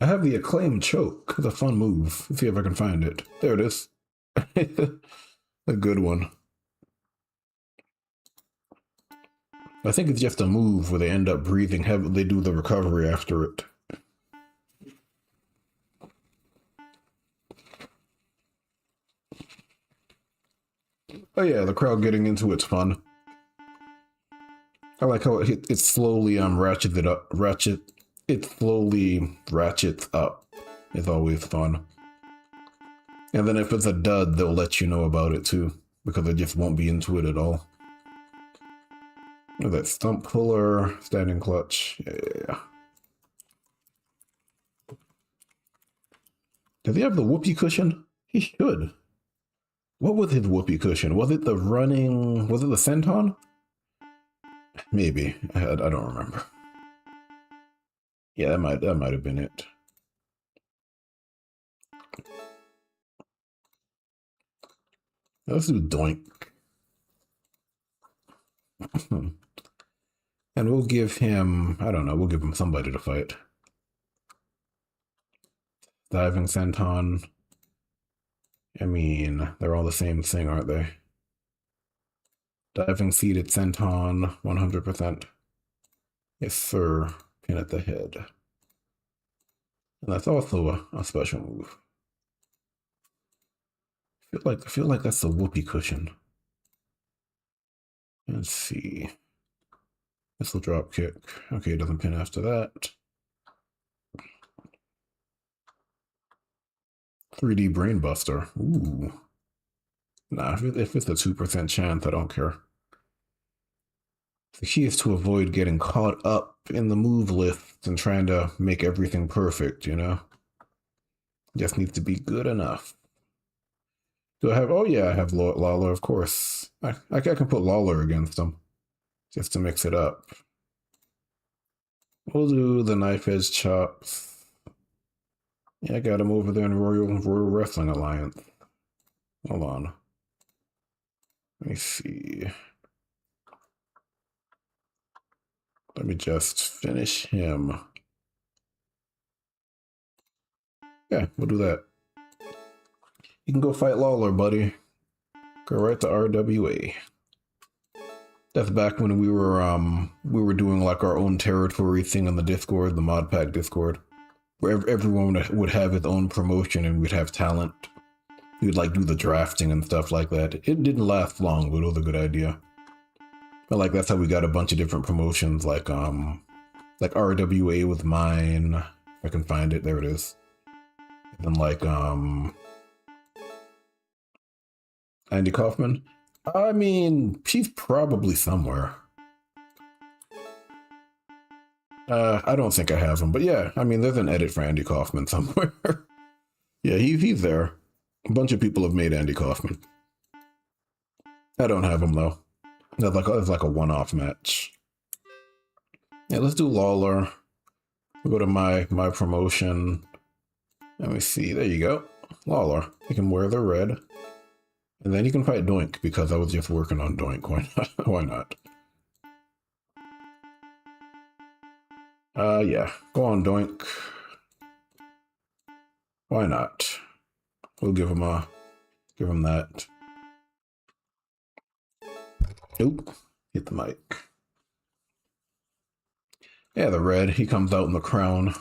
Speaker 1: I have the acclaimed choke. It's a fun move. Let's see if I can find it. There it is. A good one. I think it's just a move where they end up breathing heavily. They do the recovery after it. Oh yeah, the crowd getting into it's fun. I like how it slowly ratchets it up. It slowly ratchets up. It's always fun. And then if it's a dud, they'll let you know about it too, because they just won't be into it at all. That stump puller, standing clutch. Yeah. Does he have the whoopee cushion? He should. What was his whoopee cushion? Was it the running? Was it the senton? Maybe. I don't remember. Yeah, that might have been it. Let's do doink. And we'll give him, I don't know, we'll give him somebody to fight. Diving senton. I mean, they're all the same thing, aren't they? Diving seated senton, 100%. Yes, sir. Pin at the head. And that's also a special move. I feel like that's the whoopee cushion. Let's see. Missile drop kick. Okay, doesn't pin after that. 3D brainbuster. Ooh. Nah, if it's a 2% chance, I don't care. The key is to avoid getting caught up in the move list and trying to make everything perfect, you know? Just needs to be good enough. Do I have... Oh yeah, I have Lawler, of course. I can put Lawler against him. Just to mix it up. We'll do the knife edge chops. Yeah, I got him over there in Royal Wrestling Alliance. Hold on. Let me see. Let me just finish him. Yeah, we'll do that. You can go fight Lawler, buddy. Go right to RWA. That's back when we were doing like our own territory thing on the Discord, the Mod Pack Discord, where everyone would have its own promotion and we'd have talent. We'd like do the drafting and stuff like that. It didn't last long, but it was a good idea. But like that's how we got a bunch of different promotions, like RWA was mine. If I can find it, there it is. And like Andy Kaufman. I mean, she's probably somewhere. I don't think I have him, but yeah, I mean, there's an edit for Andy Kaufman somewhere. Yeah, he's there. A bunch of people have made Andy Kaufman. I don't have him though. That's like a one-off match. Yeah, let's do Lawler. We'll go to my promotion. Let me see. There you go. Lawler. He can wear the red. And then you can fight Doink, because I was just working on Doink. Why not? Why not? Yeah. Go on, Doink. Why not? We'll give him that. Oop. Hit the mic. Yeah, the red. He comes out in the crown.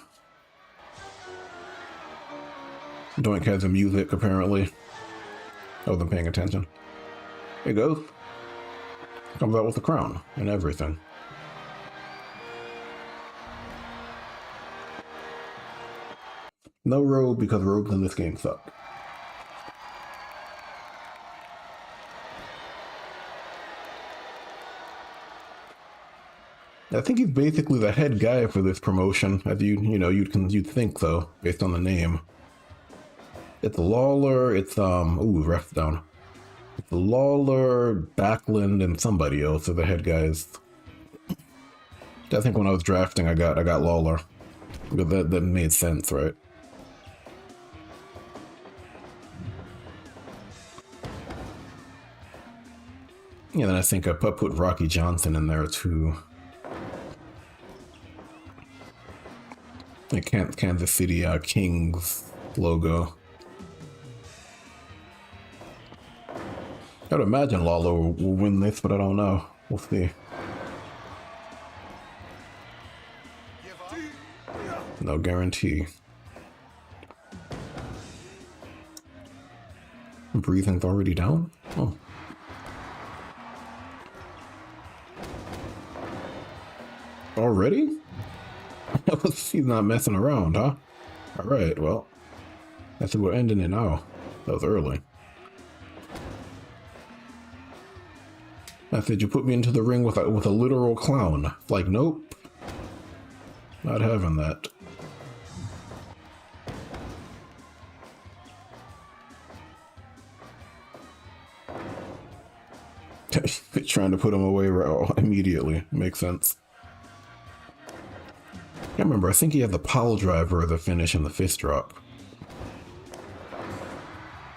Speaker 1: Doink has the music, apparently. I wasn't paying attention. Here it goes. Comes out with the crown and everything. No robe, because robes in this game suck. I think he's basically the head guy for this promotion, as you'd think though, based on the name. It's Lawler, it's ooh, ref down. It's Lawler, Backlund, and somebody else are the head guys. I think when I was drafting I got Lawler. But that made sense, right? Yeah, then I think I put Rocky Johnson in there too. Like Kansas City Kings logo. I'd imagine Lawler will win this, but I don't know. We'll see. No guarantee. Breathing's already down? Oh. Already? He's not messing around, huh? Alright, well. I think we're ending it now. That was early. I said you put me into the ring with a literal clown. Like, nope. Not having that. Trying to put him away immediately. Makes sense. I remember, I think he had the pile driver of the finish and the fist drop.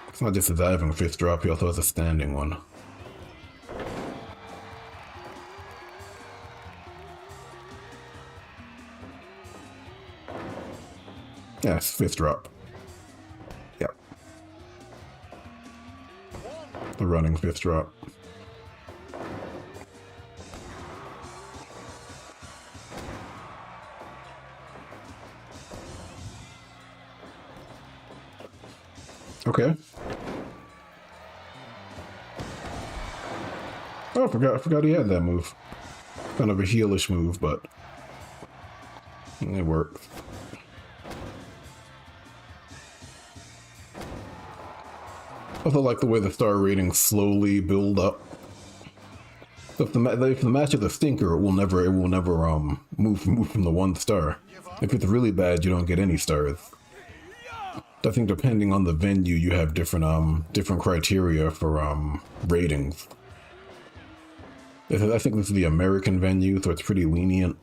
Speaker 1: It's not just a diving fist drop, he also has a standing one. Yes, fist drop. Yep. The running fist drop. Okay. Oh, I forgot he had that move. Kind of a heelish move, but it worked. I also like the way the star ratings slowly build up. So if the match is a stinker, it will never move from the 1 star. If it's really bad, you don't get any stars. I think depending on the venue, you have different criteria for ratings. I think this is the American venue, so it's pretty lenient.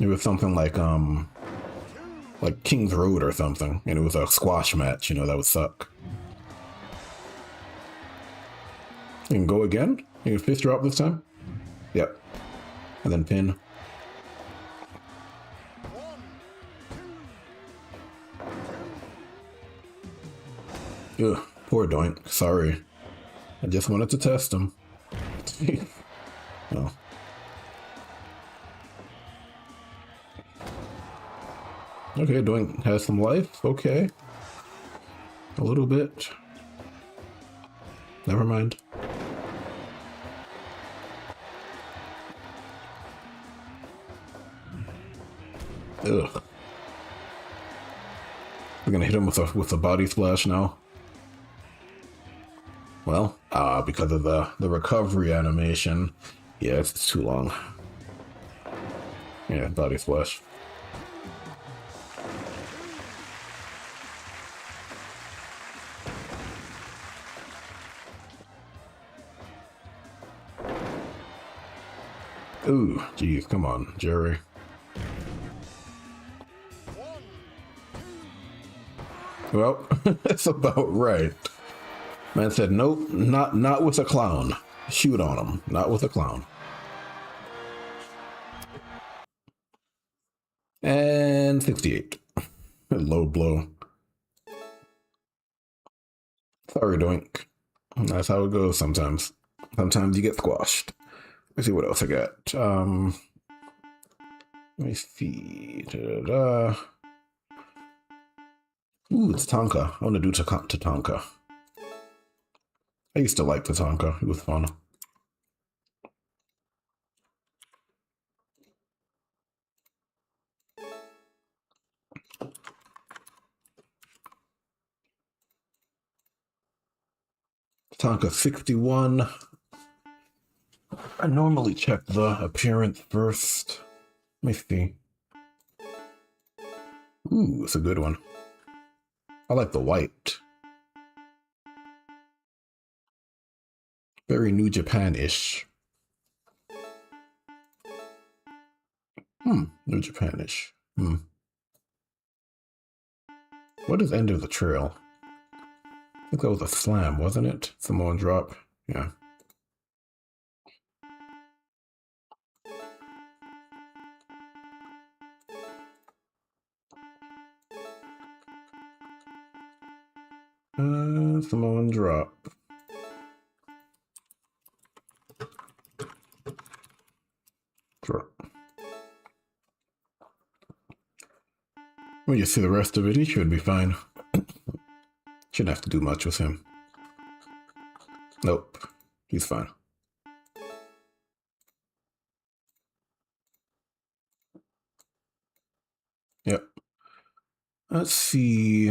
Speaker 1: It was something like Kings Road or something, and it was a squash match. You know, that would suck. You can go again. You can fist drop this time. Yep, and then pin. Ugh, poor Doink. Sorry. I just wanted to test him. Oh. Okay, Doink has some life. Okay. A little bit. Never mind. Ugh. We're gonna hit him with a body splash now. Well, because of the recovery animation, yeah, it's too long. Yeah, body splash. Ooh, geez, come on, Jerry. Well, that's about right. Man said, nope, not with a clown. Shoot on him, not with a clown. And 68. Low blow. Sorry, Doink. That's how it goes sometimes. Sometimes you get squashed. Let's see what else I got. Let me see. Da-da-da. Ooh, it's Tatanka. I want to do Tatanka. I used to like Tatanka. It was fun. Tatanka 61. I normally check the appearance first. Let me see. Ooh, it's a good one. I like the white. Very New Japan-ish. New Japan-ish. What is End of the Trail? I think that was a slam, wasn't it? Samoan drop. Yeah. Samoan drop. Sure. When you see the rest of it, he should be fine. Shouldn't have to do much with him. Nope. He's fine. Yep. Let's see.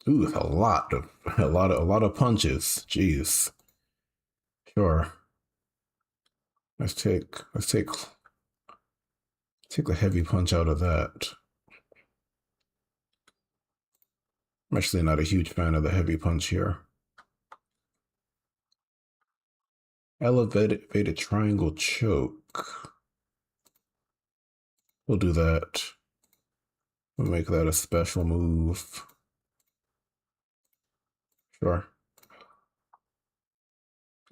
Speaker 1: Ooh, a lot of punches. Jeez. Sure. Let's take the heavy punch out of that. I'm actually not a huge fan of the heavy punch here. Elevated triangle choke. We'll do that. We'll make that a special move. Sure.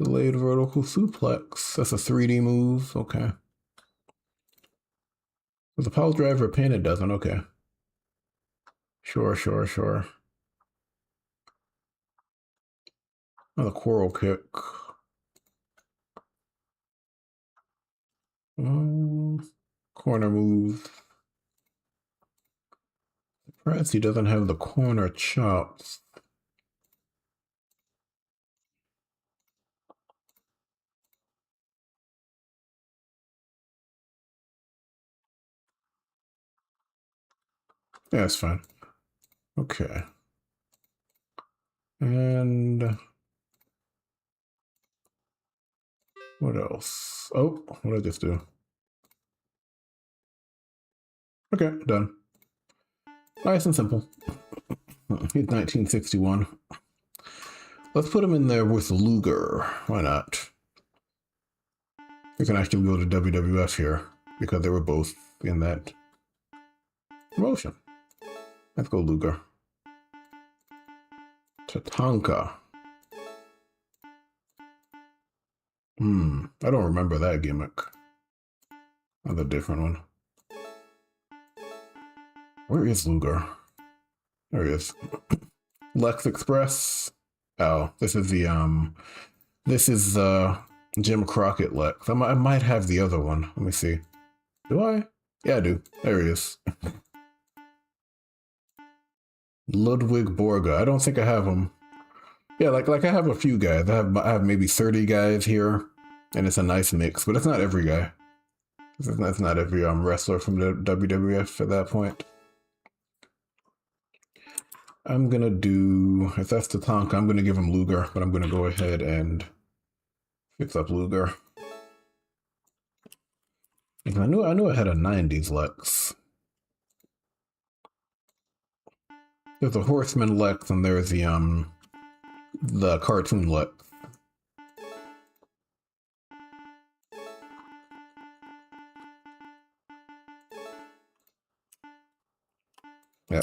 Speaker 1: Delayed vertical suplex. That's a 3D move. Okay. With the power driver pin, it doesn't. Okay. Sure. Another coral kick. Corner move. Surprised he doesn't have the corner chops. Yeah, it's fine. Okay. And what else? Oh, what did I just do? Okay, done. Nice and simple. He's 1961. Let's put him in there with Luger. Why not? We can actually go to WWF here because they were both in that promotion. Let's go Luger. Tatanka. I don't remember that gimmick. Another different one. Where is Luger? There he is. Lex Express. Oh, this is Jim Crockett Lex. I might have the other one. Let me see. Do I? Yeah, I do. There he is. Ludwig Borga. I don't think I have him. Yeah, like I have a few guys. I have maybe 30 guys here, and it's a nice mix, but it's not every guy. That's not every wrestler from the WWF at that point. I'm gonna do, if that's Tatanka, I'm gonna give him Luger, but I'm gonna go ahead and fix up Luger. I knew I had a 90s Lex. There's a Horseman Lex, and there's the cartoon Lex. Yeah.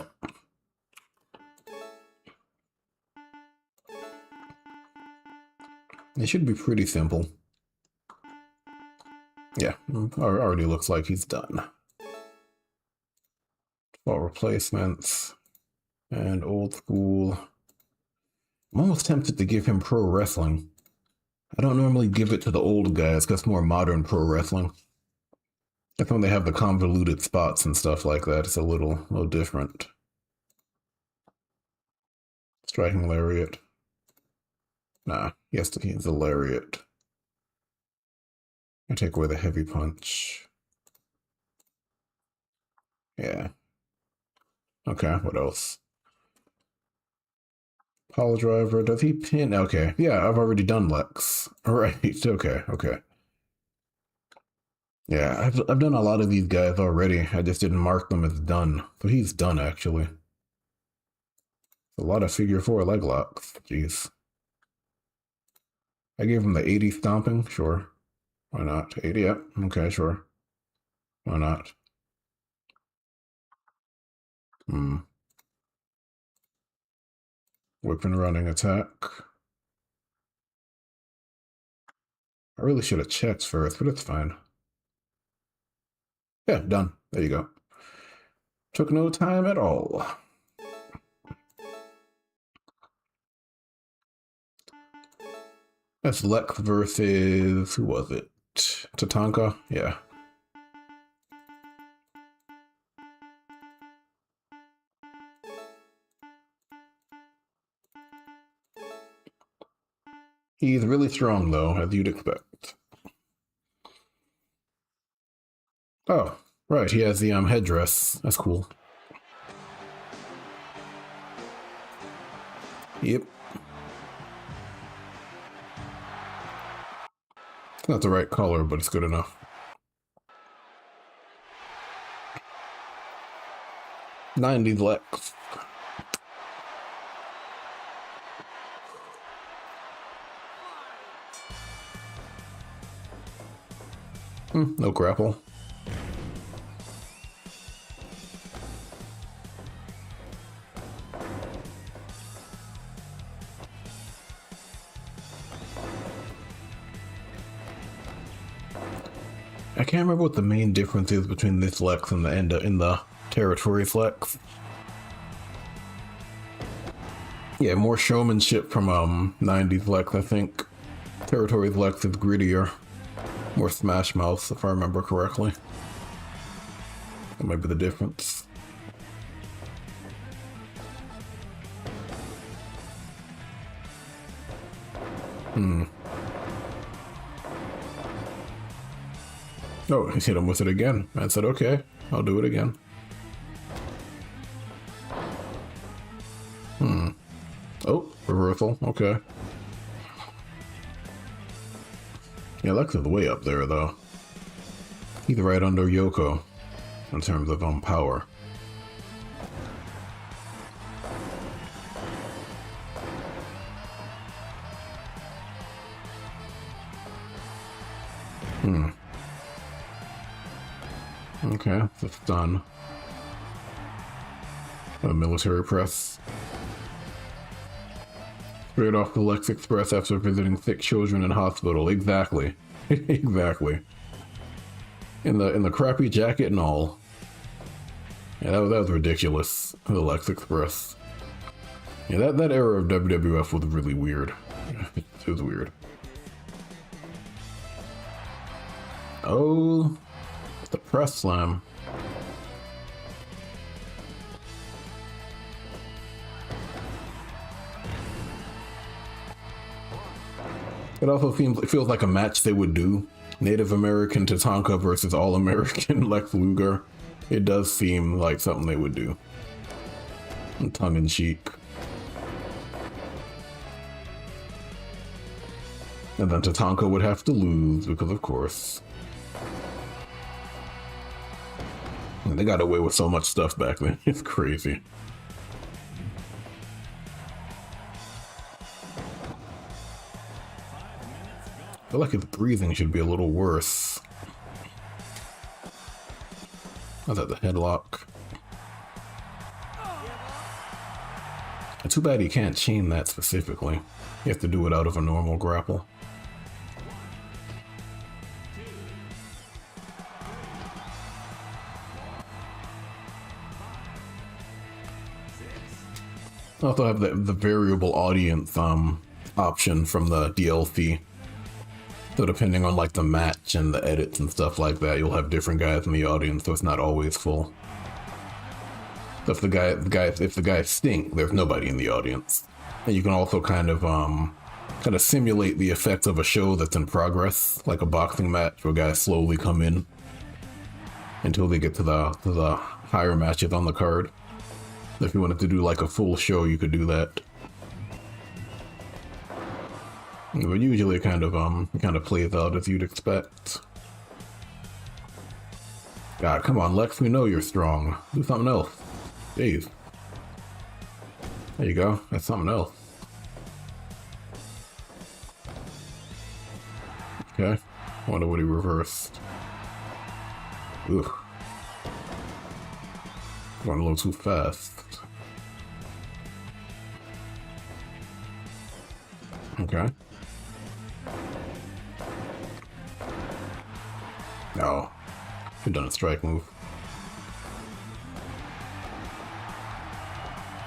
Speaker 1: It should be pretty simple. Yeah, already looks like he's done. 12 replacements and old school. I'm almost tempted to give him pro wrestling. I don't normally give it to the old guys because it's more modern pro wrestling. That's when they have the convoluted spots and stuff like that. It's a little different. Striking lariat. Nah, yes, he's a lariat. I take away the heavy punch. Yeah. Okay, what else? Power driver, does he pin? Okay, yeah, I've already done Lex. All right, okay. Yeah, I've done a lot of these guys already. I just didn't mark them as done. So he's done, actually. A lot of figure 4 leg locks. Jeez. I gave him the 80 stomping. Sure. Why not? 80, yep. Okay, sure. Why not? Whip and running attack. I really should have checked first, but it's fine. Yeah, done. There you go. Took no time at all. That's Lex versus, who was it? Tatanka? Yeah. He's really strong though, as you'd expect. Oh, right, he has the headdress. That's cool. Yep. It's not the right color, but it's good enough. 90s Lex. No grapple. I can't remember what the main difference is between this Lex and the in the Territories Lex. Yeah, more showmanship from 90s Lex, I think. Territories Lex is grittier. More Smash Mouth, if I remember correctly. That might be the difference. Oh, he hit him with it again. I said, okay, I'll do it again. Oh, reversal, okay. Yeah, Lex is way up there, though. He's right under Yoko in terms of power. Okay, that's done. A military press. Straight off the Lex Express after visiting sick children in hospital. Exactly. Exactly. In the crappy jacket and all. Yeah, that was ridiculous. The Lex Express. Yeah, that era of WWF was really weird. It was weird. Oh, the press slam. It also feels like a match they would do. Native American Tatanka versus All-American Lex Luger. It does seem like something they would do. Tongue-in-cheek. And then Tatanka would have to lose, because of course. And they got away with so much stuff back then. It's crazy. I feel like his breathing should be a little worse. How's that, the headlock? It's too bad he can't chain that specifically. You have to do it out of a normal grapple. I also have the variable audience option from the DLC. So depending on like the match and the edits and stuff like that, you'll have different guys in the audience, so it's not always full. So if the guys stink, there's nobody in the audience. And you can also kind of simulate the effects of a show that's in progress, like a boxing match where guys slowly come in until they get to the higher matches on the card. If you wanted to do like a full show, you could do that. But usually it kind of plays out as you'd expect. God, come on, Lex, we know you're strong. Do something else. Jeez. There you go. That's something else. Okay. Wonder what he reversed. Ugh. Going a little too fast. Okay. No. You've done a strike move.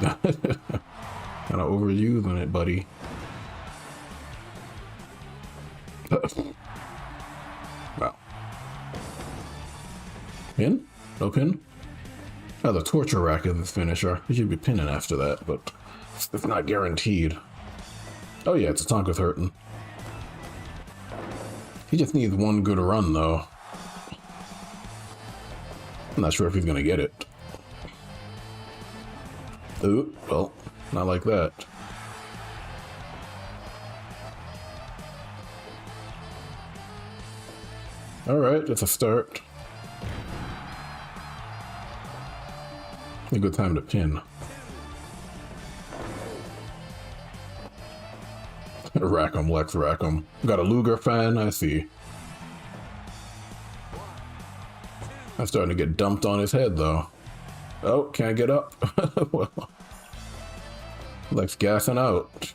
Speaker 1: Kinda overusing it, buddy. Wow. Pin? No pin? Oh, the torture rack is his finisher. He should be pinning after that, but it's not guaranteed. Oh yeah, it's Tatanka's hurting. He just needs one good run, though. I'm not sure if he's gonna get it. Ooh, well, not like that. Alright, it's a start. A good time to pin. Rack 'em, Lex, rack 'em. Got a Luger fan, I see. I'm starting to get dumped on his head, though. Oh, can't get up. Well, Lex gassing out.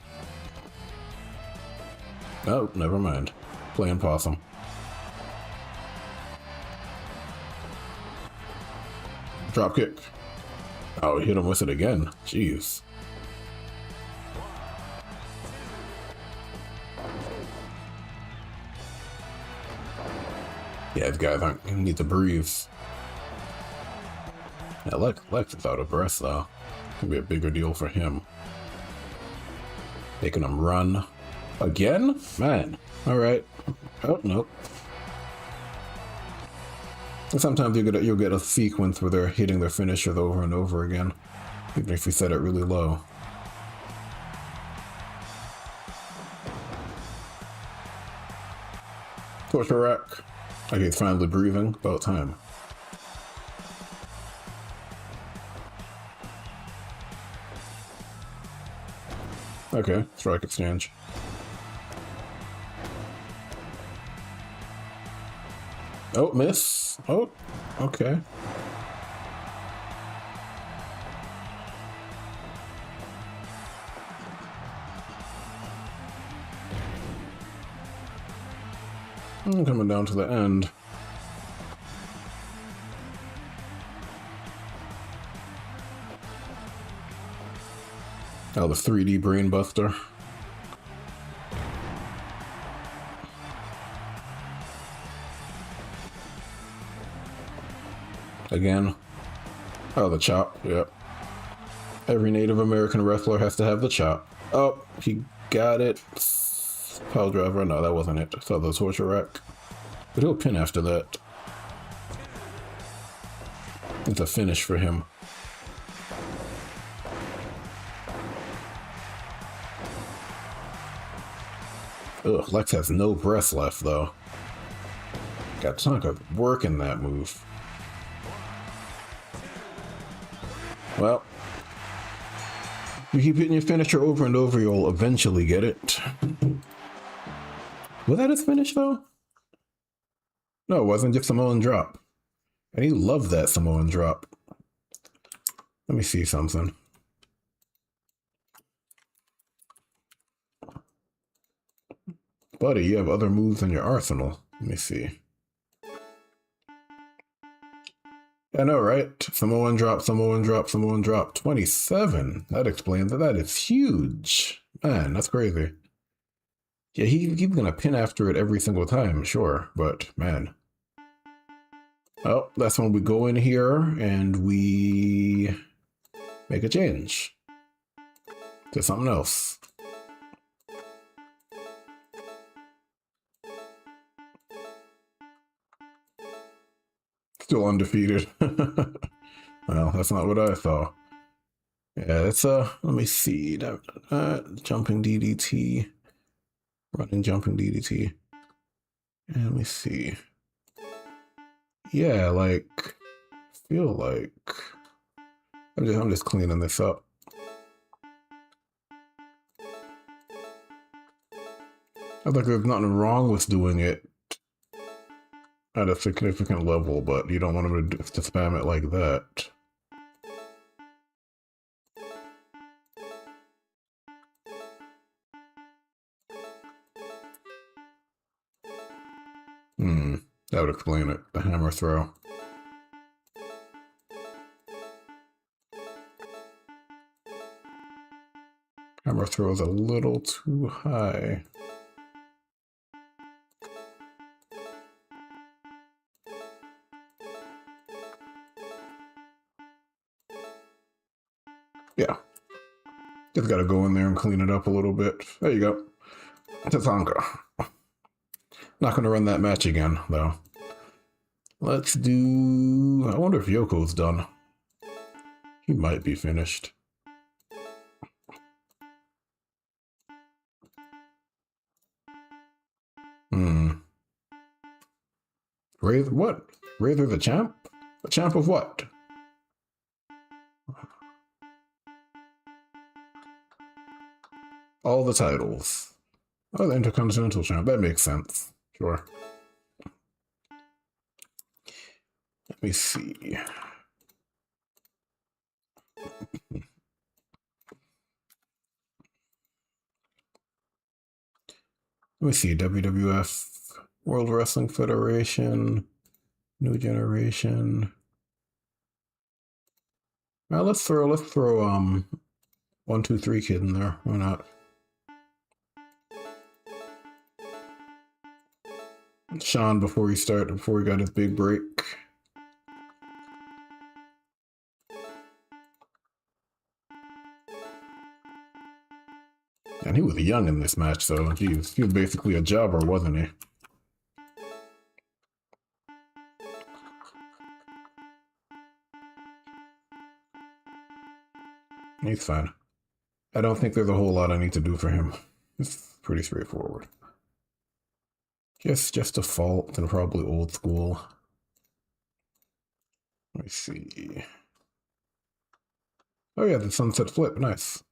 Speaker 1: Oh, never mind. Playing possum. Drop kick. Oh, hit him with it again. Jeez. Yeah, these guys need to breathe. Yeah, Lex is out of breath, though. Could be a bigger deal for him. Making him run. Again? Man. Alright. Oh, nope. Sometimes you'll get a sequence where they're hitting their finishers over and over again, even if you set it really low. Torture rack. Okay, it's finally breathing. About time. Okay, strike exchange. Oh, miss. Oh, okay. Coming down to the end. Oh, the 3D brain buster. Again. Oh, the chop. Yep. Every Native American wrestler has to have the chop. Oh, he got it. Pile driver. No, that wasn't it. So the torture rack. But he'll pin after that. It's a finish for him. Ugh, Lex has no breath left, though. Got Tonka working that move. Well, you keep hitting your finisher over and over, you'll eventually get it. Was that his finish, though? No, it wasn't. Just Samoan drop. And he loved that Samoan drop. Let me see something. Buddy, you have other moves in your arsenal. Let me see. I know, right? Samoan drop, Samoan drop, Samoan drop. 27. That explains that. That is huge. Man, that's crazy. Yeah, he's gonna pin after it every single time, sure. But, man. Oh, that's when we go in here and we make a change to something else. Still undefeated. Well, that's not what I thought. Yeah, it's let me see. Jumping DDT. Running jumping DDT. And let me see. Yeah, like feel like I'm just cleaning this up. I think there's nothing wrong with doing it at a significant level, but you don't want them to spam it like that. That would explain it. The hammer throw. Hammer throw is a little too high. Yeah. Just gotta go in there and clean it up a little bit. There you go. Tatanka. Not gonna run that match again, though. Let's do... I wonder if Yoko's done. He might be finished. Razor... What? Razor the champ? The champ of what? All the titles. Oh, the Intercontinental champ. That makes sense. Sure. Let me see. Let me see. WWF, World Wrestling Federation, New Generation. Now let's throw 1, 2, 3 Kid in there. Why not? Sean before he got his big break. And he was young in this match, so he was basically a jobber, wasn't he? He's fine. I don't think there's a whole lot I need to do for him. It's pretty straightforward. Just default and probably old school. Let me see. Oh yeah, the sunset flip, nice.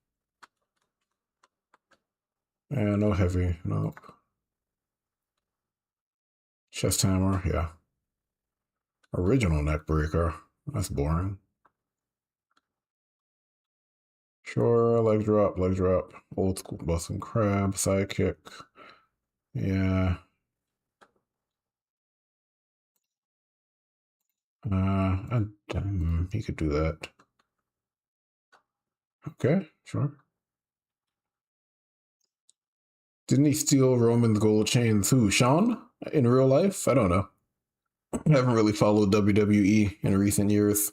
Speaker 1: Yeah, no heavy, nope. Chest hammer, yeah. Original neck breaker, that's boring. Sure, leg drop, old school Boston crab, sidekick. Yeah. He could do that. Okay, sure. Didn't he steal Roman's gold chains? Who, Sean? In real life? I don't know. I haven't really followed WWE in recent years.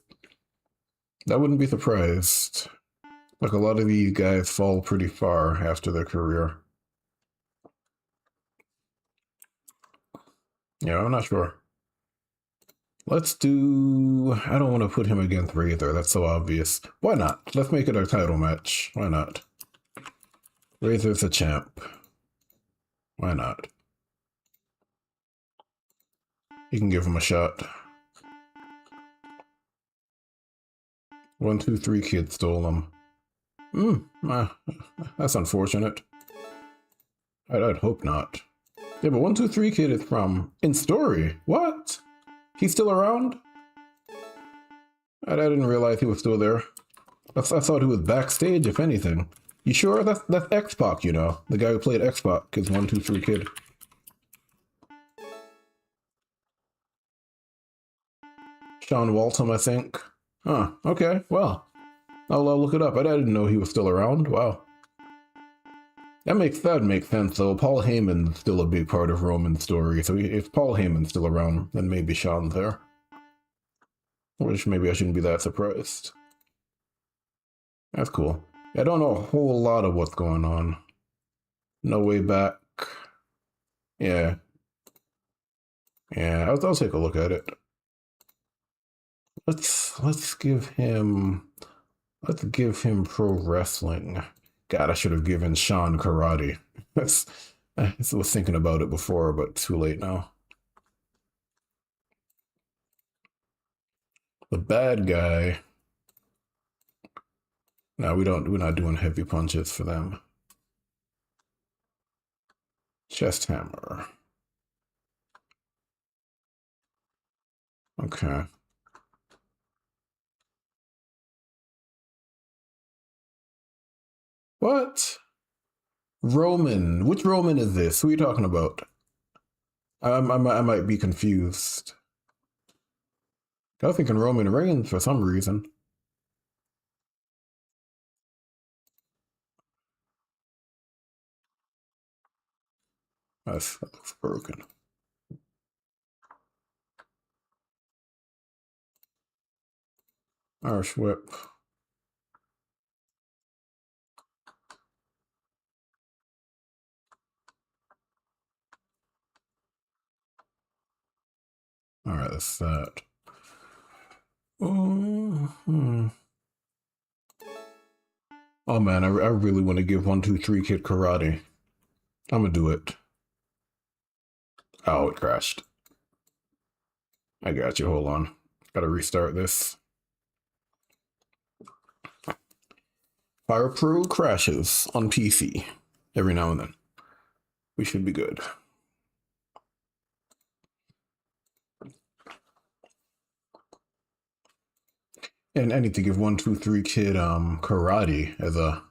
Speaker 1: I wouldn't be surprised. Like, a lot of these guys fall pretty far after their career. Yeah, I'm not sure. Let's do... I don't want to put him against Razor. That's so obvious. Why not? Let's make it our title match. Why not? Razor's a champ. Why not? You can give him a shot. 1, 2, 3 Kid stole him. That's unfortunate. I'd hope not. Yeah, but 1, 2, 3 Kid is from In Story. What? He's still around? I didn't realize he was still there. I thought he was backstage, if anything. You sure? That's X-Pac, you know. The guy who played X-Pac is 1, 2, 3 Kid. Sean Waltham, I think. Huh, okay, well. I'll look it up. I didn't know he was still around. Wow. That makes sense, though. Paul Heyman's still a big part of Roman's story, so if Paul Heyman's still around, then maybe Sean's there. Which maybe I shouldn't be that surprised. That's cool. I don't know a whole lot of what's going on. No Way Back. Yeah. Yeah, I'll take a look at it. Let's give him pro wrestling. God, I should have given Sean karate. I was thinking about it before, but too late now. The bad guy. No, we're not doing heavy punches for them. Chest hammer. Okay. What? Roman. Which Roman is this? Who are you talking about? I might be confused. I was thinking Roman Reigns for some reason. That looks broken. Irish whip. All right, that's that. Oh man, I really want to give 1-2-3 Kid karate. I'm gonna do it. Oh, it crashed. I got you. Hold on. Gotta restart this. Fire Pro crashes on PC every now and then. We should be good. And I need to give 1-2-3 Kid karate as a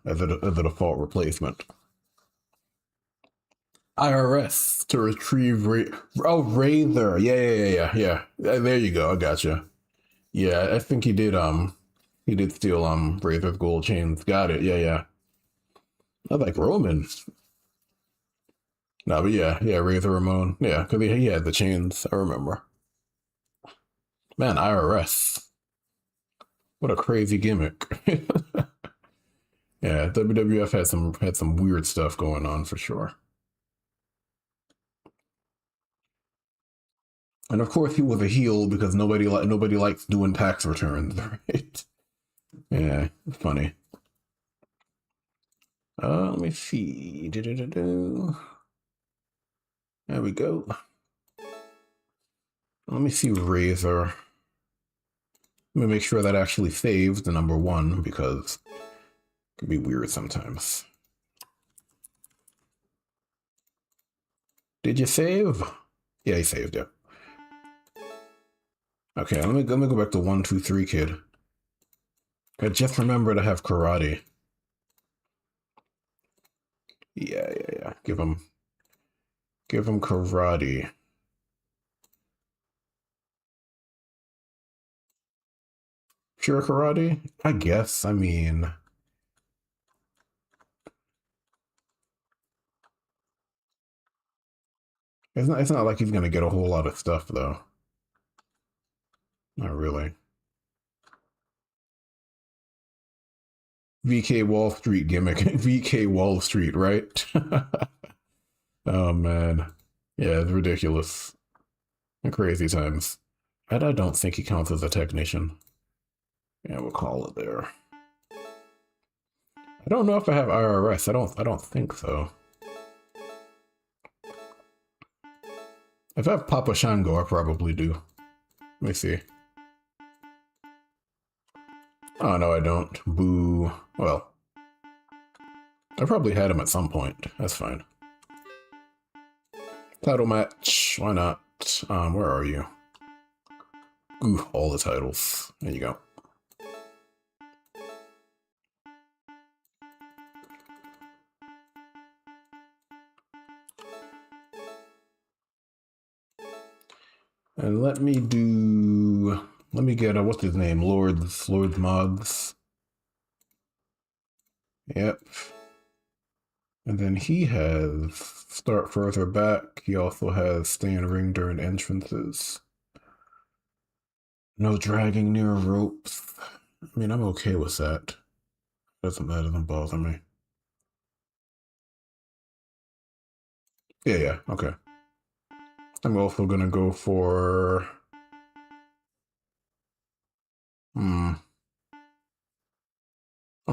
Speaker 1: default replacement. IRS to retrieve Razor. Yeah. There you go. I gotcha. Yeah, I think he did steal Razor's gold chains. Got it. Yeah. I like Roman. No, but yeah, Razor Ramon. Yeah, because he had the chains. I remember. Man, IRS. What a crazy gimmick. Yeah, WWF had some weird stuff going on for sure. And of course, he was a heel because nobody likes doing tax returns, right? Yeah, it's funny. Let me see. There we go. Let me see Razor. Let me make sure that actually saves the number 1 because it can be weird sometimes. Did you save? Yeah, he saved it. Okay, let me go back to 1-2-3 Kid. I just remembered I have karate. Yeah. Give him karate. Pure karate? I guess. I mean, it's not like he's gonna get a whole lot of stuff though. Not really. VK Wall Street gimmick. VK Wall Street, right? Oh man. Yeah, it's ridiculous. Crazy times. I don't think he counts as a technician. Yeah, we'll call it there. I don't know if I have IRS. I don't think so. If I have Papa Shango, I probably do. Let me see. Oh, no, I don't. Boo. Well, I probably had him at some point. That's fine. Title match. Why not? Where are you? Ooh, all the titles. There you go. And let me get what's his name? Lord's Mods. Yep. And then he has start further back. He also has stay in ring during entrances. No dragging near ropes. I mean, I'm okay with that. That doesn't bother me. Yeah, okay. I'm also gonna go for I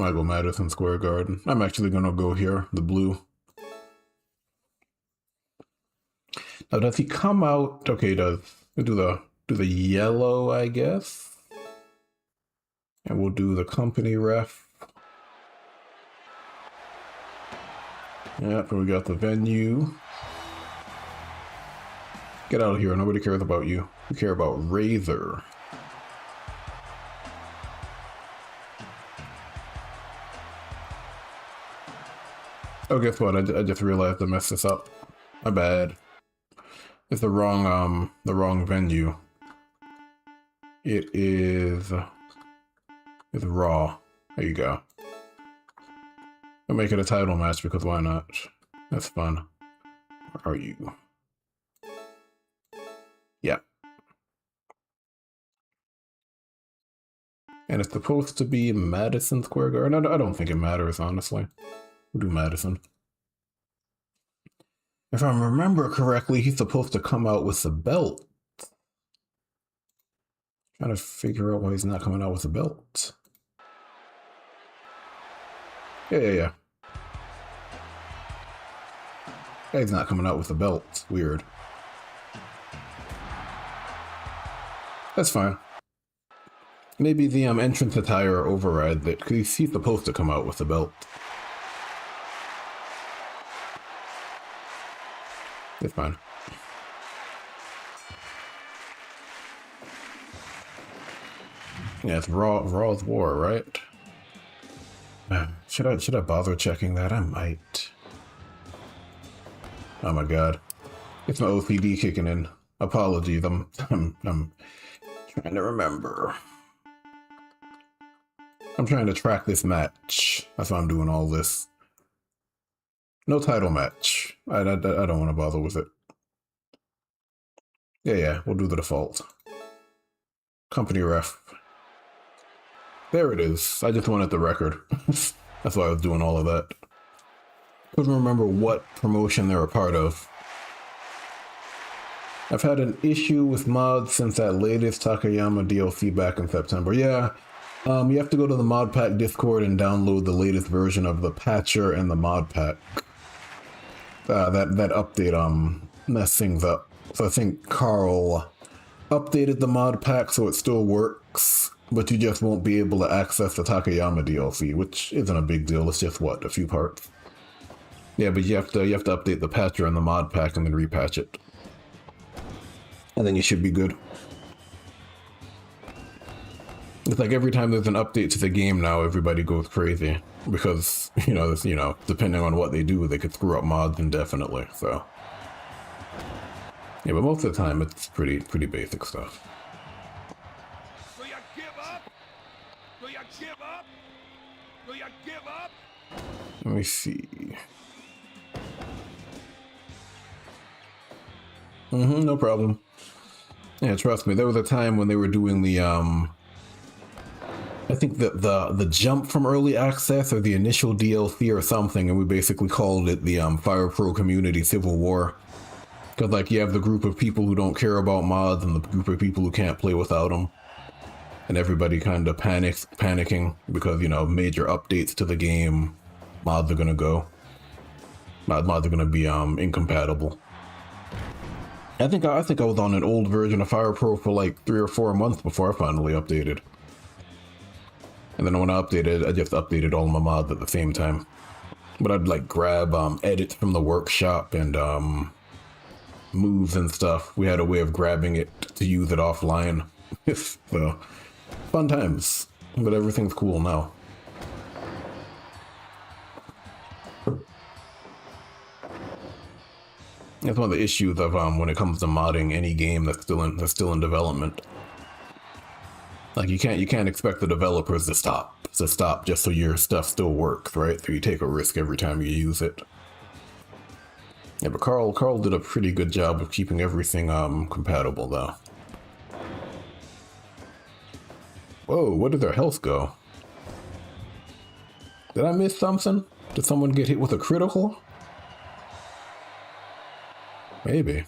Speaker 1: might go Madison Square Garden. I'm actually gonna go here, the blue. Now does he come out? Okay, do the yellow, I guess. And we'll do the company ref. Yep, we got the venue. Get out of here. Nobody cares about you. We care about Razor. Oh, guess what? I just realized I messed this up. My bad. It's the wrong venue. It's Raw. There you go. I'll make it a title match because why not? That's fun. Where are you? Yeah. And it's supposed to be Madison Square Garden. I don't think it matters, honestly. We'll do Madison. If I remember correctly, he's supposed to come out with the belt. Trying to figure out why he's not coming out with a belt. Yeah. Yeah, he's not coming out with a belt. Weird. That's fine. Maybe the entrance attire override that, because he's supposed to come out with a belt. It's fine. Yeah, it's Raw's War, right? Should I bother checking that? I might. Oh my god. It's my OCD kicking in. Apologies, I'm trying to remember. I'm trying to track this match. That's why I'm doing all this. No title match. I don't want to bother with it. Yeah, we'll do the default. Company ref. There it is. I just wanted the record. That's why I was doing all of that. Couldn't remember what promotion they're a part of. I've had an issue with mods since that latest Takayama DLC back in September. Yeah, you have to go to the mod pack Discord and download the latest version of the patcher and the mod pack. That update messed things up. So I think Carl updated the mod pack so it still works, but you just won't be able to access the Takayama DLC, which isn't a big deal. It's just what, a few parts. Yeah, but you have to update the patcher and the mod pack and then repatch it. And then you should be good. It's like every time there's an update to the game now, everybody goes crazy. Because, depending on what they do, they could screw up mods indefinitely, so. Yeah, but most of the time, it's pretty basic stuff.
Speaker 2: Do you give up? Do you give up? Do you give up?
Speaker 1: Let me see. No problem. Yeah, trust me, there was a time when they were doing the, I think that the jump from early access or the initial DLC or something, and we basically called it the Fire Pro Community Civil War. Because, like, you have the group of people who don't care about mods and the group of people who can't play without them. And everybody kind of panicking because, major updates to the game, mods are gonna go. Mods are gonna be incompatible. I think I was on an old version of Fire Pro for like 3 or 4 months before I finally updated. And then when I updated, I just updated all my mods at the same time. But I'd like grab edits from the workshop and moves and stuff. We had a way of grabbing it to use it offline. So, fun times. But everything's cool now. That's one of the issues of when it comes to modding any game that's still in development. Like you can't expect the developers to stop just so your stuff still works, right? So you take a risk every time you use it. Yeah, but Carl did a pretty good job of keeping everything compatible though. Whoa, where did their health go? Did I miss something? Did someone get hit with a critical? Maybe.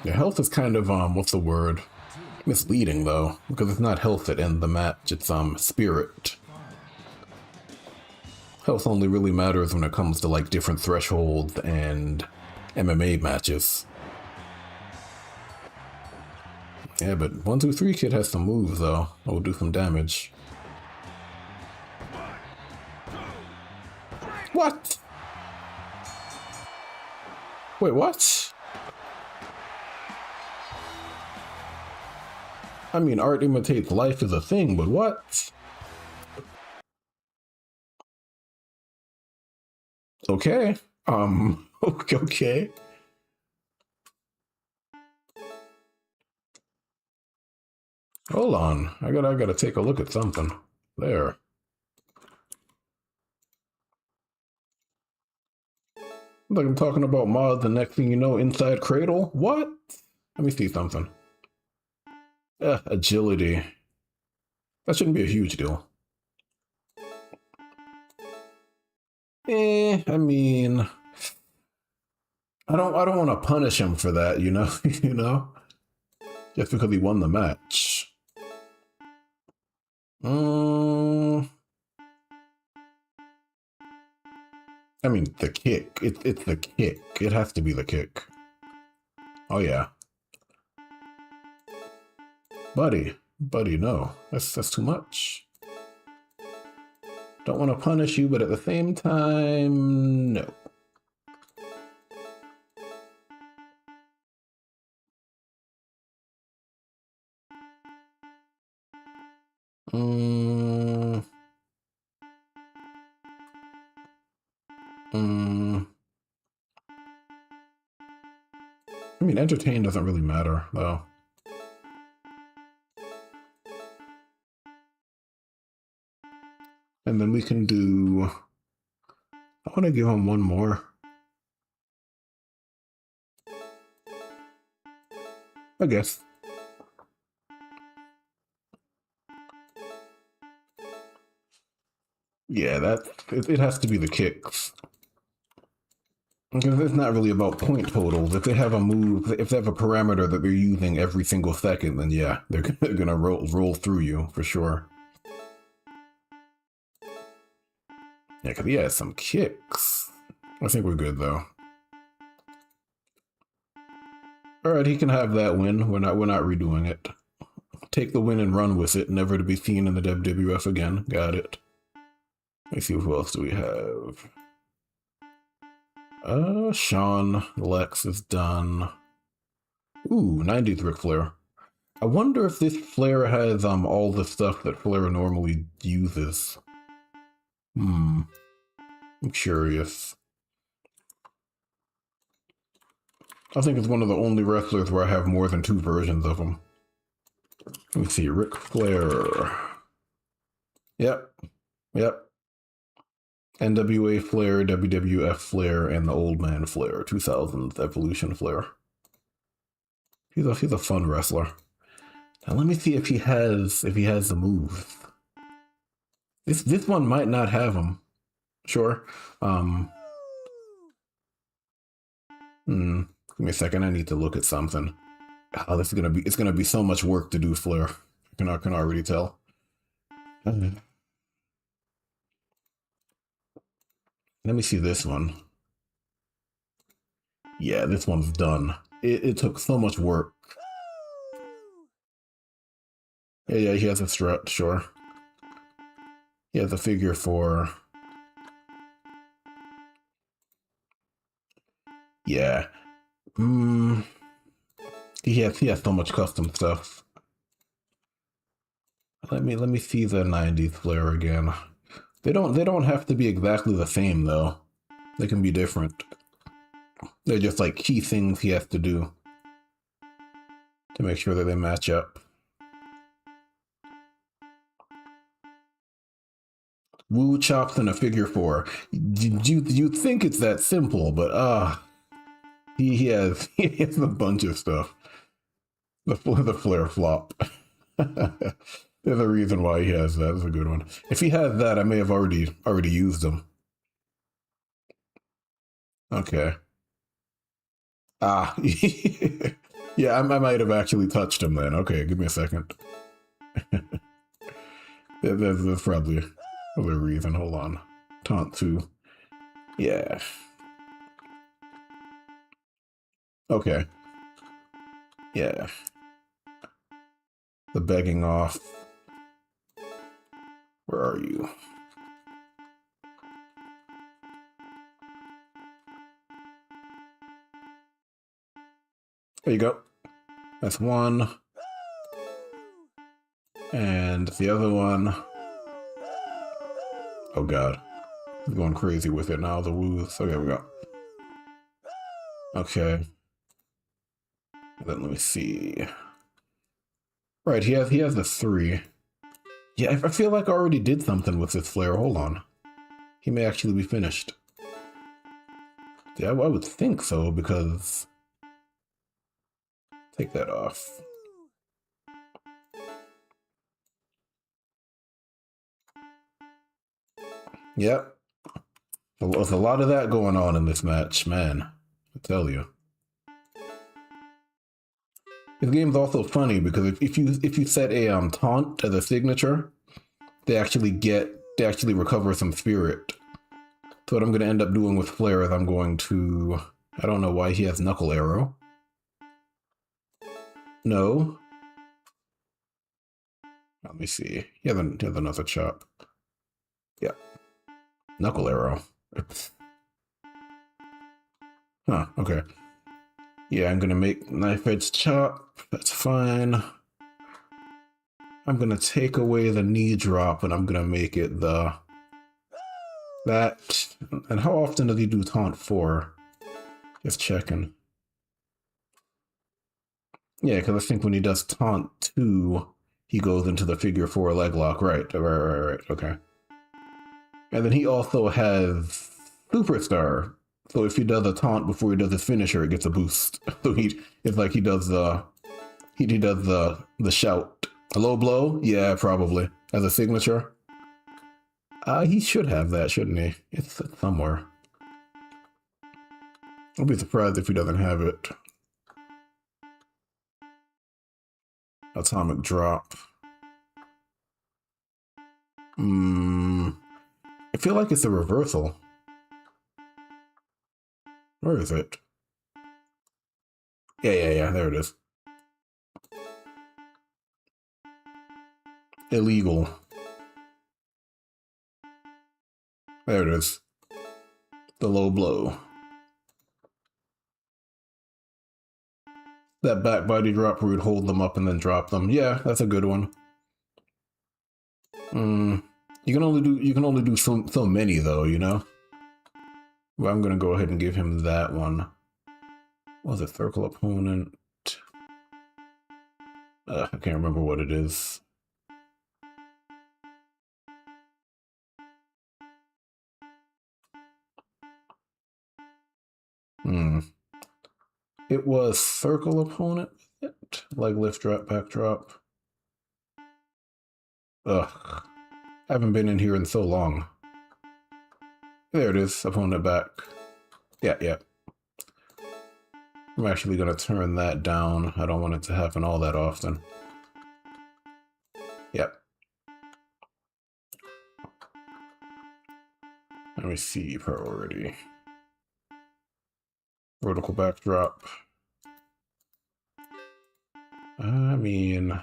Speaker 1: Yeah, health is kind of, what's the word? Misleading, though, because it's not health that ends the match, it's, spirit. Health only really matters when it comes to, like, different thresholds and MMA matches. Yeah, but 1, 2, 3 Kid has some moves, though. That will do some damage. What? Wait, what? I mean, art imitates life is a thing, but what? Okay. Okay. Hold on. I gotta take a look at something. There. Like I'm talking about mods, the next thing you know, inside Cradle? What? Let me see something. Agility. That shouldn't be a huge deal. I mean, I don't want to punish him for that, you know, you know, just because he won the match. I mean, the kick. It's the kick. It has to be the kick. Oh yeah, buddy, no, that's too much. Don't want to punish you, but at the same time, no. Mm, mm. I mean, entertain doesn't really matter, though. And then we can do... I want to give him one more. I guess. Yeah, it has to be the kicks. Because it's not really about point totals. If they have a move, if they have a parameter that they're using every single second, then yeah, they're gonna roll through you for sure. Yeah, because he has some kicks. I think we're good though. All right, he can have that win. We're not redoing it. Take the win and run with it, never to be seen in the WWF again. Got it. Let's see, who else do we have? Sean Lex is done. Ooh, 90s Ric Flair. I wonder if this Flair has all the stuff that Flair normally uses. I'm curious. I think it's one of the only wrestlers where I have more than 2 versions of him. Let me see, Ric Flair. Yep. NWA Flair, WWF Flair, and the Old Man Flair, 2000s Evolution Flair. He's a fun wrestler. Now let me see if he has the moves. This one might not have them. Sure. Give me a second. I need to look at something. Oh, it's gonna be so much work to do Flair. I can already tell. Let me see this one. Yeah, this one's done. It took so much work. Yeah, he has a strut, sure. He has a figure 4. Yeah. He has so much custom stuff. Let me see the 90s Flair again. They don't have to be exactly the same though. They can be different. They're just like key things he has to do to make sure that they match up. Woo chops in a figure 4. You think it's that simple, but he has a bunch of stuff. The Flair flop. There's a reason why he has that. That's a good one. If he has that, I may have already used them. Okay. Yeah, I might have actually touched him then. Okay, give me a second. That's probably a reason. Hold on. Taunt 2. Yeah. Okay. Yeah. The begging off. Where are you? There you go. That's one. And the other one. Oh god. He's going crazy with it now, the woos. Okay, we go. Okay. And then let me see. Right, he has the 3. Yeah, I feel like I already did something with this Flair. Hold on. He may actually be finished. Yeah, I would think so, because... Take that off. Yep. There's a lot of that going on in this match, man. I tell you. This game's also funny because if you set a taunt as a signature, they actually recover some spirit. So what I'm gonna end up doing with Flare is I'm going to, I don't know why he has Knuckle Arrow. No. Let me see. He has another chop. Yeah. Knuckle Arrow. Huh, okay. Yeah, I'm gonna make Knife Edge Chop. That's fine. I'm gonna take away the knee drop and I'm gonna make it that. And how often does he do taunt 4? Just checking. Yeah, because I think when he does taunt 2, he goes into the figure 4 leg lock. Right. Okay. And then he also has Superstar. So if he does a taunt before he does his finisher, it gets a boost. So it's like he does the shout. A low blow? Yeah, probably. As a signature. He should have that, shouldn't he? It's somewhere. I'll be surprised if he doesn't have it. Atomic drop. I feel like it's a reversal. Where is it? Yeah, there it is. Illegal. There it is. The low blow. That back body drop where you'd hold them up and then drop them. Yeah, that's a good one. You can only do so many though, you know? Well, I'm gonna go ahead and give him that one. What was it? Circle opponent. I can't remember what it is. It was circle opponent. Leg lift, drop, back drop. Ugh. I haven't been in here in so long. There it is, opponent back. Yeah. I'm actually gonna turn that down. I don't want it to happen all that often. Yep. Let me see, priority. Vertical backdrop. I mean,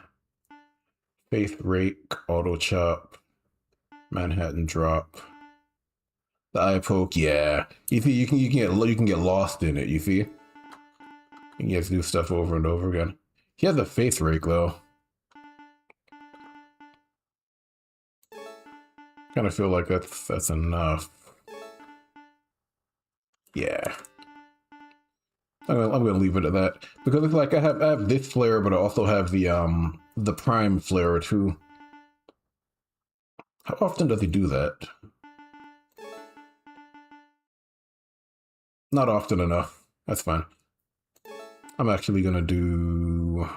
Speaker 1: Faith Rake, Auto Chop, Manhattan Drop. The eye poke, yeah. You see, you can get lost in it. You see, you can just do stuff over and over again. He has a Faith Rake though. Kind of feel like that's enough. Yeah. I'm gonna leave it at that because it's like I have this flare, but I also have the prime flare too. How often does he do that? Not often enough. That's fine. I'm actually gonna do.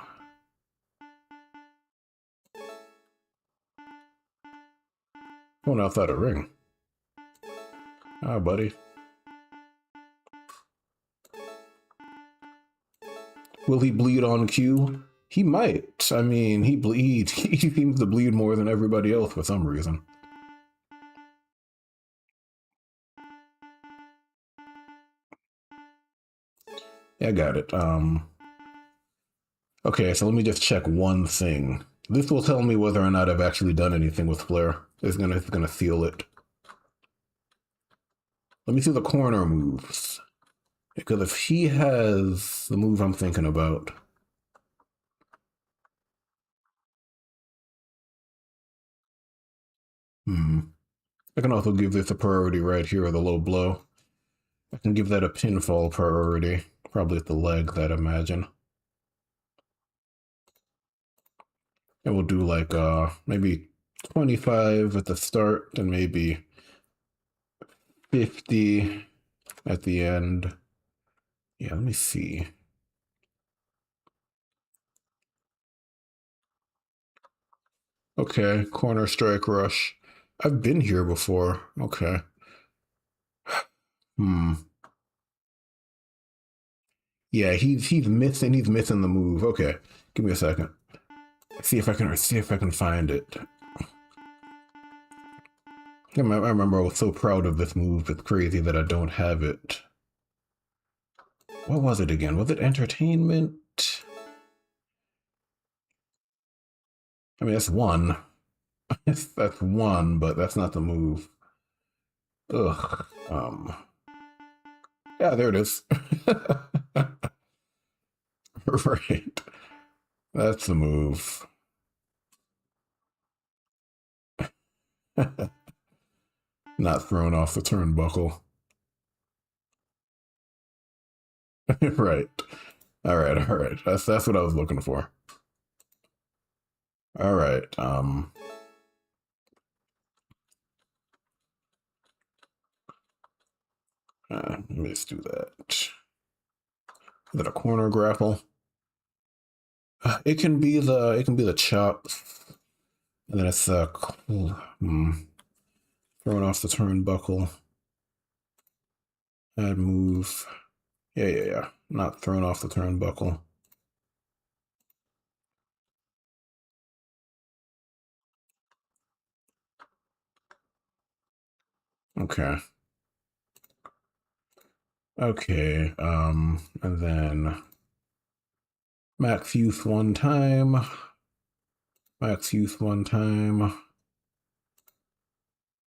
Speaker 1: Going outside a ring. Ah, buddy. Will he bleed on cue? He might. I mean, he bleeds. He seems to bleed more than everybody else for some reason. Yeah, I got it. Okay, so let me just check one thing. This will tell me whether or not I've actually done anything with Flare. It's gonna seal it. Let me see the corner moves. Because if he has the move I'm thinking about. I can also give this a priority right here, the low blow. I can give that a pinfall priority. Probably at the leg, I'd imagine. And we'll do like maybe 25 at the start and maybe 50 at the end. Yeah, let me see. Okay, corner strike rush. I've been here before. Okay. Yeah, he's missing. He's missing the move. Okay, give me a second. See if I can find it. I remember I was so proud of this move. It's crazy that I don't have it. What was it again? Was it entertainment? I mean, that's one. That's one, but that's not the move. Ugh. Yeah, there it is. Right. That's the move. Not thrown off the turnbuckle. Right. All right. All right. That's what I was looking for. All right. Let me just do that. Is it a corner grapple? It can be the chops, and then it's throwing off the turnbuckle. Add move. Yeah. Not thrown off the turnbuckle. Okay. Okay. And then max use one time. Max use one time.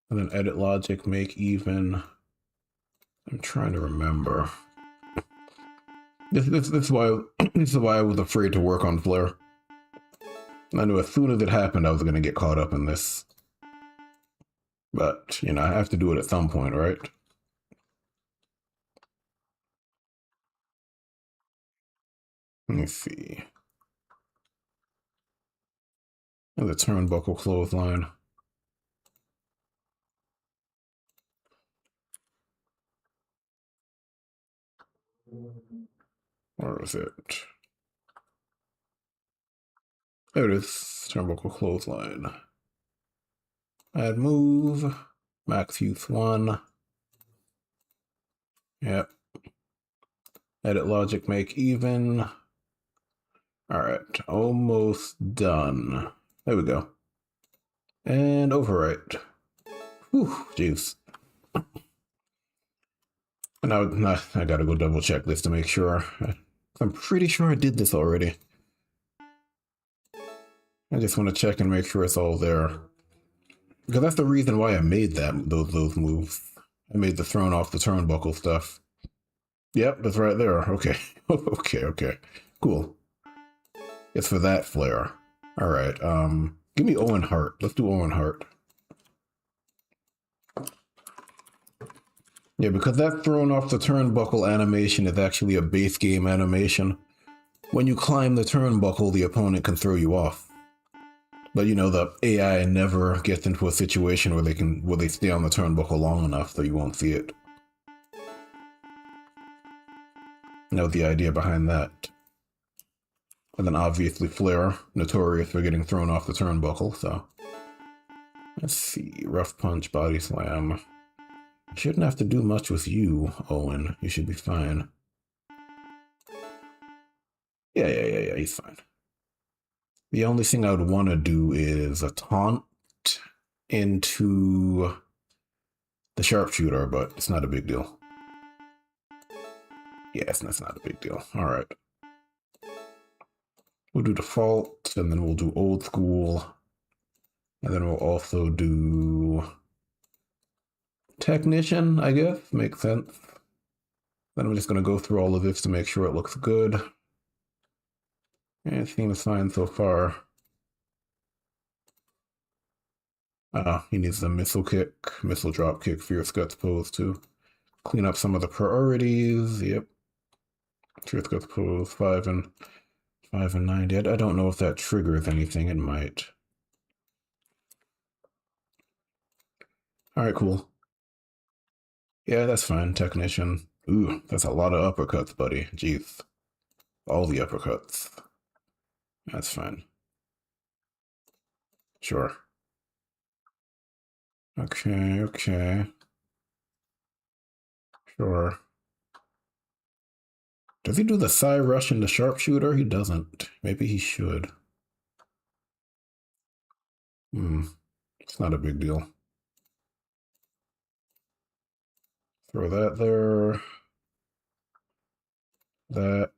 Speaker 1: And then edit logic, make even. I'm trying to remember. This is why this is why I was afraid to work on Flare. I knew as soon as it happened I was gonna get caught up in this. But, I have to do it at some point, right? Let me see. And the turnbuckle clothesline. Where is it? There it is. Turnbuckle clothesline. Add move. Max use one. Yep. Edit logic, make even. All right. Almost done. There we go. And overwrite. Whew, jeez. Now I gotta go double check this to make sure. I'm pretty sure I did this already. I just want to check and make sure it's all there. Because that's the reason why I made those moves. I made the thrown off the turnbuckle stuff. Yep, that's right there. Okay. Okay. Cool. It's for that flare. Alright, give me Owen Hart. Let's do Owen Hart. Yeah, because that thrown off the turnbuckle animation is actually a base game animation. When you climb the turnbuckle, the opponent can throw you off. But the AI never gets into a situation where they stay on the turnbuckle long enough so you won't see it. The idea behind that. And then obviously Flair, notorious for getting thrown off the turnbuckle, so. Let's see, rough punch, body slam. Shouldn't have to do much with you, Owen. You should be fine. Yeah, he's fine. The only thing I would want to do is a taunt into the sharpshooter, but it's not a big deal. Yes, that's not a big deal. All right. We'll do default, and then we'll do old school, and then we'll also do technician, I guess. Makes sense. Then I'm just going to go through all of this to make sure it looks good. And it seems fine so far. He needs the missile kick, missile drop kick, fierce guts pose too. Clean up some of the priorities. Yep. Fierce guts pose 5 and 90. I don't know if that triggers anything. It might. All right, cool. Yeah, that's fine. Technician. Ooh, that's a lot of uppercuts, buddy. Jeez. All the uppercuts. That's fine. Sure. Okay. Sure. Does he do the side rush and the sharpshooter? He doesn't. Maybe he should. It's not a big deal. Throw that there. That.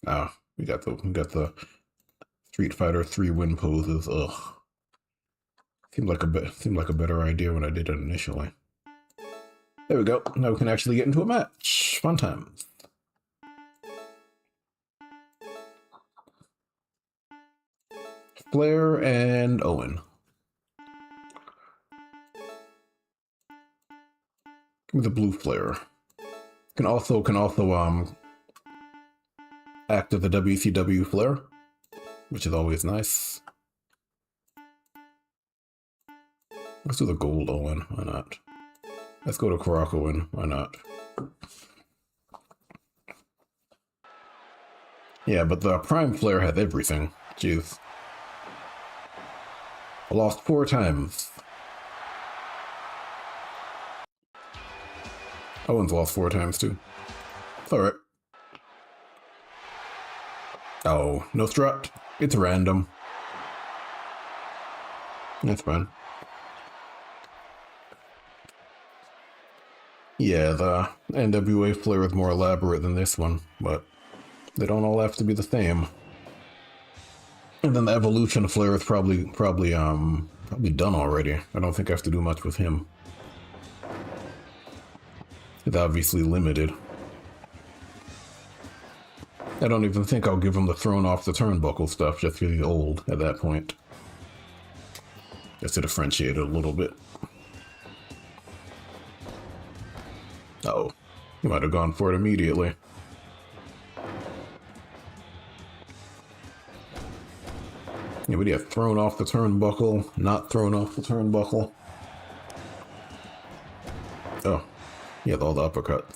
Speaker 1: Oh, we got the Street Fighter 3 win poses. Ugh. Seemed like a better idea when I did it initially. There we go. Now we can actually get into a match. Fun times. Flair and Owen. Give me the blue Flair. Can also act as the WCW Flair, which is always nice. Let's do the gold Owen. Why not? Let's go to Karak Owen. Why not? Yeah, but the Prime Flair has everything. Jeez. I lost 4 times. Owen's lost 4 times too. It's alright. Oh, no strut. It's random. That's fine. Yeah, the NWA Flair is more elaborate than this one, but they don't all have to be the same. And then the Evolution Flair is probably done already. I don't think I have to do much with him. It's obviously limited. I don't even think I'll give him the thrown off the turnbuckle stuff just because he's old at that point. Just to differentiate it a little bit. Oh, he might have gone for it immediately. Yeah, but he had thrown off the turnbuckle, not thrown off the turnbuckle. Oh, he had all the uppercuts.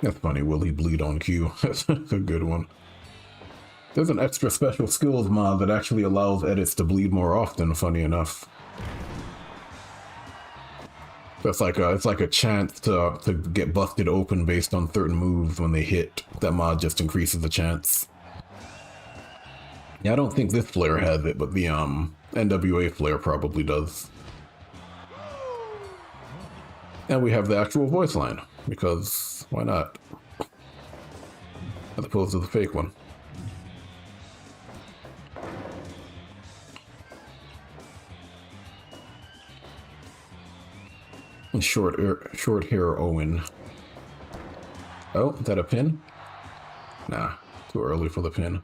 Speaker 1: That's funny, will he bleed on cue? That's a good one. There's an extra special skills mod that actually allows edits to bleed more often, funny enough. That's like it's like a chance to get busted open based on certain moves when they hit. That mod just increases the chance. Yeah, I don't think this Flair has it, but the NWA Flair probably does. And we have the actual voice line, because why not? As opposed to the fake one. And short hair Owen. Oh, is that a pin? Nah, too early for the pin.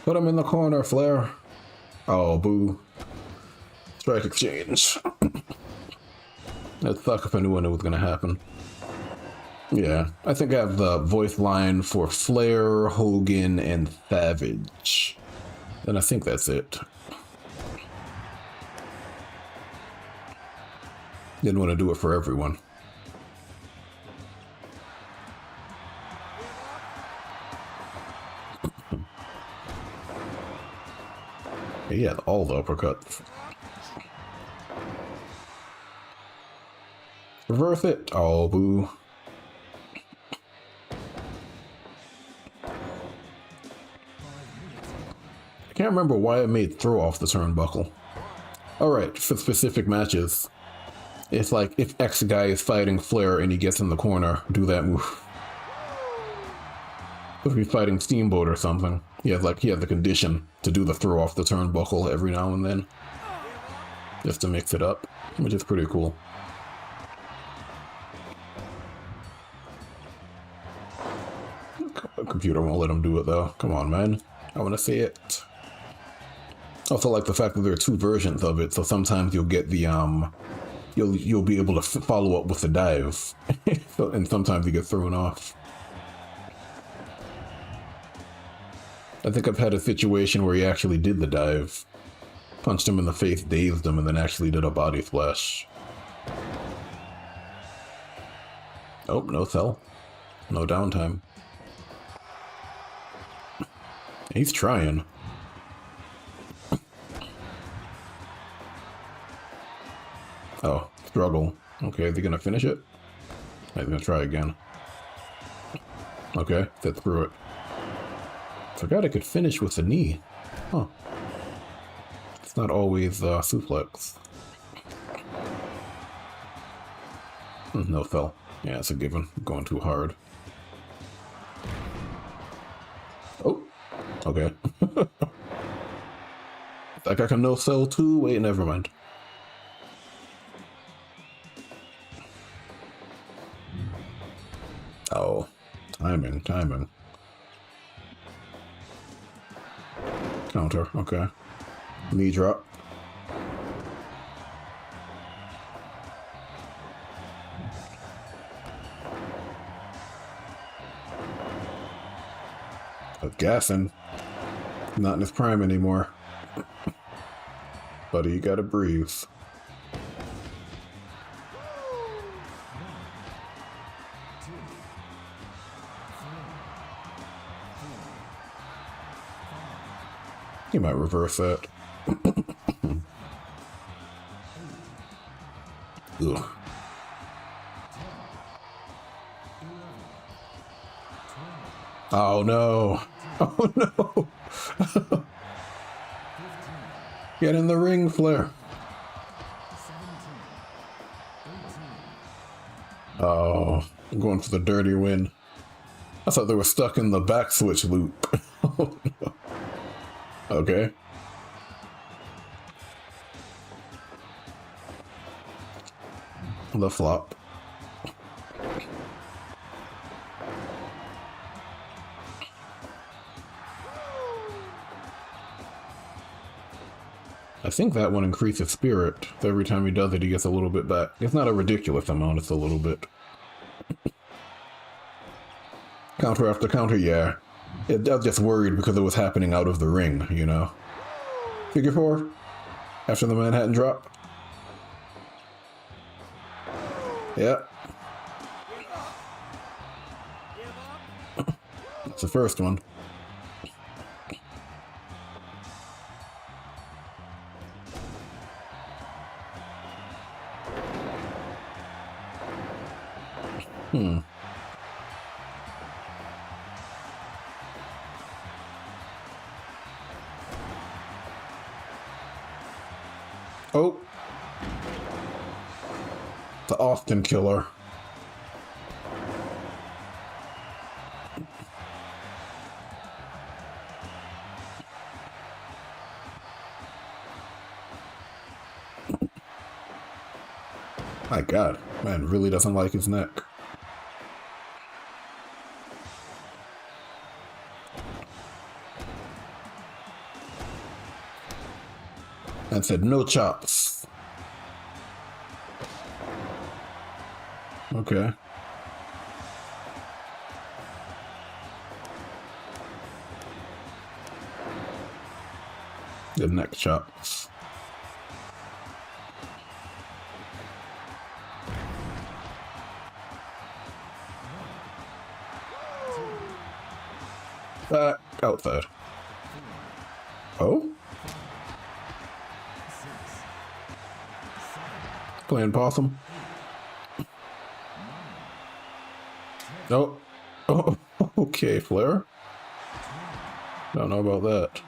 Speaker 1: Put him in the corner, Flair. Oh, boo. Strike exchange. That'd suck if I knew when it was gonna happen. Yeah, I think I have the voice line for Flair, Hogan, and Savage. And I think that's it. Didn't want to do it for everyone. He had all the uppercuts. Reverse it. Oh, boo. I can't remember why I made throw off the turnbuckle. Alright, for specific matches. It's like if X guy is fighting Flair and he gets in the corner, do that move. If he's fighting Steamboat or something, he has the condition to do the throw off the turnbuckle every now and then. Just to mix it up, which is pretty cool. The computer won't let him do it though. Come on, man. I want to see it. Also like the fact that there are 2 versions of it, so sometimes you'll get the you'll be able to follow up with the dive, and sometimes you get thrown off. I think I've had a situation where he actually did the dive, punched him in the face, dazed him, and then actually did a body splash. Oh, no cell. No downtime. He's trying. Oh, struggle. Okay, is he gonna finish it? He's gonna try again. Okay, get through it. Forgot I could finish with a knee. Huh. It's not always suplex. No fell. Yeah, it's a given. Going too hard. Oh, okay. Like I can no sell too? Wait, never mind. Oh, timing, timing. Counter, okay. Knee drop. But gassing. Not in his prime anymore. Buddy, you gotta breathe. You might reverse that. Ugh. Oh no! Oh no! Get in the ring, Flair. Oh, I'm going for the dirty win. I thought they were stuck in the back switch loop. Oh, no. Okay. The flop. I think that one increases spirit. So every time he does it, he gets a little bit back. It's not a ridiculous amount, it's a little bit. Counter after counter, yeah. I was just worried because it was happening out of the ring, you know. Figure four? After the Manhattan drop? Yeah. It's the first one. Oh. The Austin killer. My God, man really doesn't like his neck. And said no chops. Okay. The neck chops. Outside. Oh? Playing possum? Nope. Oh, okay, Flair. Don't know about that.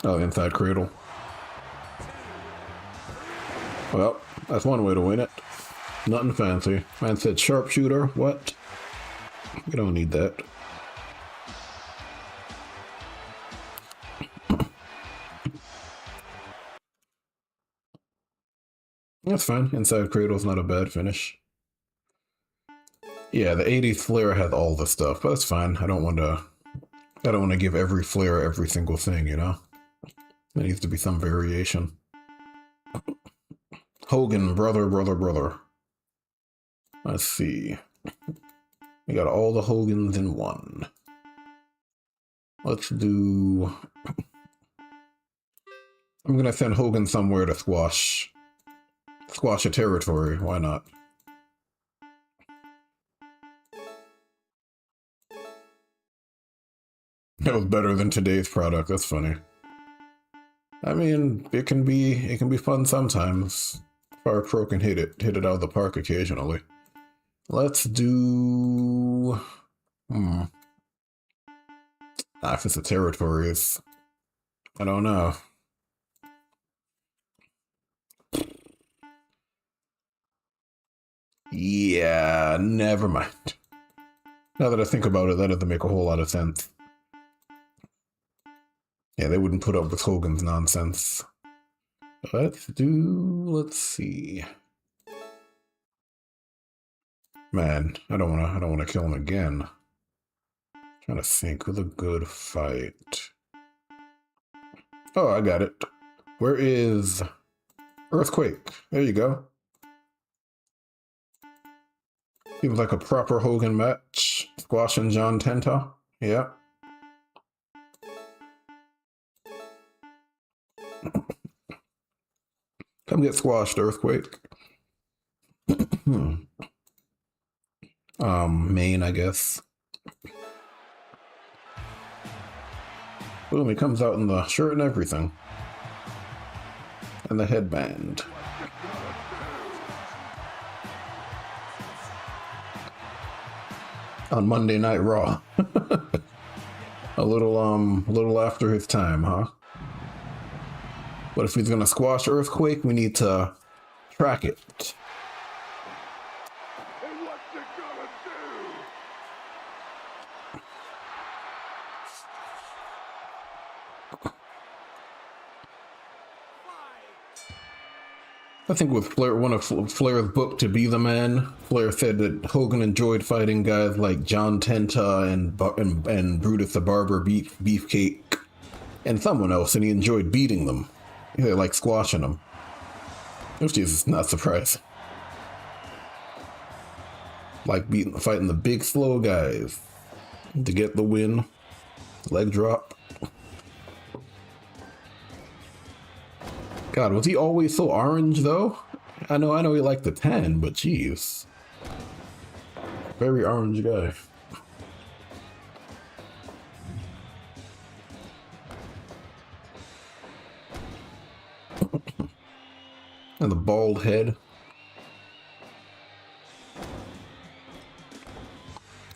Speaker 1: Oh, inside cradle. Well, that's one way to win it. Nothing fancy. Man said sharpshooter. What? You don't need that. That's fine. Inside cradle's not a bad finish. Yeah, the 80s Flair has all the stuff, but that's fine. I don't want to give every Flair every single thing, you know? There needs to be some variation. Hogan, brother. Let's see. We got all the Hogans in one. Let's do... I'm gonna send Hogan somewhere to squash a territory. Why not? That was better than today's product. That's funny. I mean, it can be fun sometimes. Fire Pro can hit it out of the park occasionally. Let's do... Access to territories. I don't know. Yeah, never mind. Now that I think about it, that doesn't make a whole lot of sense. Yeah, they wouldn't put up with Hogan's nonsense. Let's see. Man, I don't wanna kill him again. Trying to think with a good fight. Oh, I got it. Where is Earthquake? There you go. Seems like a proper Hogan match. Squashing John Tenta. Yeah. Come get squashed, Earthquake. Main, I guess. Boom, he comes out in the shirt and everything. And the headband. On Monday Night Raw. a little after his time, huh? But if he's gonna squash Earthquake, we need to track it.
Speaker 2: And what you gonna do?
Speaker 1: I think with Flair, one of Flair's book To Be the Man, Flair said that Hogan enjoyed fighting guys like John Tenta and Brutus the Barber Beefcake and someone else, and he enjoyed beating them. He like squashing them. Which is not surprising. Like fighting the big slow guys to get the win. Leg drop. God, was he always so orange though? I know he liked the tan, but jeez. Very orange guy. And the bald head. I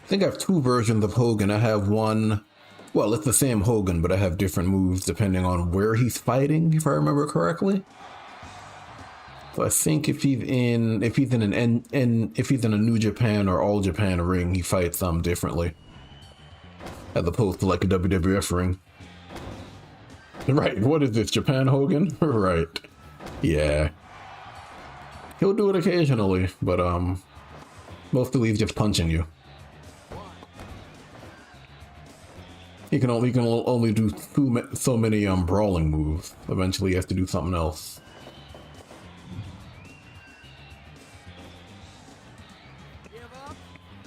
Speaker 1: think I have two versions of Hogan. I have one, well, it's the same Hogan, but I have different moves depending on where he's fighting, if I remember correctly. So I think if he's in a New Japan or All Japan ring, he fights differently, as opposed to like a WWF ring. Right? What is this, Japan Hogan? Right? Yeah. He'll do it occasionally, but mostly he's just punching you. He can only do so many brawling moves. Eventually, he has to do something else.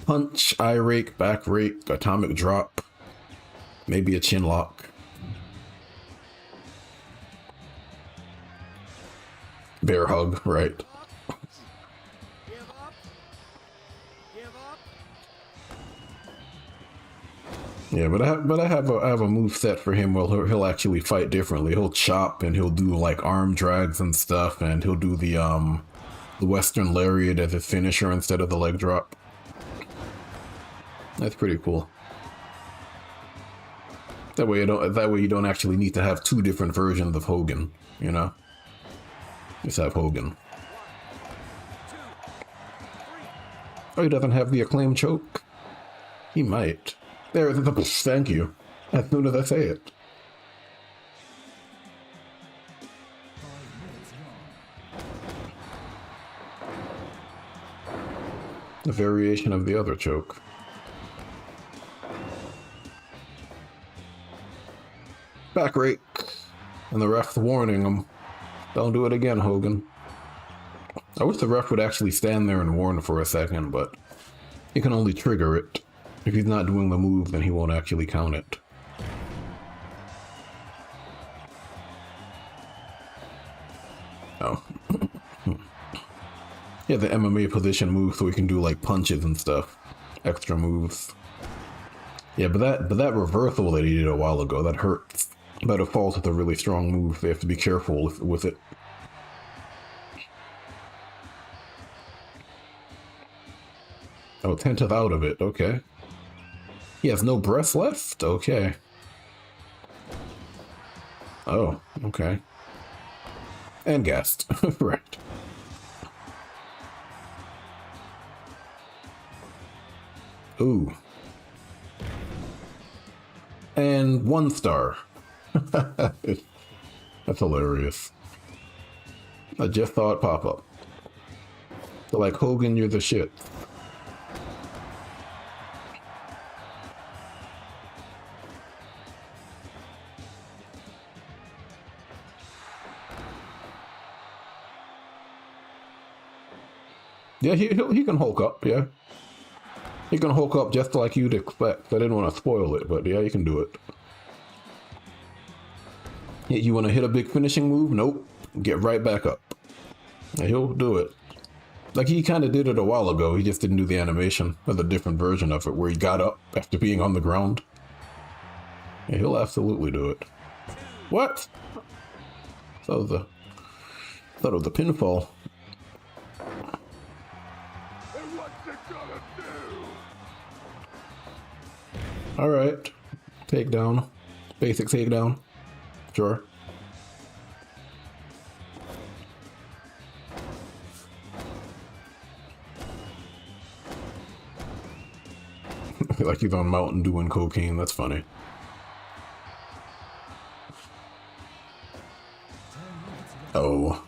Speaker 1: Punch, eye rake, back rake, atomic drop, maybe a chin lock. Bear hug, right? Yeah, but I have a move set for him. Well, he'll actually fight differently. He'll chop and he'll do like arm drags and stuff, and he'll do the Western Lariat as his finisher instead of the leg drop. That's pretty cool. That way you don't actually need to have two different versions of Hogan, you know? Just have Hogan. Oh, he doesn't have the acclaim choke? He might. There, thank you. As soon as I say it. A variation of the other choke. Back rake. And the ref's warning him. Don't do it again, Hogan. I wish the ref would actually stand there and warn for a second, but He can only trigger it. If he's not doing the move, then he won't actually count it. Oh. Yeah, the MMA position move so he can do like punches and stuff. Extra moves. Yeah, but that reversal that he did a while ago, that hurts. By default, it's a really strong move. They have to be careful with it. Oh, 10th out of it. Okay. He has no breath left? Okay. Oh, okay. And gassed. Right. Ooh. And 1 star. That's hilarious. I just saw it pop up. They're like, Hogan, you're the shit. Yeah, he can Hulk up, yeah. He can Hulk up just like you'd expect. I didn't want to spoil it, but yeah, you can do it. Yeah, you want to hit a big finishing move? Nope. Get right back up. Yeah, he'll do it. Like, he kind of did it a while ago. He just didn't do the animation. There's a different version of it where he got up after being on the ground. Yeah, he'll absolutely do it. What? That was a... I thought it was a pinfall.
Speaker 2: And what's it gonna do?
Speaker 1: Alright. Takedown. Basic takedown. Sure. Like he's on Mountain Dew and cocaine. That's funny. Oh.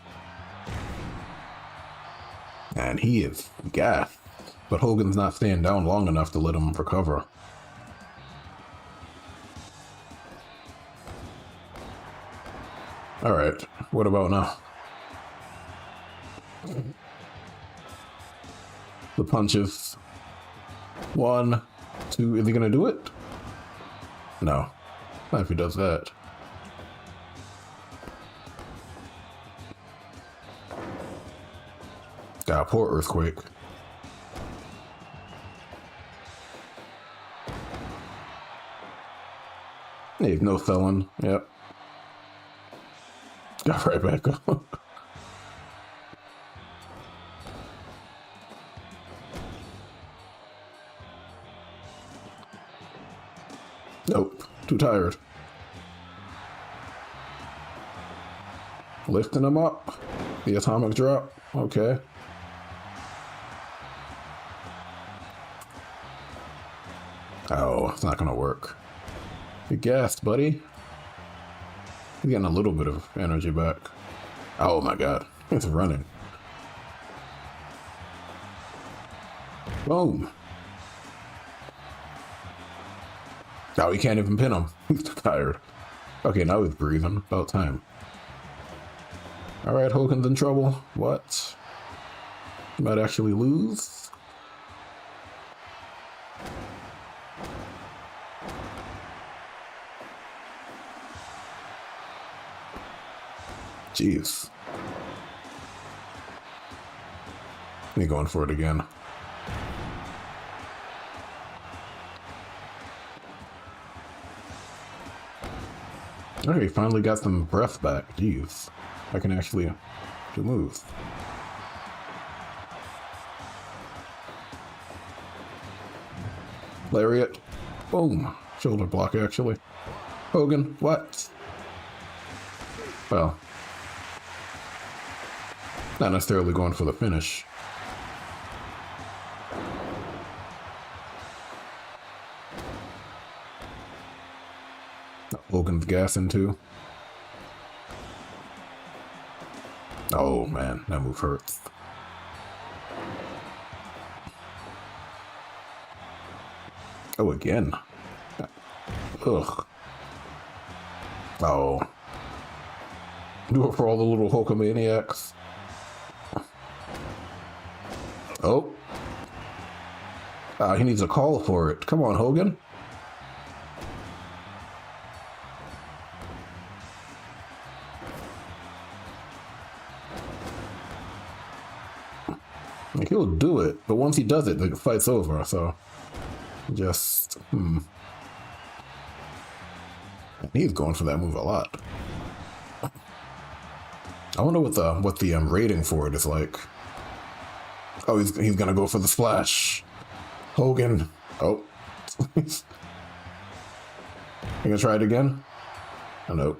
Speaker 1: And he is gassed. But Hogan's not staying down long enough to let him recover. Alright, what about now? The punches. 1, 2, is he gonna do it? No. Not if he does that. God, poor Earthquake. Hey, no selling. Yep. Got right back up. Nope. Too tired. Lifting him up. The atomic drop. Okay. Oh, it's not gonna work. You're gassed, buddy. He's getting a little bit of energy back. Oh my god. It's running. Boom. Oh, he can't even pin him. He's tired. Okay, now he's breathing. About time. Alright, Hogan's in trouble. What? He might actually lose. Jeez. Me going for it again. Okay, finally got some breath back. Jeez. I can actually do moves. Lariat. Boom. Shoulder block, actually. Hogan, what? Well, not necessarily going for the finish. Hogan's gassing too. Oh man, that move hurts. Oh, again. Ugh. Oh. Do it for all the little Hulkamaniacs. Oh. He needs a call for it. Come on, Hogan. Like, he'll do it, but once he does it, the fight's over. So, just He's going for that move a lot. I wonder what the rating for it is like. Oh, he's gonna go for the splash. Hogan. Oh, you gonna try it again? Oh, no.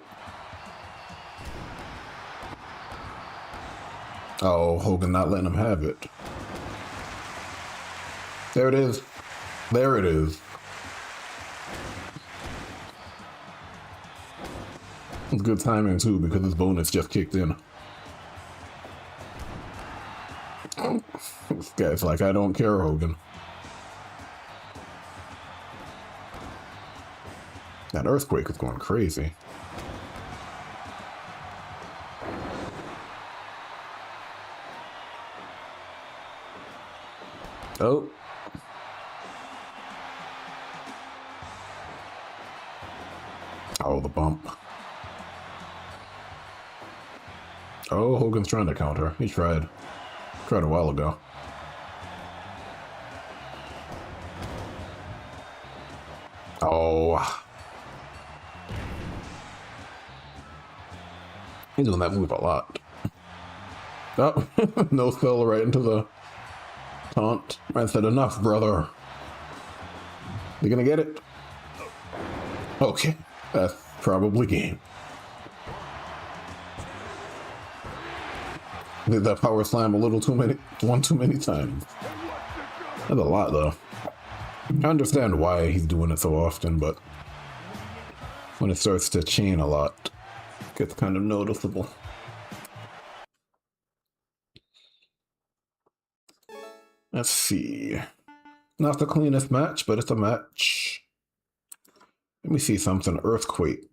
Speaker 1: Oh, Hogan not letting him have it. There it is. There it is. It's good timing too because his bonus just kicked in. This guy's like, I don't care, Hogan. That earthquake is going crazy. Oh. Oh, the bump. Oh, Hogan's trying to counter. He tried. Tried a while ago. Oh. He's doing that move a lot. Oh, no spell right into the taunt. I said enough, brother. You gonna get it? Okay, that's probably game. Did that power slam a little too many, one too many times. That's a lot though. I understand why he's doing it so often, but when it starts to chain a lot, it gets kind of noticeable. Let's see. Not the cleanest match, but it's a match. Let me see something. Earthquake.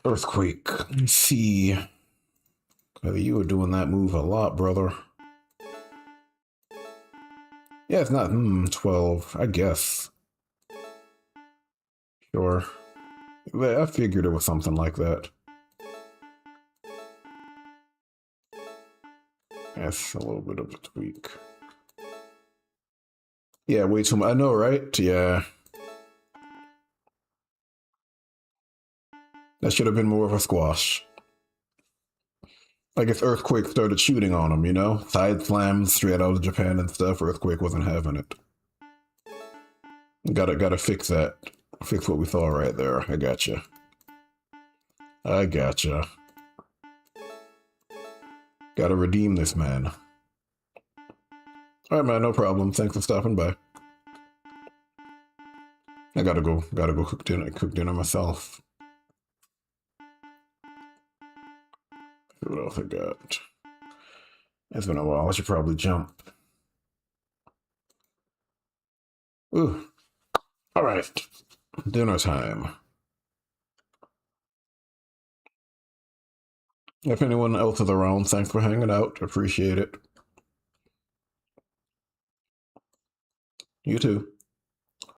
Speaker 1: Earthquake. Let me see. You were doing that move a lot, brother. Yeah, it's not 12, I guess. Sure. I figured it was something like that. That's a little bit of a tweak. Yeah, way too much. I know, right? Yeah. That should have been more of a squash. Like if Earthquake started shooting on him, you know? Side slams straight out of Japan and stuff. Earthquake wasn't having it. Gotta fix that. Fix what we saw right there. I gotcha. I gotcha. Gotta redeem this man. Alright, man, no problem. Thanks for stopping by. I gotta go cook dinner myself. What else I got? It's been a while. I should probably jump. Ooh. Alright. Dinner time. If anyone else is around, thanks for hanging out. Appreciate it. You too.